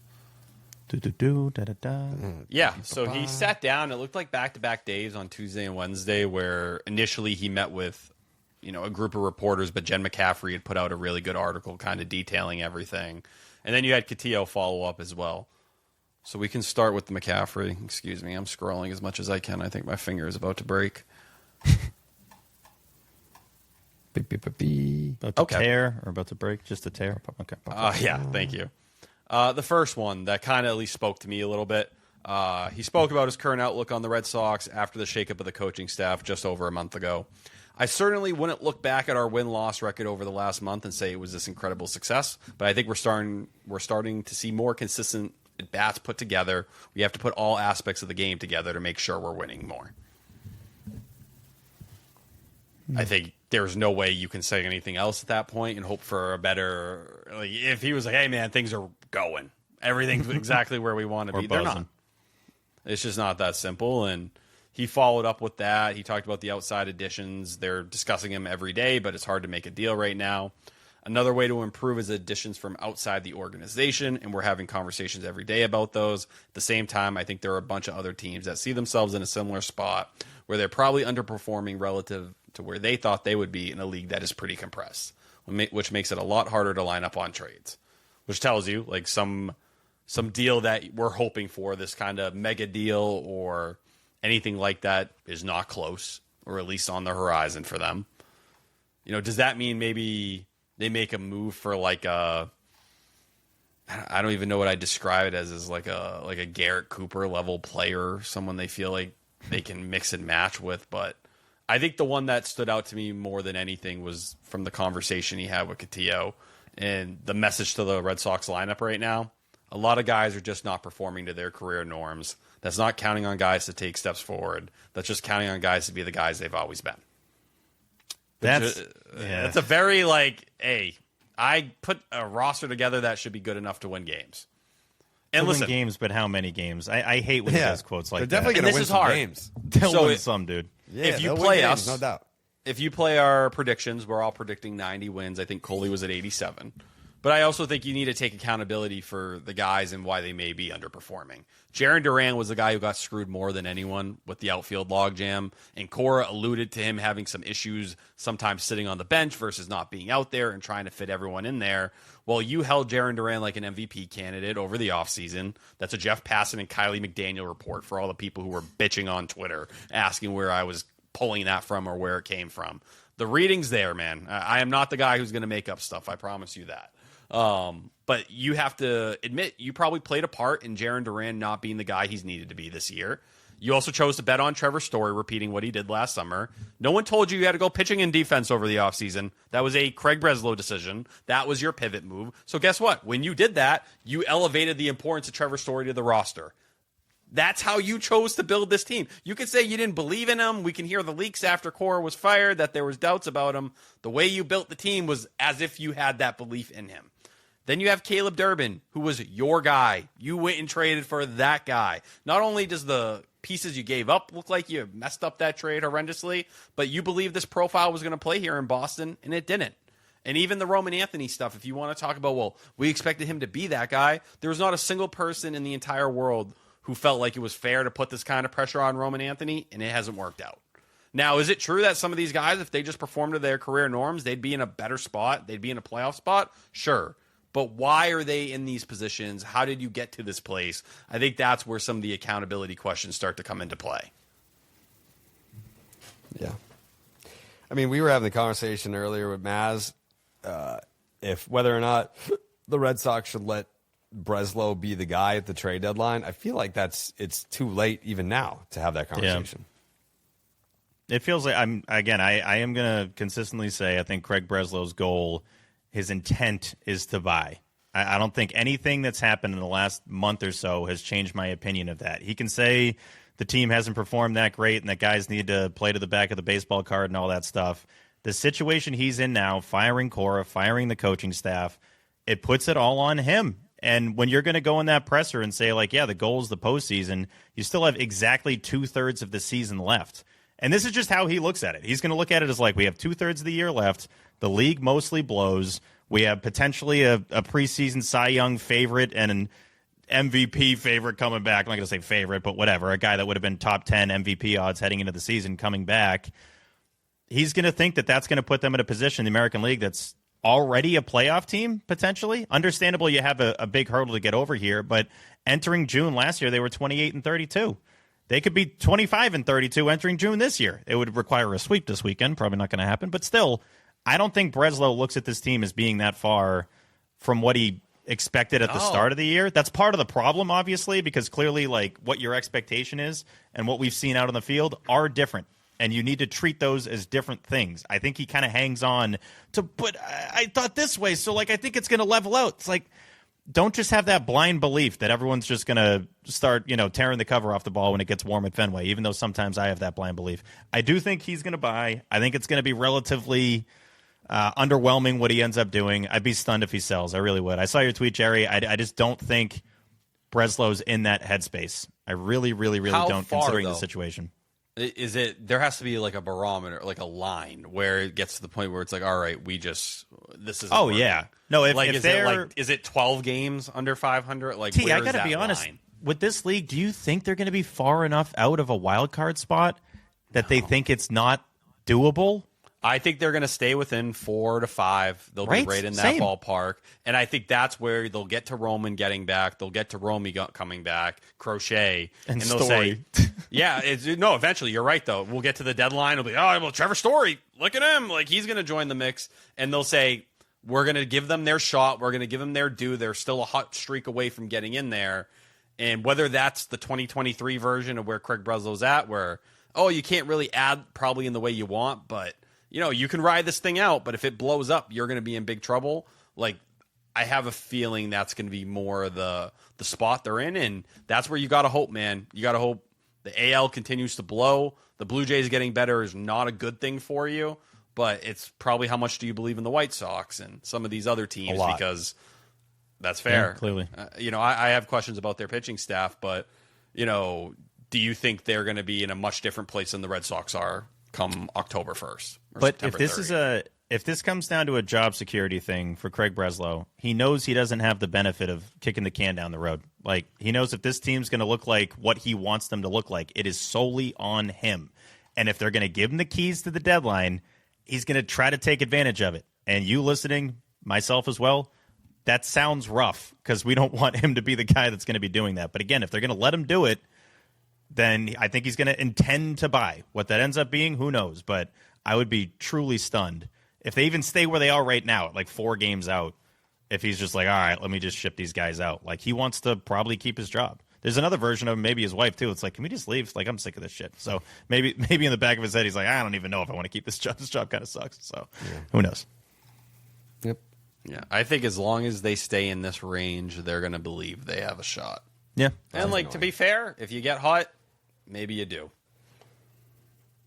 Da-da-da. Yeah, so he sat down. It looked like back-to-back days on Tuesday and Wednesday where initially he met with, a group of reporters, but Jen McCaffrey had put out a really good article kind of detailing everything. And then you had Catillo follow up as well. So we can start with the McCaffrey. Excuse me, I'm scrolling as much as I can. I think my finger is about to break. About to tear or about to break? Just a tear? Okay. Yeah, thank you. The first one that kind of at least spoke to me a little bit. He spoke about his current outlook on the Red Sox after the shakeup of the coaching staff just over a month ago. I certainly wouldn't look back at our win-loss record over the last month and say it was this incredible success, but I think we're starting to see more consistent at-bats put together. We have to put all aspects of the game together to make sure we're winning more. I think there's no way you can say anything else at that point and hope for a better. Like, if he was like, "Hey man, things are going, everything's exactly where we want to be," they're not. It's just not that simple. And he followed up with that. He talked about the outside additions. They're discussing them every day, but it's hard to make a deal right now. Another way to improve is additions from outside the organization, and we're having conversations every day about those. At the same time, I think there are a bunch of other teams that see themselves in a similar spot where they're probably underperforming relative to where they thought they would be in a league that is pretty compressed, which makes it a lot harder to line up on trades, which tells you like some deal that we're hoping for, this kind of mega deal or anything like that, is not close, or at least on the horizon for them. You know, does that mean maybe they make a move for like I don't even know what I describe it as like a Garrett Cooper level player, someone they feel like they can mix and match with? But I think the one that stood out to me more than anything was from the conversation he had with Castillo and the message to the Red Sox lineup right now. A lot of guys are just not performing to their career norms. That's not counting on guys to take steps forward. That's just counting on guys to be the guys they've always been. That's a very hey, I put a roster together that should be good enough to win games. And win games, but how many games? I hate when he does quotes like they're definitely that. Going to win some games. They'll win some, dude. Yeah, if you play us, no doubt. If you play our predictions, we're all predicting 90 wins. I think Coley was at 87. But I also think you need to take accountability for the guys and why they may be underperforming. Jarren Duran was the guy who got screwed more than anyone with the outfield logjam, and Cora alluded to him having some issues sometimes sitting on the bench versus not being out there and trying to fit everyone in there. Well, you held Jarren Duran like an MVP candidate over the offseason. That's a Jeff Passan and Kylie McDaniel report for all the people who were bitching on Twitter, asking where I was pulling that from or where it came from. The reading's there, man. I am not the guy who's going to make up stuff. I promise you that. But you have to admit you probably played a part in Jarren Duran not being the guy he's needed to be this year. You also chose to bet on Trevor Story repeating what he did last summer. No one told you had to go pitching and defense over the offseason. That was a Craig Breslow decision. That was your pivot move. So guess what? When you did that, you elevated the importance of Trevor Story to the roster. That's how you chose to build this team. You could say you didn't believe in him. We can hear the leaks after Cora was fired that there was doubts about him. The way you built the team was as if you had that belief in him. Then you have Caleb Durbin, who was your guy. You went and traded for that guy. Not only does the pieces you gave up look like you messed up that trade horrendously, but you believe this profile was going to play here in Boston, and it didn't. And even the Roman Anthony stuff, if you want to talk about, well, we expected him to be that guy, there was not a single person in the entire world who felt like it was fair to put this kind of pressure on Roman Anthony, and it hasn't worked out. Now, is it true that some of these guys, if they just performed to their career norms, they'd be in a better spot, they'd be in a playoff spot? Sure. But why are they in these positions? How did you get to this place? I think that's where some of the accountability questions start to come into play. Yeah. I mean, we were having the conversation earlier with Maz, if whether or not the Red Sox should let Breslow be the guy at the trade deadline. I feel like it's too late even now to have that conversation. Yeah. It feels like I am going to consistently say I think Craig Breslow's goal, his intent is to buy. I don't think anything that's happened in the last month or so has changed my opinion of that. He can say the team hasn't performed that great and that guys need to play to the back of the baseball card and all that stuff. The situation he's in now, firing Cora, firing the coaching staff, it puts it all on him. And when you're going to go in that presser and say, like, yeah, the goal is the postseason, you still have exactly 2/3 of the season left. And this is just how he looks at it. He's going to look at it as like, we have 2/3 of the year left. The league mostly blows. We have potentially a preseason Cy Young favorite and an MVP favorite coming back. I'm not going to say favorite, but whatever. A guy that would have been top 10 MVP odds heading into the season coming back. He's going to think that that's going to put them in a position in the American League that's already a playoff team, potentially. Understandable, you have a big hurdle to get over here, but entering June last year, they were 28-32. They could be 25-32 entering June this year. It would require a sweep this weekend. Probably not going to happen, but still, I don't think Breslow looks at this team as being that far from what he expected at the start of the year. That's part of the problem, obviously, because clearly, like, what your expectation is and what we've seen out on the field are different, and you need to treat those as different things. I think he kind of hangs on to, but I thought this way, so, like, I think it's going to level out. It's like, don't just have that blind belief that everyone's just going to start, tearing the cover off the ball when it gets warm at Fenway, even though sometimes I have that blind belief. I do think he's going to buy. I think it's going to be relatively underwhelming what he ends up doing. I'd be stunned if he sells. I really would. I saw your tweet, Jerry. I just don't think Breslow's in that headspace. I really, really, really don't, considering the situation. Is it, there has to be like a barometer, like a line where it gets to the point where it's like, all right, this is. Oh, working. Yeah. No, is it 12 games under 500? Like, I got to be honest, with this league, do you think they're going to be far enough out of a wild card spot that they think it's not doable? I think they're going to stay within 4 to 5. They'll be right in that ballpark. And I think that's where they'll get to Roman getting back. They'll get to Romy coming back, Crochet. And they'll Story. say, yeah, eventually. You're right, though. We'll get to the deadline. It'll be, well, Trevor Story, look at him. Like, he's going to join the mix. And they'll say, we're going to give them their shot. We're going to give them their due. They're still a hot streak away from getting in there. And whether that's the 2023 version of where Craig Breslow's at, where, you can't really add probably in the way you want, but you can ride this thing out, but if it blows up, you're going to be in big trouble. Like, I have a feeling that's going to be more the spot they're in, and that's where you got to hope, man. You got to hope the AL continues to blow. The Blue Jays getting better is not a good thing for you, but it's probably how much do you believe in the White Sox and some of these other teams, because that's fair. Yeah, clearly. I have questions about their pitching staff, but, do you think they're going to be in a much different place than the Red Sox are come October 1st? But if this comes down to a job security thing for Craig Breslow, he knows he doesn't have the benefit of kicking the can down the road. Like, he knows if this team's going to look like what he wants them to look like, it is solely on him. And if they're going to give him the keys to the deadline, he's going to try to take advantage of it. And you listening, myself as well, that sounds rough because we don't want him to be the guy that's going to be doing that. But again, if they're going to let him do it, then I think he's going to intend to buy. What that ends up being, who knows? But I would be truly stunned if they even stay where they are right now, at like 4 games out, if he's just like, all right, let me just ship these guys out. Like, he wants to probably keep his job. There's another version of him, maybe his wife, too. It's like, can we just leave? Like, I'm sick of this shit. So maybe in the back of his head, he's like, I don't even know if I want to keep this job. This job kind of sucks. So who knows? Yep. Yeah, I think as long as they stay in this range, they're going to believe they have a shot. Yeah. And, to be fair, if you get hot, maybe you do.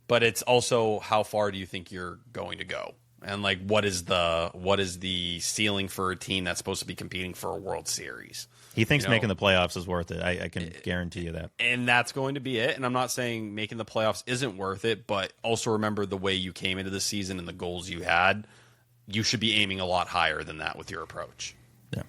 But it's also how far do you think you're going to go? And what is the ceiling for a team that's supposed to be competing for a World Series? He thinks making the playoffs is worth it. I can guarantee you that. And that's going to be it. And I'm not saying making the playoffs isn't worth it, but also remember the way you came into the season and the goals you had. You should be aiming a lot higher than that with your approach. Yeah.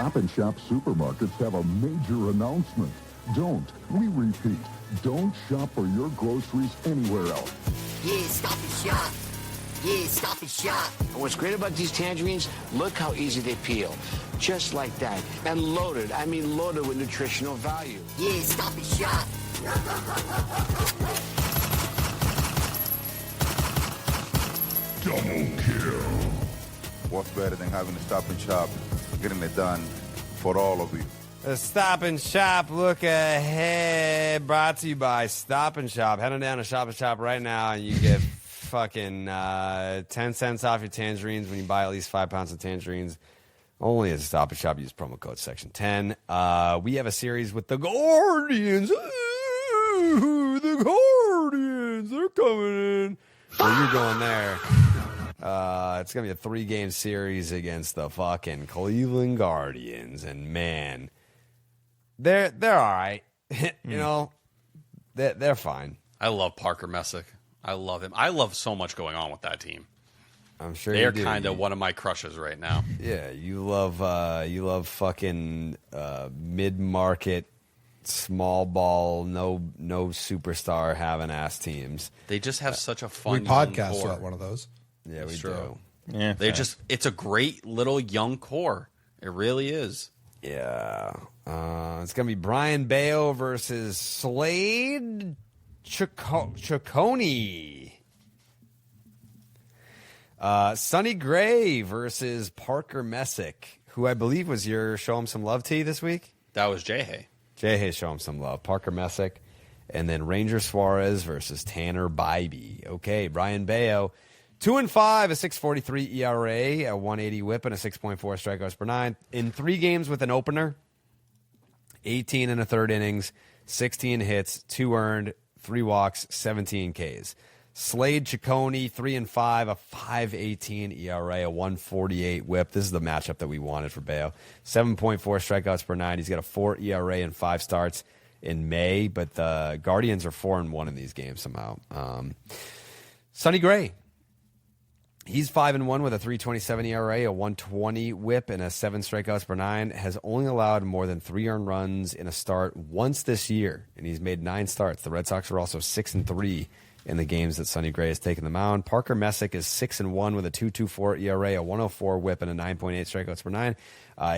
Stop and Shop supermarkets have a major announcement. We repeat, don't shop for your groceries anywhere else. Yeah, Stop and Shop. Yeah, Stop and Shop. And what's great about these tangerines, look how easy they peel. Just like that. And loaded, loaded with nutritional value. Yeah, Stop and Shop. Double kill. What's better than having to Stop and Shop, getting it done for all of you? The Stop and Shop look ahead, brought to you by Stop and Shop. Head on down to Shop and Shop right now, and you get fucking 10 cents off your tangerines when you buy at least 5 pounds of tangerines. Only at Stop and Shop. Use promo code Section 10. We have a series with the Guardians. Ooh, the Guardians, they're coming in. Well, you're going there. It's going to be a 3-game series against the fucking Cleveland Guardians. And, man, they're all right. They're fine. I love Parker Messick. I love him. I love so much going on with that team. I'm sure they're kind of one of my crushes right now. Yeah, you love fucking mid-market, small ball, no superstar having ass teams. They just have such a fun. We podcast about one of those. Yeah, we do. Yeah, it's a great little young core. It really is. Yeah, it's gonna be Brian Bayo versus Slade Ciccone. Sonny Gray versus Parker Messick, who I believe was your Show Him Some Love tee this week. That was Jay Hay Show Him Some Love. Parker Messick. And then Ranger Suarez versus Tanner Bybee. Okay, Brian Bayo, 2-5, a 6.43 ERA, a 180 whip, and a 6.4 strikeouts per 9. In 3 games with an opener, 18 and a third innings, 16 hits, 2 earned, 3 walks, 17 Ks. Slade Ciccone, 3-5, a 5.18 ERA, a 1.48 whip. This is the matchup that we wanted for Bayo. 7.4 strikeouts per 9. He's got a 4 ERA and 5 starts in May, but the Guardians are 4-1 in these games somehow. Sonny Gray, he's 5-1 with a 3.27 ERA, a 1.20 whip, and a 7 strikeouts per 9. Has only allowed more than 3 earned runs in a start once this year, and he's made 9 starts. The Red Sox are also 6-3 in the games that Sonny Gray has taken the mound. Parker Messick is 6-1 with a 2.24 ERA, a 1.04 whip, and a 9.8 strikeouts per 9.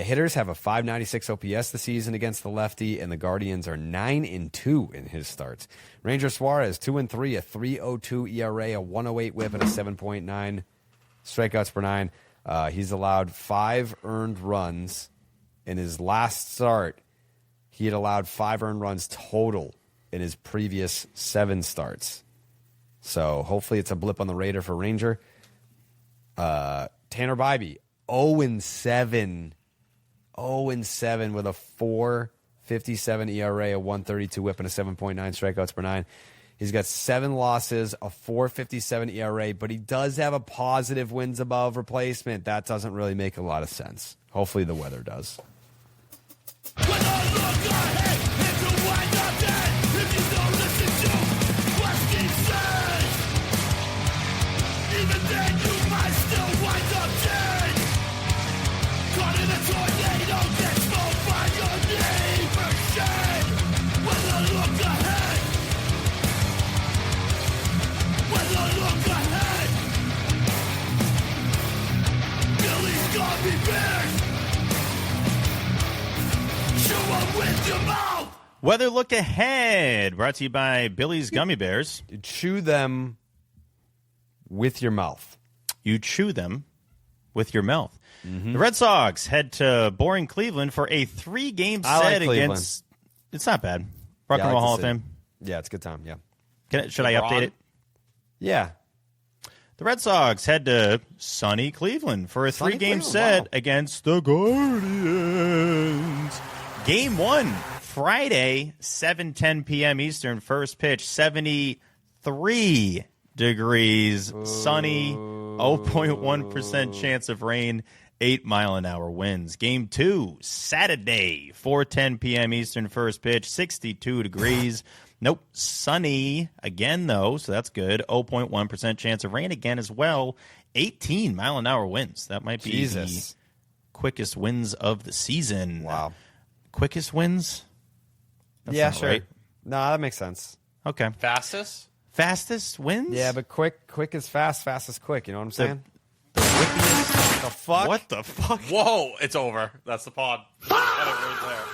Hitters have a 5.96 OPS this season against the lefty, and the Guardians are 9-2 in his starts. Ranger Suarez, 2-3, a 3.02 ERA, a 1.08 whip, and a 7.9 strikeouts per 9. He's allowed 5 earned runs in his last start. He had allowed 5 earned runs total in his previous 7 starts. So hopefully it's a blip on the radar for Ranger. Tanner Bybee, 0-7. 0-7 with a 4.57 ERA, a 1.32 whip, and a 7.9 strikeouts per 9. He's got 7 losses, a 4.57 ERA, but he does have a positive wins above replacement. That doesn't really make a lot of sense. Hopefully the weather does. Weather Look Ahead, brought to you by Billy's Gummy Bears. You chew them with your mouth. You chew them with your mouth. Mm-hmm. The Red Sox head to boring Cleveland for a 3-game set against... It's not bad. Rock and Roll Hall of Fame. Yeah, it's a good time, yeah. Should I update it? Yeah. The Red Sox head to sunny Cleveland for a 3-game set against the Guardians. Game 1, Friday, 7:10 p.m. Eastern, first pitch, 73 degrees, sunny, 0.1% chance of rain, 8-mile-an-hour winds. Game 2, Saturday, 4:10 p.m. Eastern, first pitch, 62 degrees. Nope, sunny again, though, so that's good. 0.1% chance of rain again as well. 18-mile-an-hour winds. That might be quickest wins of the season. Wow. Quickest wins? That's yeah, not sure. right. No, that makes sense. Okay. Fastest wins? Yeah, but quick is fast is quick. You know what I'm saying? The wickedest. The fuck? What the fuck? Whoa, it's over. That's the pod. Got it right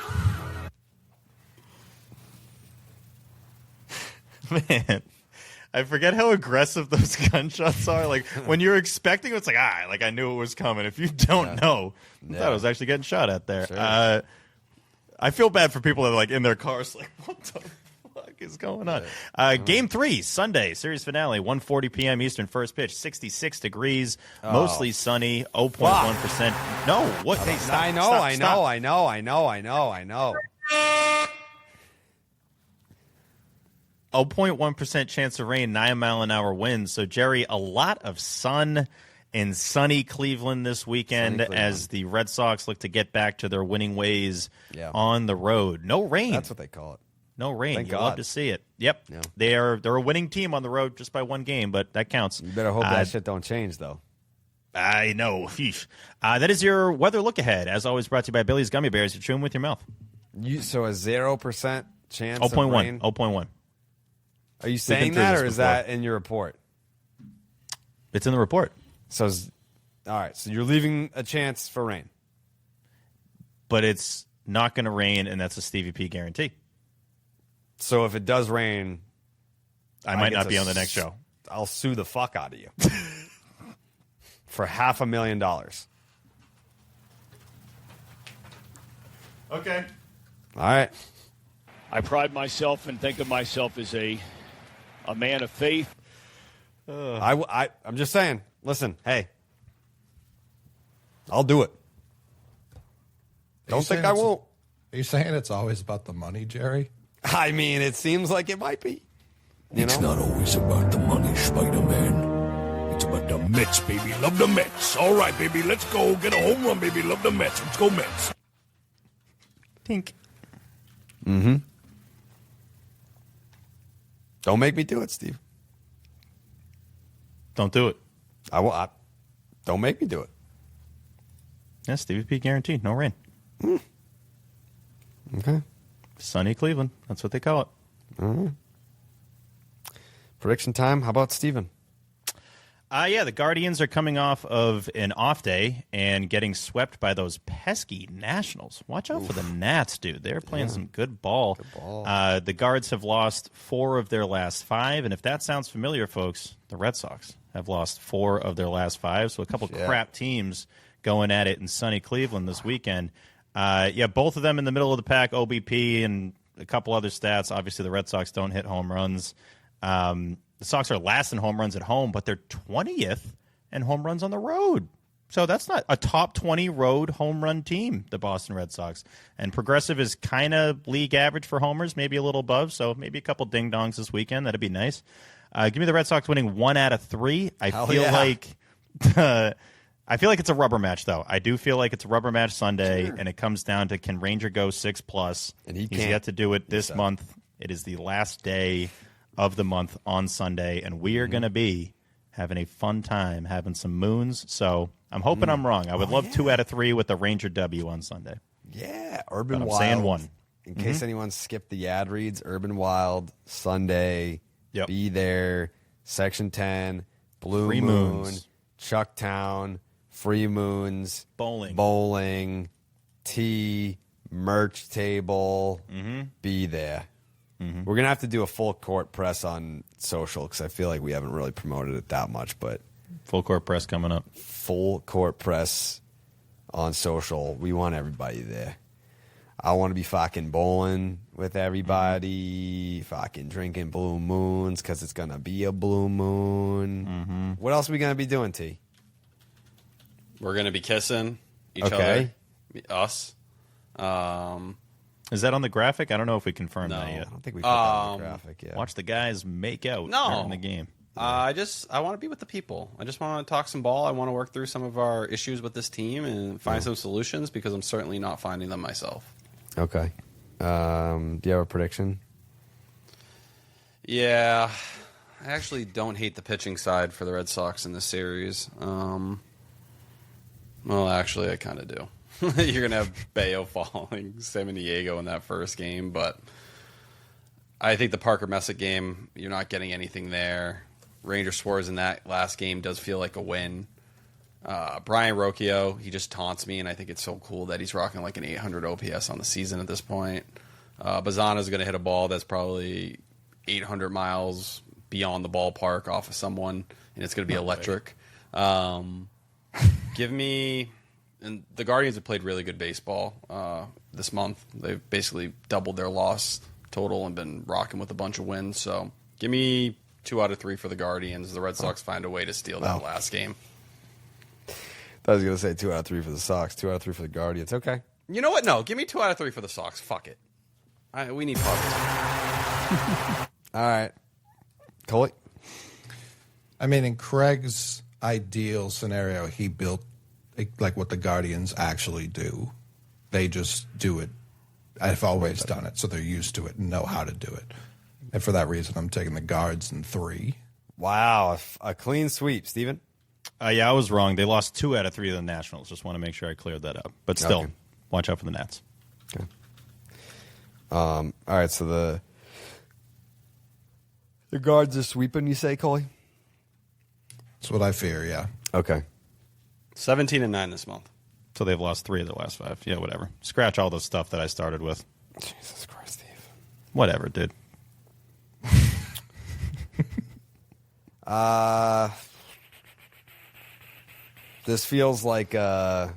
there. Man, I forget how aggressive those gunshots are. Like, when you're expecting it, it's like, like I knew it was coming. If you don't know, I thought I was actually getting shot at there. Sure. I feel bad for people that are like in their cars, like, what the fuck is going on? Game 3, Sunday, series finale, 1:40 p.m. Eastern, first pitch, 66 degrees, mostly sunny, 0.1%. No, what? Hey, stop, I know. 0.1% chance of rain, 9-mile-an-hour winds. So, Jerry, a lot of sun in sunny Cleveland this weekend as the Red Sox look to get back to their winning ways on the road. No rain. That's what they call it. No rain. Thank You God. love to see it. Yep. Yeah. They're a winning team on the road just by one game, but that counts. You better hope that shit don't change, though. I know. That is your weather look ahead. As always, brought to you by Billy's Gummy Bears. You chew them with your mouth. So a 0% chance 0.1. of rain? 0.1. Are you saying that, or is before. that in your report? It's in the report. So, all right. So you're leaving a chance for rain. But it's not going to rain, and that's a Stevie P guarantee. So if it does rain, I might not be on the next show. I'll sue the fuck out of you for $500,000. Okay. All right. I pride myself and think of myself as a man of faith. I'm just saying. Listen, hey, I'll do it. Don't think I won't. Are you saying it's always about the money, Jerry? I mean, it seems like it might be. It's not always about the money, Spider-Man. It's about the Mets, baby. Love the Mets. All right, baby, let's go. Get a home run, baby. Love the Mets. Let's go, Mets. Tink. Mm-hmm. Don't make me do it, Steve. Don't do it. Don't make me do it. Yeah, Stevie P guaranteed. No rain. Okay. Sunny Cleveland. That's what they call it. All right. Prediction time. How about Steven? Yeah, the Guardians are coming off of an off day and getting swept by those pesky Nationals. Watch out for the Nats, dude. They're playing some good ball. The Guards have lost 4 of their last 5, and if that sounds familiar, folks, the Red Sox have lost 4 of their last 5, so a couple crap teams going at it in sunny Cleveland this weekend. Both of them in the middle of the pack, OBP and a couple other stats. Obviously, the Red Sox don't hit home runs. The Sox are last in home runs at home, but they're 20th in home runs on the road. So that's not a top 20 road home run team, the Boston Red Sox. And Progressive is kind of league average for homers, maybe a little above, so maybe a couple ding-dongs this weekend. That'd be nice. Give me the Red Sox winning 1 out of 3. I feel like it's a rubber match, though. I do feel like it's a rubber match Sunday, and it comes down to can Ranger go 6+. And He's yet to do it this month. It is the last day of the month on Sunday, and we are going to be having a fun time having some moons. So I'm hoping I'm wrong. I would love 2 out of 3 with the Ranger W on Sunday. Yeah, Urban But I'm Wild. saying 1. In case anyone skipped the ad reads, Urban Wild, Sunday, be there, Section 10, Blue Free Moon, moons. Chucktown, Free Moons, Bowling, tea, merch table, be there. We're going to have to do a full court press on social because I feel like we haven't really promoted it that much. But full court press coming up. Full court press on social. We want everybody there. I want to be fucking bowling with everybody, fucking drinking blue moons because it's going to be a blue moon. What else are we going to be doing, T? We're going to be kissing each other. Us. Is that on the graphic? I don't know if we confirmed No. that yet. I don't think we put that on the graphic yet. Watch the guys make out during the game. I want to be with the people. I just want to talk some ball. I want to work through some of our issues with this team and find some solutions because I'm certainly not finding them myself. Okay. Do you have a prediction? Yeah. I actually don't hate the pitching side for the Red Sox in this series. Well, actually, I kind of do. You're going to have Bayo following San Diego in that first game, but I think the Parker Messick game, you're not getting anything there. Ranger Suarez in that last game does feel like a win. Brian Rocchio, he just taunts me, and I think it's so cool that he's rocking like an 800 OPS on the season at this point. Bazana's going to hit a ball that's probably 800 miles beyond the ballpark off of someone, and it's going to be electric. Give me... And the Guardians have played really good baseball this month. They've basically doubled their loss total and been rocking with a bunch of wins. So give me 2 out of 3 for the Guardians. The Red Sox find a way to steal that last game. I was going to say 2 out of 3 for the Sox, 2 out of 3 for the Guardians. Okay. You know what? No, give me 2 out of 3 for the Sox. Fuck it. We need positive. All right. Coley? I mean, in Craig's ideal scenario, he built like what the Guardians actually do. They just do it. I've always done it, so they're used to it and know how to do it. And for that reason, I'm taking the Guards in 3. Wow, a clean sweep, Steven? Yeah, I was wrong. They lost 2 out of 3 of the Nationals. Just want to make sure I cleared that up. But still, watch out for the Nats. Okay. All right, so the Guards are sweeping, you say, Coley? That's what I fear, yeah. Okay. 17-9 this month. So they've lost 3 of their last 5. Yeah, whatever. Scratch all the stuff that I started with. Jesus Christ, Steve. Whatever, dude. This feels like a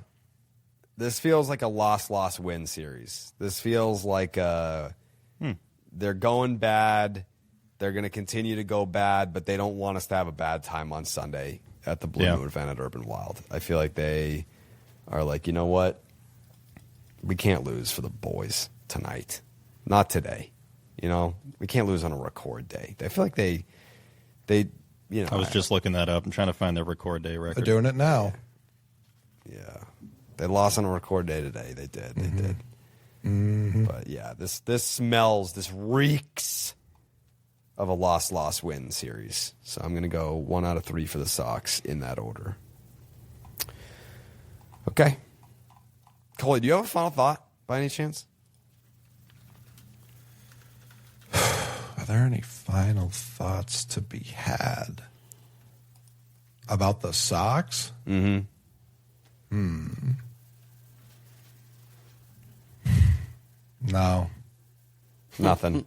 loss win series. This feels like they're going bad. They're going to continue to go bad, but they don't want us to have a bad time on Sunday at the Blue Moon event at Urban Wild. I feel like they are like, you know what? We can't lose for the boys tonight. Not today. You know, we can't lose on a record day. I feel like they you know. I was just looking that up. I'm trying to find their record day record. They're doing it now. Yeah. They lost on a record day today. They did. They did. Mm-hmm. But yeah, this reeks of a loss win series. So I'm going to go 1 out of 3 for the Sox in that order. Okay. Coley, do you have a final thought by any chance? Are there any final thoughts to be had about the Sox? Mm-hmm. No. Nothing.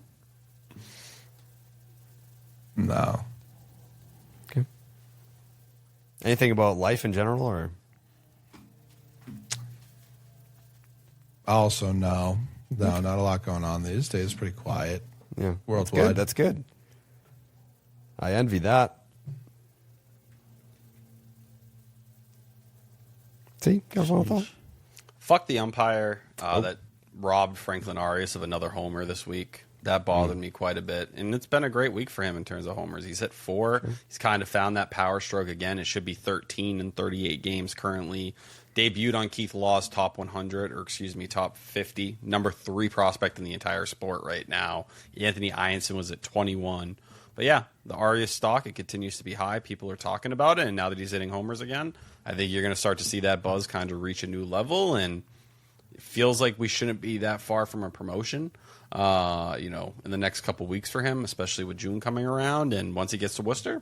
No. Okay. Anything about life in general, or? Also, no. No, not a lot going on these days. Pretty quiet. Yeah. Worldwide. That's good. I envy that. See? Got one thought? Fuck the umpire that robbed Franklin Arias of another homer this week. That bothered me quite a bit. And it's been a great week for him in terms of homers. He's hit 4. Sure. He's kind of found that power stroke again. It should be 13 in 38 games currently. Debuted on Keith Law's top 100, or excuse me, top 50. Number 3 prospect in the entire sport right now. Anthony Ianson was at 21. But yeah, the Arias stock, it continues to be high. People are talking about it. And now that he's hitting homers again, I think you're going to start to see that buzz kind of reach a new level. And it feels like we shouldn't be that far from a promotion. In the next couple weeks for him, especially with June coming around. And once he gets to Worcester,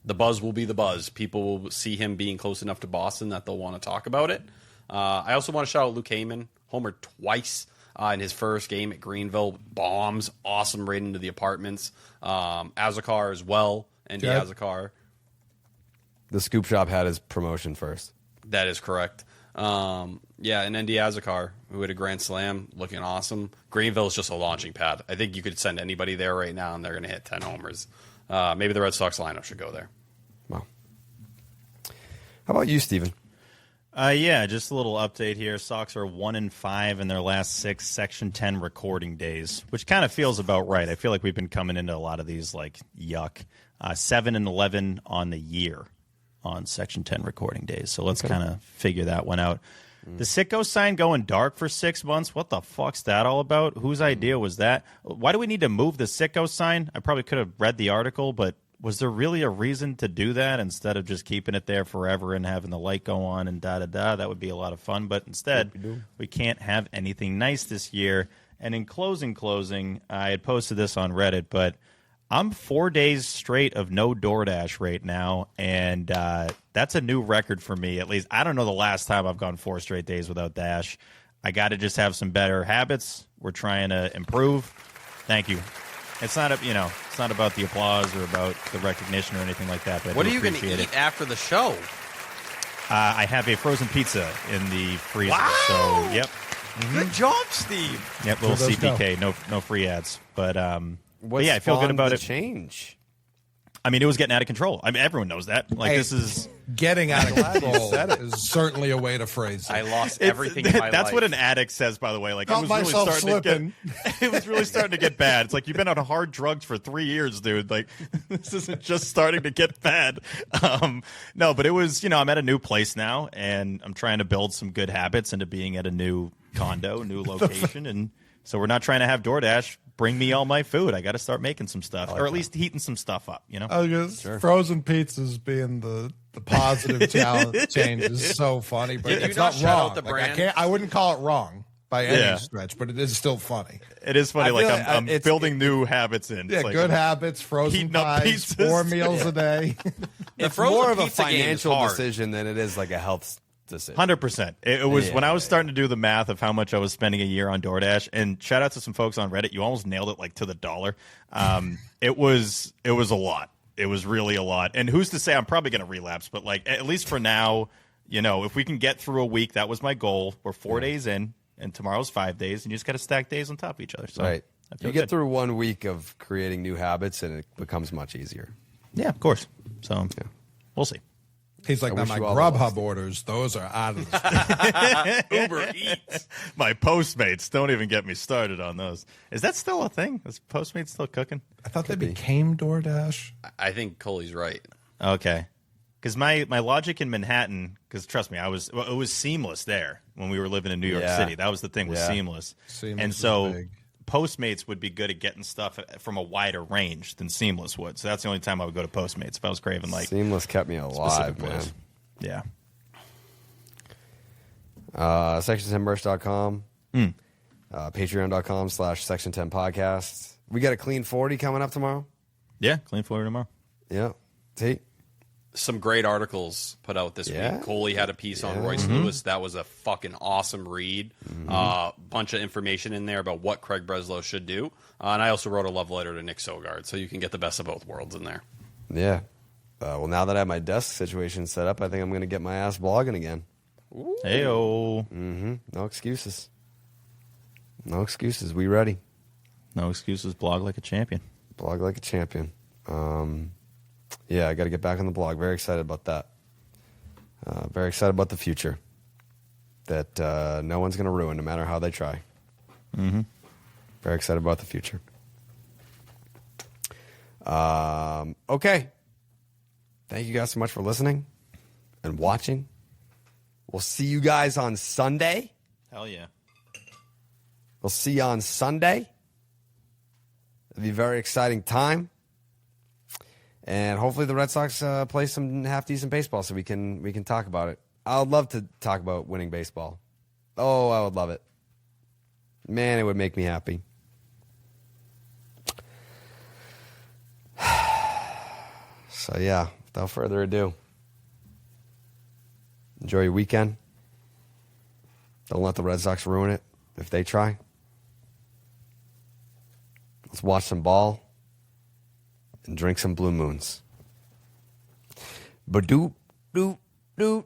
the buzz will be the buzz. People will see him being close enough to Boston that they'll want to talk about it. I also want to shout out Luke Heyman, homered twice in his first game at Greenville. Bombs, awesome right into the apartments. Azakar as well, Andy Azakar. The Scoop Shop had his promotion first. That is correct. And Andy Azakar, who had a grand slam, looking awesome. Greenville is just a launching pad. I think you could send anybody there right now, and they're going to hit 10 homers. Maybe the Red Sox lineup should go there. Wow. How about you, Steven? Just a little update here. Sox are 1-5 in their last 6 Section 10 recording days, which kind of feels about right. I feel like we've been coming into a lot of these like yuck. 7-11 on the year on Section 10 recording days. So let's kind of figure that one out. The Sitco sign going dark for 6 months. What the fuck's that all about? Whose idea was that? Why do we need to move the Sitco sign? I probably could have read the article, but was there really a reason to do that instead of just keeping it there forever and having the light go on and da-da-da? That would be a lot of fun. But instead, we can't have anything nice this year. And in closing, I had posted this on Reddit, but I'm 4 days straight of no DoorDash right now, and that's a new record for me, at least. I don't know the last time I've gone 4 straight days without Dash. I got to just have some better habits. We're trying to improve. Thank you. It's not it's not about the applause or about the recognition or anything like that. But what are you going to eat after the show? I have a frozen pizza in the freezer. Wow! So, yep. Good job, Steve. Yep, little CPK, no free ads. But What's yeah, I feel good about it. Change. I mean, it was getting out of control. I mean, everyone knows that. Like, this is getting out of control. Is certainly a way to phrase it. I lost everything in my life. That's what an addict says, by the way. Like, Caught myself slipping. It was really starting to get bad. It's like, you've been on hard drugs for 3 years, dude. Like, this isn't just starting to get bad. No, but it was, I'm at a new place now, and I'm trying to build some good habits into being at a new condo, new location, and so we're not trying to have DoorDash bring me all my food. I got to start making some stuff, or at least heating some stuff up. Frozen pizzas being the positive change is so funny, but it's not wrong. I wouldn't call it wrong by any stretch, but it is still funny. It is funny. I'm building new habits in. Yeah, good habits, frozen pies, 4 meals a day. It's more of a financial decision than it is like a health decision. 100%. It was when I was starting to do the math of how much I was spending a year on DoorDash, and shout out to some folks on Reddit. You almost nailed it, like to the dollar. It was a lot. It was really a lot. And who's to say I'm probably going to relapse? But like, at least for now, if we can get through a week, that was my goal. We're 4 days in, and tomorrow's 5 days, and you just got to stack days on top of each other. So right. You get through 1 week of creating new habits, and it becomes much easier. Yeah, of course. So we'll see. He's like, now my Grubhub orders, those are out of the Uber Eats. My Postmates, don't even get me started on those. Is that still a thing? Is Postmates still cooking? I thought they became DoorDash. I think Coley's right. Okay. Because my logic in Manhattan, because trust me, it was seamless there when we were living in New York City. That was the thing, was seamless. And so Postmates would be good at getting stuff from a wider range than Seamless would. So that's the only time I would go to Postmates if I was craving like Seamless kept me alive, man. Yeah. Section10merch.com. Patreon.com/Section10 podcast. We got a Clean 40 coming up tomorrow. Yeah, Clean 40 tomorrow. Yeah. See? Some great articles put out this week. Coley had a piece on Royce Lewis. That was a fucking awesome read. Bunch of information in there about what Craig Breslow should do. And I also wrote a love letter to Nick Sogard, so you can get the best of both worlds in there. Yeah. Well, now that I have my desk situation set up, I think I'm going to get my ass blogging again. Hey-o. No excuses. No excuses. We ready. No excuses. Blog like a champion. Blog like a champion. Yeah, I got to get back on the blog. Very excited about that. Very excited about the future. That no one's going to ruin, no matter how they try. Very excited about the future. Okay. Thank you guys so much for listening and watching. We'll see you guys on Sunday. Hell yeah. We'll see you on Sunday. It'll be a very exciting time. And hopefully the Red Sox play some half-decent baseball so we can talk about it. I would love to talk about winning baseball. Oh, I would love it. Man, it would make me happy. So, yeah, without further ado, enjoy your weekend. Don't let the Red Sox ruin it if they try. Let's watch some ball and drink some Blue Moons. Ba-doop, doop, doop.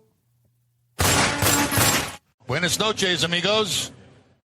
Buenas noches, amigos.